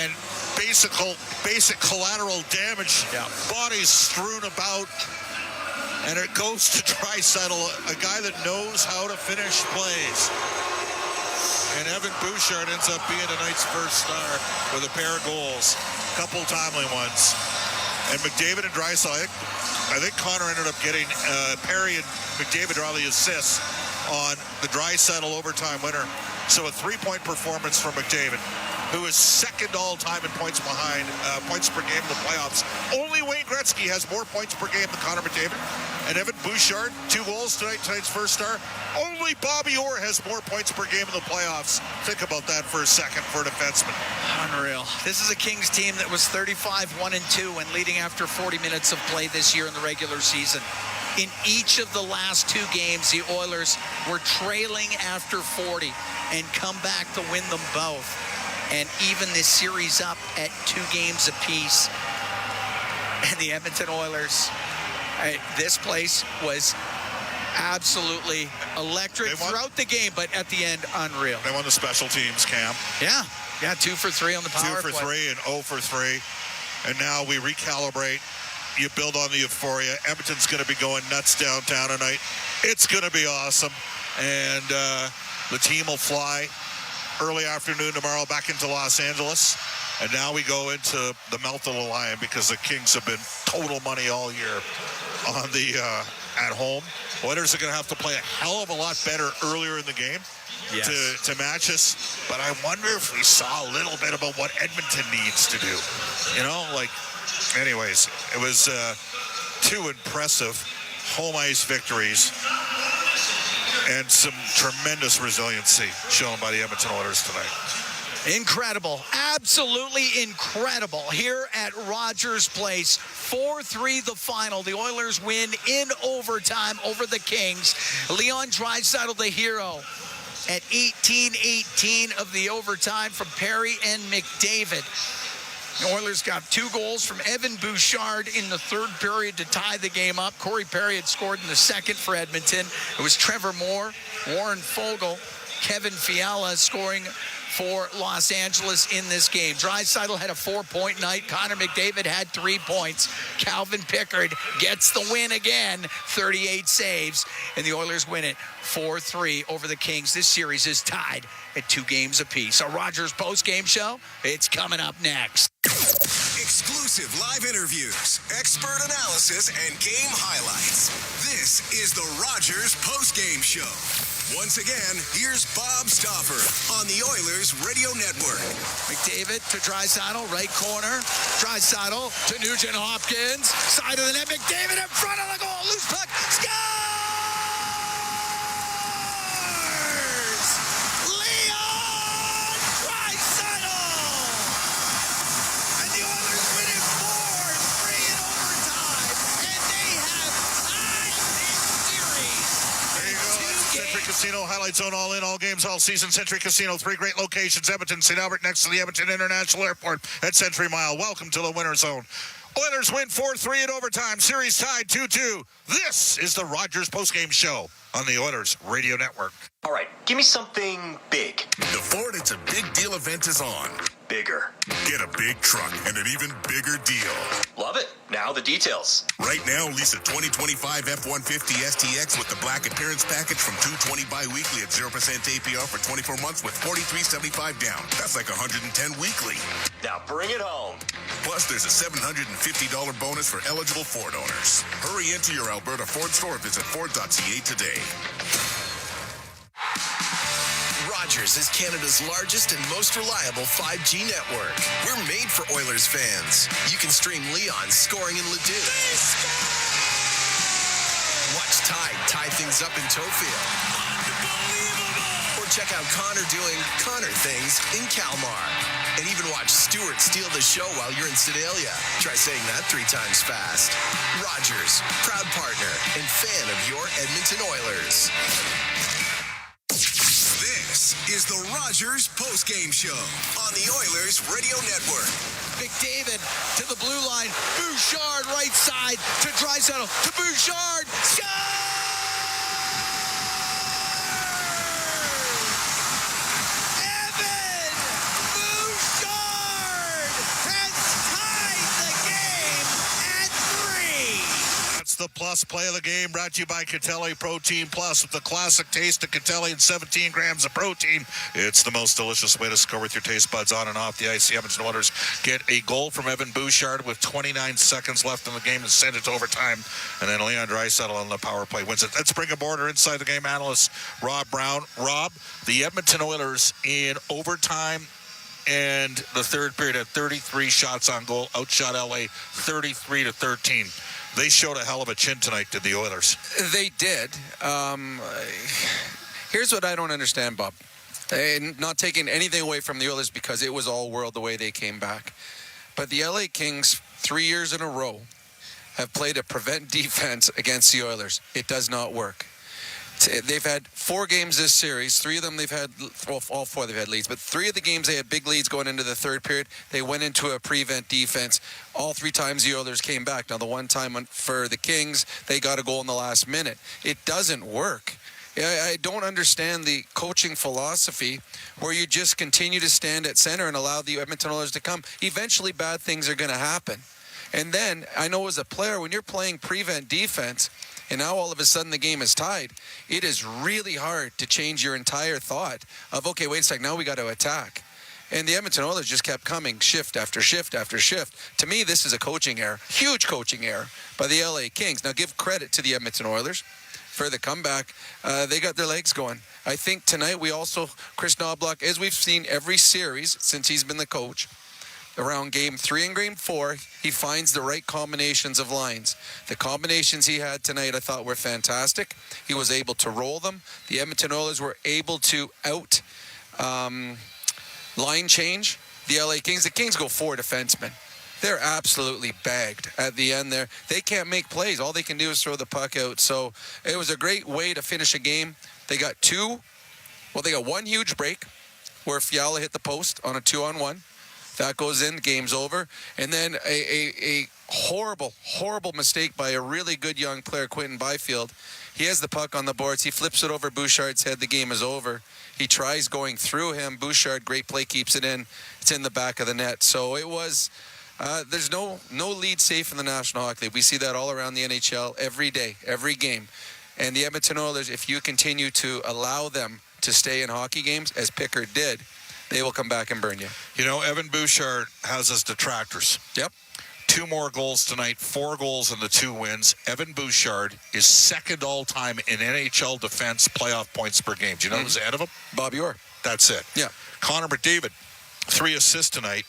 and basic collateral damage. Yeah. Bodies strewn about. And it goes to Draisaitl, a guy that knows how to finish plays. And Evan Bouchard ends up being tonight's first star with a pair of goals, a couple timely ones. And McDavid and Draisaitl, I think Connor ended up getting Perry and McDavid are all the assists on the Draisaitl overtime winner. So a 3-point performance from McDavid, who is 2nd all-time in points behind points per game in the playoffs. Only Wayne Gretzky has more points per game than Connor McDavid. And Evan Bouchard, 2 goals tonight, tonight's first star. Only Bobby Orr has more points per game in the playoffs. Think about that for a second for a defenseman. Unreal. This is a Kings team that was 35-1-2 when leading after 40 minutes of play this year in the regular season. In each of the last 2 games, the Oilers were trailing after 40 and come back to win them both. And even this series up at 2 games apiece. And the Edmonton Oilers, this place was absolutely electric throughout the game, but at the end, unreal. They won the special teams, Cam. Yeah, 2 for 3 on the power play. 2 for 3 and 0 for 3. And now we recalibrate. You build on the euphoria. Edmonton's going to be going nuts downtown tonight. It's going to be awesome. And the team will fly early afternoon tomorrow back into Los Angeles. And now we go into the melt of the lion because the Kings have been total money all year on the at home. Oilers are going to have to play a hell of a lot better earlier in the game to match us. But I wonder if we saw a little bit about what Edmonton needs to do. Anyways, it was 2 impressive home ice victories and some tremendous resiliency shown by the Edmonton Oilers tonight. Incredible. Absolutely incredible. Here at Rogers Place, 4-3 the final. The Oilers win in overtime over the Kings. Leon Draisaitl, the hero, at 18-18 of the overtime from Perry and McDavid. The Oilers got 2 goals from Evan Bouchard in the third period to tie the game up. Corey Perry had scored in the second for Edmonton. It was Trevor Moore, Warren Foegele, Kevin Fiala scoring for Los Angeles in this game. Draisaitl had a 4-point night. Connor McDavid had 3 points. Calvin Pickard gets the win again, 38 saves, and the Oilers win it 4-3 over the Kings. This series is tied at 2 games apiece. A Rogers post-game show, it's coming up next. Exclusive live interviews, expert analysis, and game highlights. This is the Rogers post-game show. Once again, here's Bob Stauffer on the Oilers Radio Network. McDavid to Draisaitl, right corner. Draisaitl to Nugent Hopkins. Side of the net, McDavid in front of the goal. Loose puck. Scores! Leon Draisaitl! And the Oilers win it 4-3 in overtime. And they have tied this series. There you go. Century Casino Highlight Zone, all in, all games, all season. Century Casino, 3 great locations. Edmonton, St. Albert, next to the Edmonton International Airport at Century Mile. Welcome to the Winter Zone. Oilers win 4-3 in overtime. Series tied 2-2. This is the Rogers postgame show on the Oilers Radio Network. All right, give me something big. The Ford It's a Big Deal event is on. Bigger. Get a big truck and an even bigger deal. Love it. Now the details. Right now, lease a 2025 F-150 STX with the black appearance package from $220 bi-weekly at 0% APR for 24 months with $43.75 down. That's like $110 weekly. Now bring it home. Plus, there's a $750 bonus for eligible Ford owners. Hurry into your Alberta Ford store. Visit Ford.ca today. Rogers is Canada's largest and most reliable 5G network. We're made for Oilers fans. You can stream Leon scoring in Leduc. Watch Tide tie things up in Tofield. Or check out Connor doing Connor things in Kalmar. And even watch Stewart steal the show while you're in Sedalia. Try saying that 3 times fast. Rogers, proud partner and fan of your Edmonton Oilers. This is the Rogers postgame show on the Oilers Radio Network. McDavid to the blue line. Bouchard right side to Draisaitl to Bouchard. Evan Bouchard has tied the game at 3. That's the plus play of the game, brought to you by Catelli Protein Plus. With the classic taste of Catelli and 17 grams of protein, it's the most delicious way to score with your taste buds on and off the ice. The Edmonton Oilers get a goal from Evan Bouchard with 29 seconds left in the game and send it to overtime. And then Leon Draisaitl on the power play wins it. Let's bring aboard our inside the game analyst, Rob Brown. Rob, the Edmonton Oilers in overtime and the third period had 33 shots on goal, outshot LA 33-13. They showed a hell of a chin tonight, did the Oilers? They did. Here's what I don't understand, Bob. And not taking anything away from the Oilers because it was all world the way they came back. But the LA Kings, 3 years in a row, have played a prevent defense against the Oilers. It does not work. They've had 4 games this series. 3 of them they've had, well, all 4 they've had leads, but 3 of the games they had big leads going into the third period. They went into a prevent defense. All 3 times the Oilers came back. Now, the one time for the Kings, they got a goal in the last minute. It doesn't work. I don't understand the coaching philosophy where you just continue to stand at center and allow the Edmonton Oilers to come. Eventually, bad things are going to happen. And then, I know as a player, when you're playing prevent defense, and now all of a sudden the game is tied, it is really hard to change your entire thought of, okay, wait a second, now we got to attack. And the Edmonton Oilers just kept coming shift after shift after shift. To me, this is a coaching error, huge coaching error by the LA Kings. Now, give credit to the Edmonton Oilers for the comeback. They got their legs going. I think tonight Chris Knobloch, as we've seen every series since he's been the coach, around game 3 and game 4, he finds the right combinations of lines. The combinations he had tonight I thought were fantastic. He was able to roll them. The Edmonton Oilers were able to line change the LA Kings. The Kings go 4 defensemen. They're absolutely bagged at the end there. They can't make plays. All they can do is throw the puck out. So it was a great way to finish a game. They got one huge break where Fiala hit the post on a 2-on-1. That goes in, game's over. And then a horrible, horrible mistake by a really good young player, Quentin Byfield. He has the puck on the boards. He flips it over Bouchard's head. The game is over. He tries going through him. Bouchard, great play, keeps it in. It's in the back of the net. So it was... there's no lead safe in the National Hockey League. We see that all around the NHL every day, every game. And the Edmonton Oilers, if you continue to allow them to stay in hockey games, as Pickard did, they will come back and burn you. You know, Evan Bouchard has his detractors. Yep. 2 more goals tonight, 4 goals in the 2 wins. Evan Bouchard is second all-time in NHL defense playoff points per game. Do you know who's ahead of him? Bob Orr. That's it. Yeah. Connor McDavid, 3 assists tonight.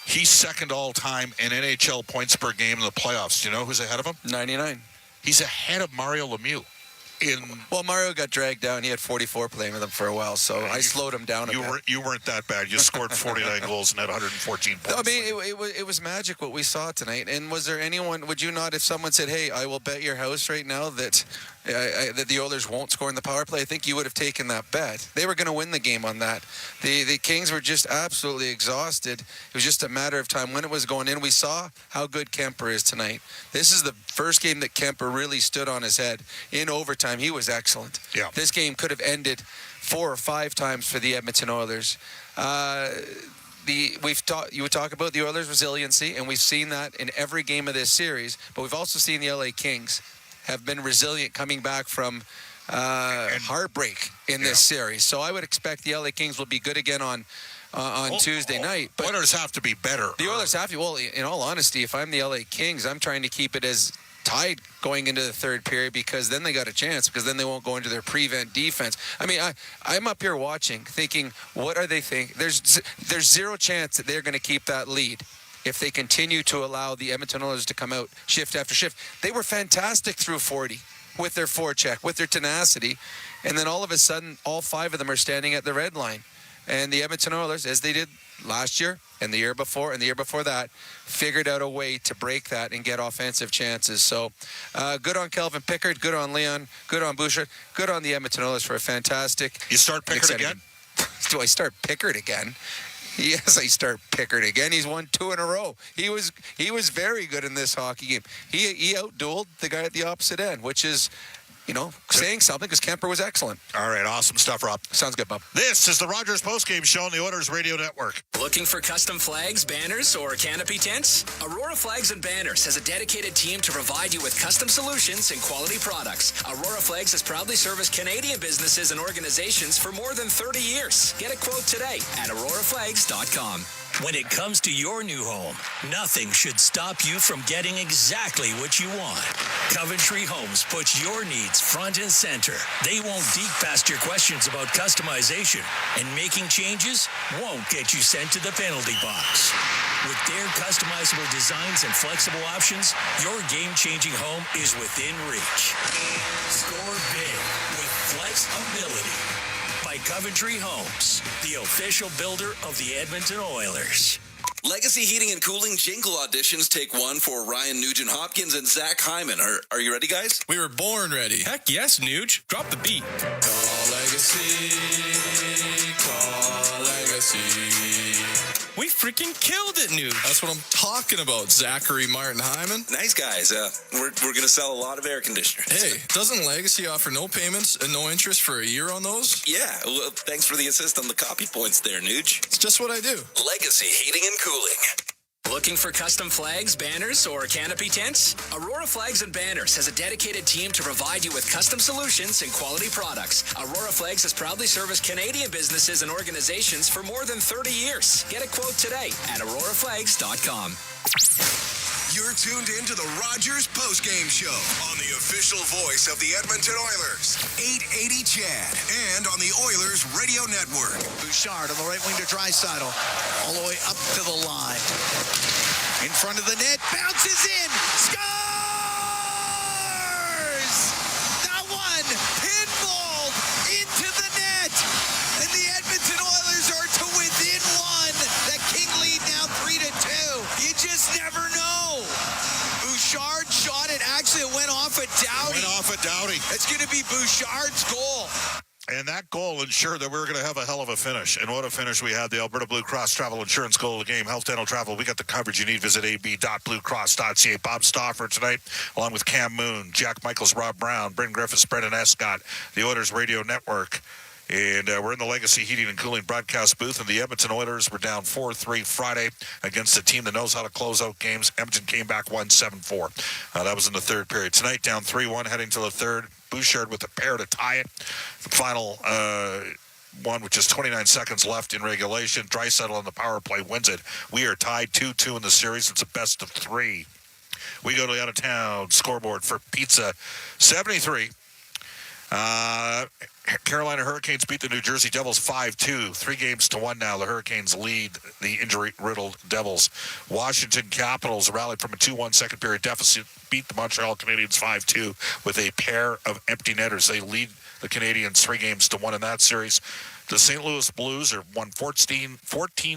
He's second all-time in NHL points per game in the playoffs. Do you know who's ahead of him? 99. He's ahead of Mario Lemieux. Well, Mario got dragged down. He had 44 playing with him for a while, so I slowed him down a bit. You weren't that bad. You scored 49 goals and had 114 points. I mean, it was magic what we saw tonight. And was there anyone, would you not, if someone said, hey, I will bet your house right now that the Oilers won't score in the power play, I think you would have taken that bet. They were going to win the game on that. The Kings were just absolutely exhausted. It was just a matter of time when it was going in. We saw how good Kemper is tonight. This is the first game that Kemper really stood on his head. In overtime, he was excellent. Yeah. This game could have ended 4 or 5 times for the Edmonton Oilers. You would talk about the Oilers' resiliency, and we've seen that in every game of this series, but we've also seen the LA Kings have been resilient coming back from heartbreak in this series. So I would expect the LA Kings will be good again on Tuesday night. But Oilers have to be better. The Oilers have to. Well, in all honesty, if I'm the LA Kings, I'm trying to keep it as tied going into the third period, because then they got a chance, because then they won't go into their prevent defense. I mean, I'm up here watching, thinking, what are they thinking? There's zero chance that they're going to keep that lead if they continue to allow the Edmonton Oilers to come out shift after shift. They were fantastic through 40 with their forecheck, with their tenacity, and then all of a sudden, all 5 of them are standing at the red line. And the Edmonton Oilers, as they did last year and the year before and the year before that, figured out a way to break that and get offensive chances. So good on Kelvin Pickard, good on Leon, good on Bouchard, good on the Edmonton Oilers for a fantastic... You start Pickard again? Do I start Pickard again? Yes, I start Pickard again. He's won 2 in a row. He was very good in this hockey game. He outdueled the guy at the opposite end, which is... saying something, because Kemper was excellent. All right, awesome stuff, Rob. Sounds good, Bob. This is the Rogers Postgame Show on the Oilers Radio Network. Looking for custom flags, banners, or canopy tents? Aurora Flags and Banners has a dedicated team to provide you with custom solutions and quality products. Aurora Flags has proudly serviced Canadian businesses and organizations for more than 30 years. Get a quote today at auroraflags.com. When it comes to your new home, nothing should stop you from getting exactly what you want. Coventry Homes puts your needs front and center. They won't deke past your questions about customization, and making changes won't get you sent to the penalty box. With their customizable designs and flexible options, your game-changing home is within reach. Score big with flexibility. By Coventry Homes, the official builder of the Edmonton Oilers. Legacy Heating and Cooling jingle auditions take 1 for Ryan Nugent-Hopkins and Zach Hyman. Are you ready, guys? We were born ready. Heck yes, Nuge. Drop the beat. Call Legacy. Call Legacy. We freaking killed it, Nuge. That's what I'm talking about, Zachary Martin Hyman. Nice guys. We're going to sell a lot of air conditioners. Hey, doesn't Legacy offer no payments and no interest for a year on those? Yeah, well, thanks for the assist on the copy points there, Nuge. It's just what I do. Legacy Heating and Cooling. Looking for custom flags, banners, or canopy tents? Aurora Flags and Banners has a dedicated team to provide you with custom solutions and quality products. Aurora Flags has proudly serviced Canadian businesses and organizations for more than 30 years. Get a quote today at auroraflags.com. You're tuned in to the Rogers postgame show on the official voice of the Edmonton Oilers, 880 Chad, and on the Oilers Radio Network. Bouchard on the right wing to Draisaitl, all the way up to the line. In front of the net, bounces in, scores! That one, pinballed into the net, and the Edmonton Oilers are to within one. The King lead now 3-2. You just never know. Bouchard shot it. Actually, it went off at Doughty. It's going to be Bouchard's goal. And that goal ensured that we were going to have a hell of a finish. And what a finish we had. The Alberta Blue Cross Travel Insurance goal of the game. Health, dental, travel. We got the coverage you need. Visit ab.bluecross.ca. Bob Stauffer tonight, along with Cam Moon, Jack Michaels, Rob Brown, Bryn Griffiths, Brendan Escott, the Oilers Radio Network. And we're in the Legacy Heating and Cooling broadcast booth, and the Edmonton Oilers were down 4-3 Friday against a team that knows how to close out games. Edmonton came back 1-7-4. That was in the third period. Tonight, down 3-1, heading to the third. Bouchard with a pair to tie it. The final one with just 29 seconds left in regulation. Draisaitl on the power play wins it. We are tied 2-2 in the series. It's a best of three. We go to the out-of-town scoreboard for Pizza 73. Carolina Hurricanes beat the New Jersey Devils 5-2, 3-1 now. The Hurricanes lead the injury-riddled Devils. Washington Capitals rallied from a 2-1 second period deficit, beat the Montreal Canadiens 5-2 with a pair of empty netters. They lead the Canadiens 3-1 in that series. The St. Louis Blues are won 14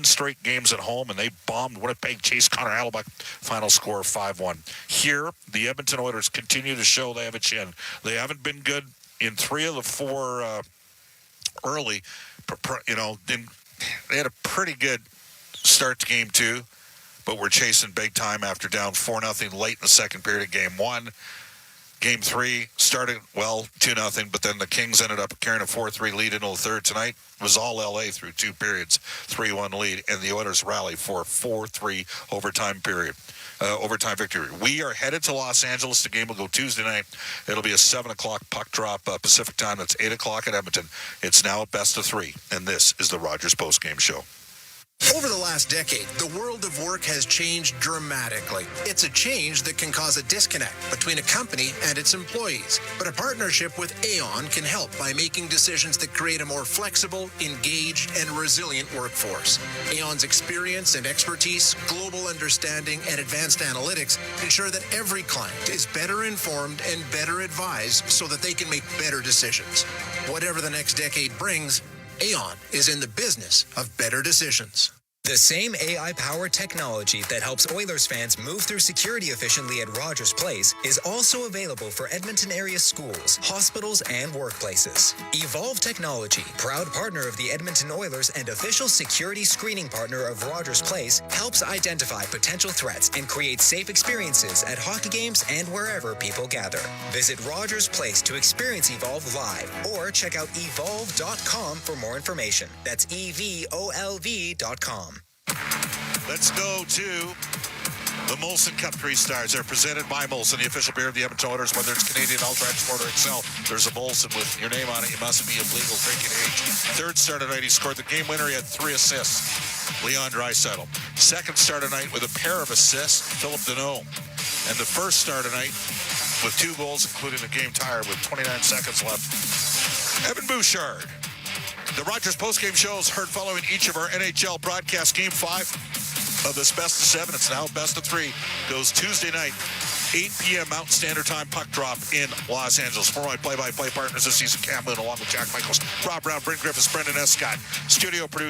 straight games at home, and they bombed Winnipeg Chase Connor Hellebuyck. Final score 5-1. Here, the Edmonton Oilers continue to show they have a chin. They haven't been good in 3 of the 4 early. They had a pretty good start to game 2, but we're chasing big time after down 4-0 late in the second period of game 1. Game 3 started, 2-0, but then the Kings ended up carrying a 4-3 lead into the third. Tonight was all LA through 2 periods, 3-1 lead, and the Oilers rally for a 4-3 overtime victory. We are headed to Los Angeles. The game will go Tuesday night. It'll be a 7 o'clock puck drop Pacific time. That's 8 o'clock at Edmonton. It's now a best of 3, and this is the Rogers postgame show. Over the last decade, the world of work has changed dramatically. It's a change that can cause a disconnect between a company and its employees. But a partnership with Aon can help by making decisions that create a more flexible, engaged, and resilient workforce. Aon's experience and expertise, global understanding, and advanced analytics ensure that every client is better informed and better advised so that they can make better decisions. Whatever the next decade brings, Aon is in the business of better decisions. The same AI-powered technology that helps Oilers fans move through security efficiently at Rogers Place is also available for Edmonton area schools, hospitals, and workplaces. Evolve Technology, proud partner of the Edmonton Oilers and official security screening partner of Rogers Place, helps identify potential threats and create safe experiences at hockey games and wherever people gather. Visit Rogers Place to experience Evolve live or check out evolve.com for more information. That's evolv.com. Let's go to the Molson Cup 3 Stars. They're presented by Molson, the official beer of the Edmonton Oilers. Whether it's Canadian Ultra Export or Excel, there's a Molson with your name on it. You must be of legal drinking age. Third start tonight, he scored the game winner. He had 3 assists. Leon Draisaitl. Second start tonight with a pair of assists, Philip Deneau. And the first start tonight with 2 goals, including a game tire with 29 seconds left. Evan Bouchard. The Rogers postgame show is heard following each of our NHL broadcasts. Game 5 of this best of 7. It's now best of 3. Goes Tuesday night, 8 p.m. Mountain Standard Time puck drop in Los Angeles. For my play-by-play partners this season, Cam Moon, along with Jack Michaels, Rob Brown, Bryn Griffiths, Brendan Escott, studio producer.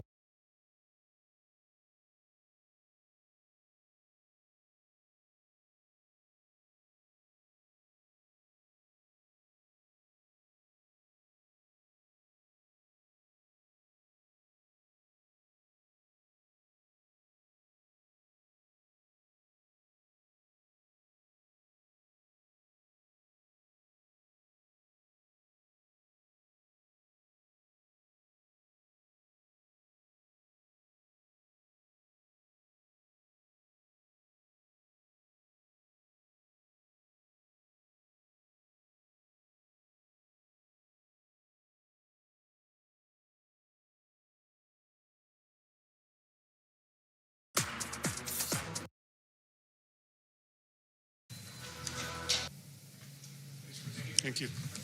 Thank you.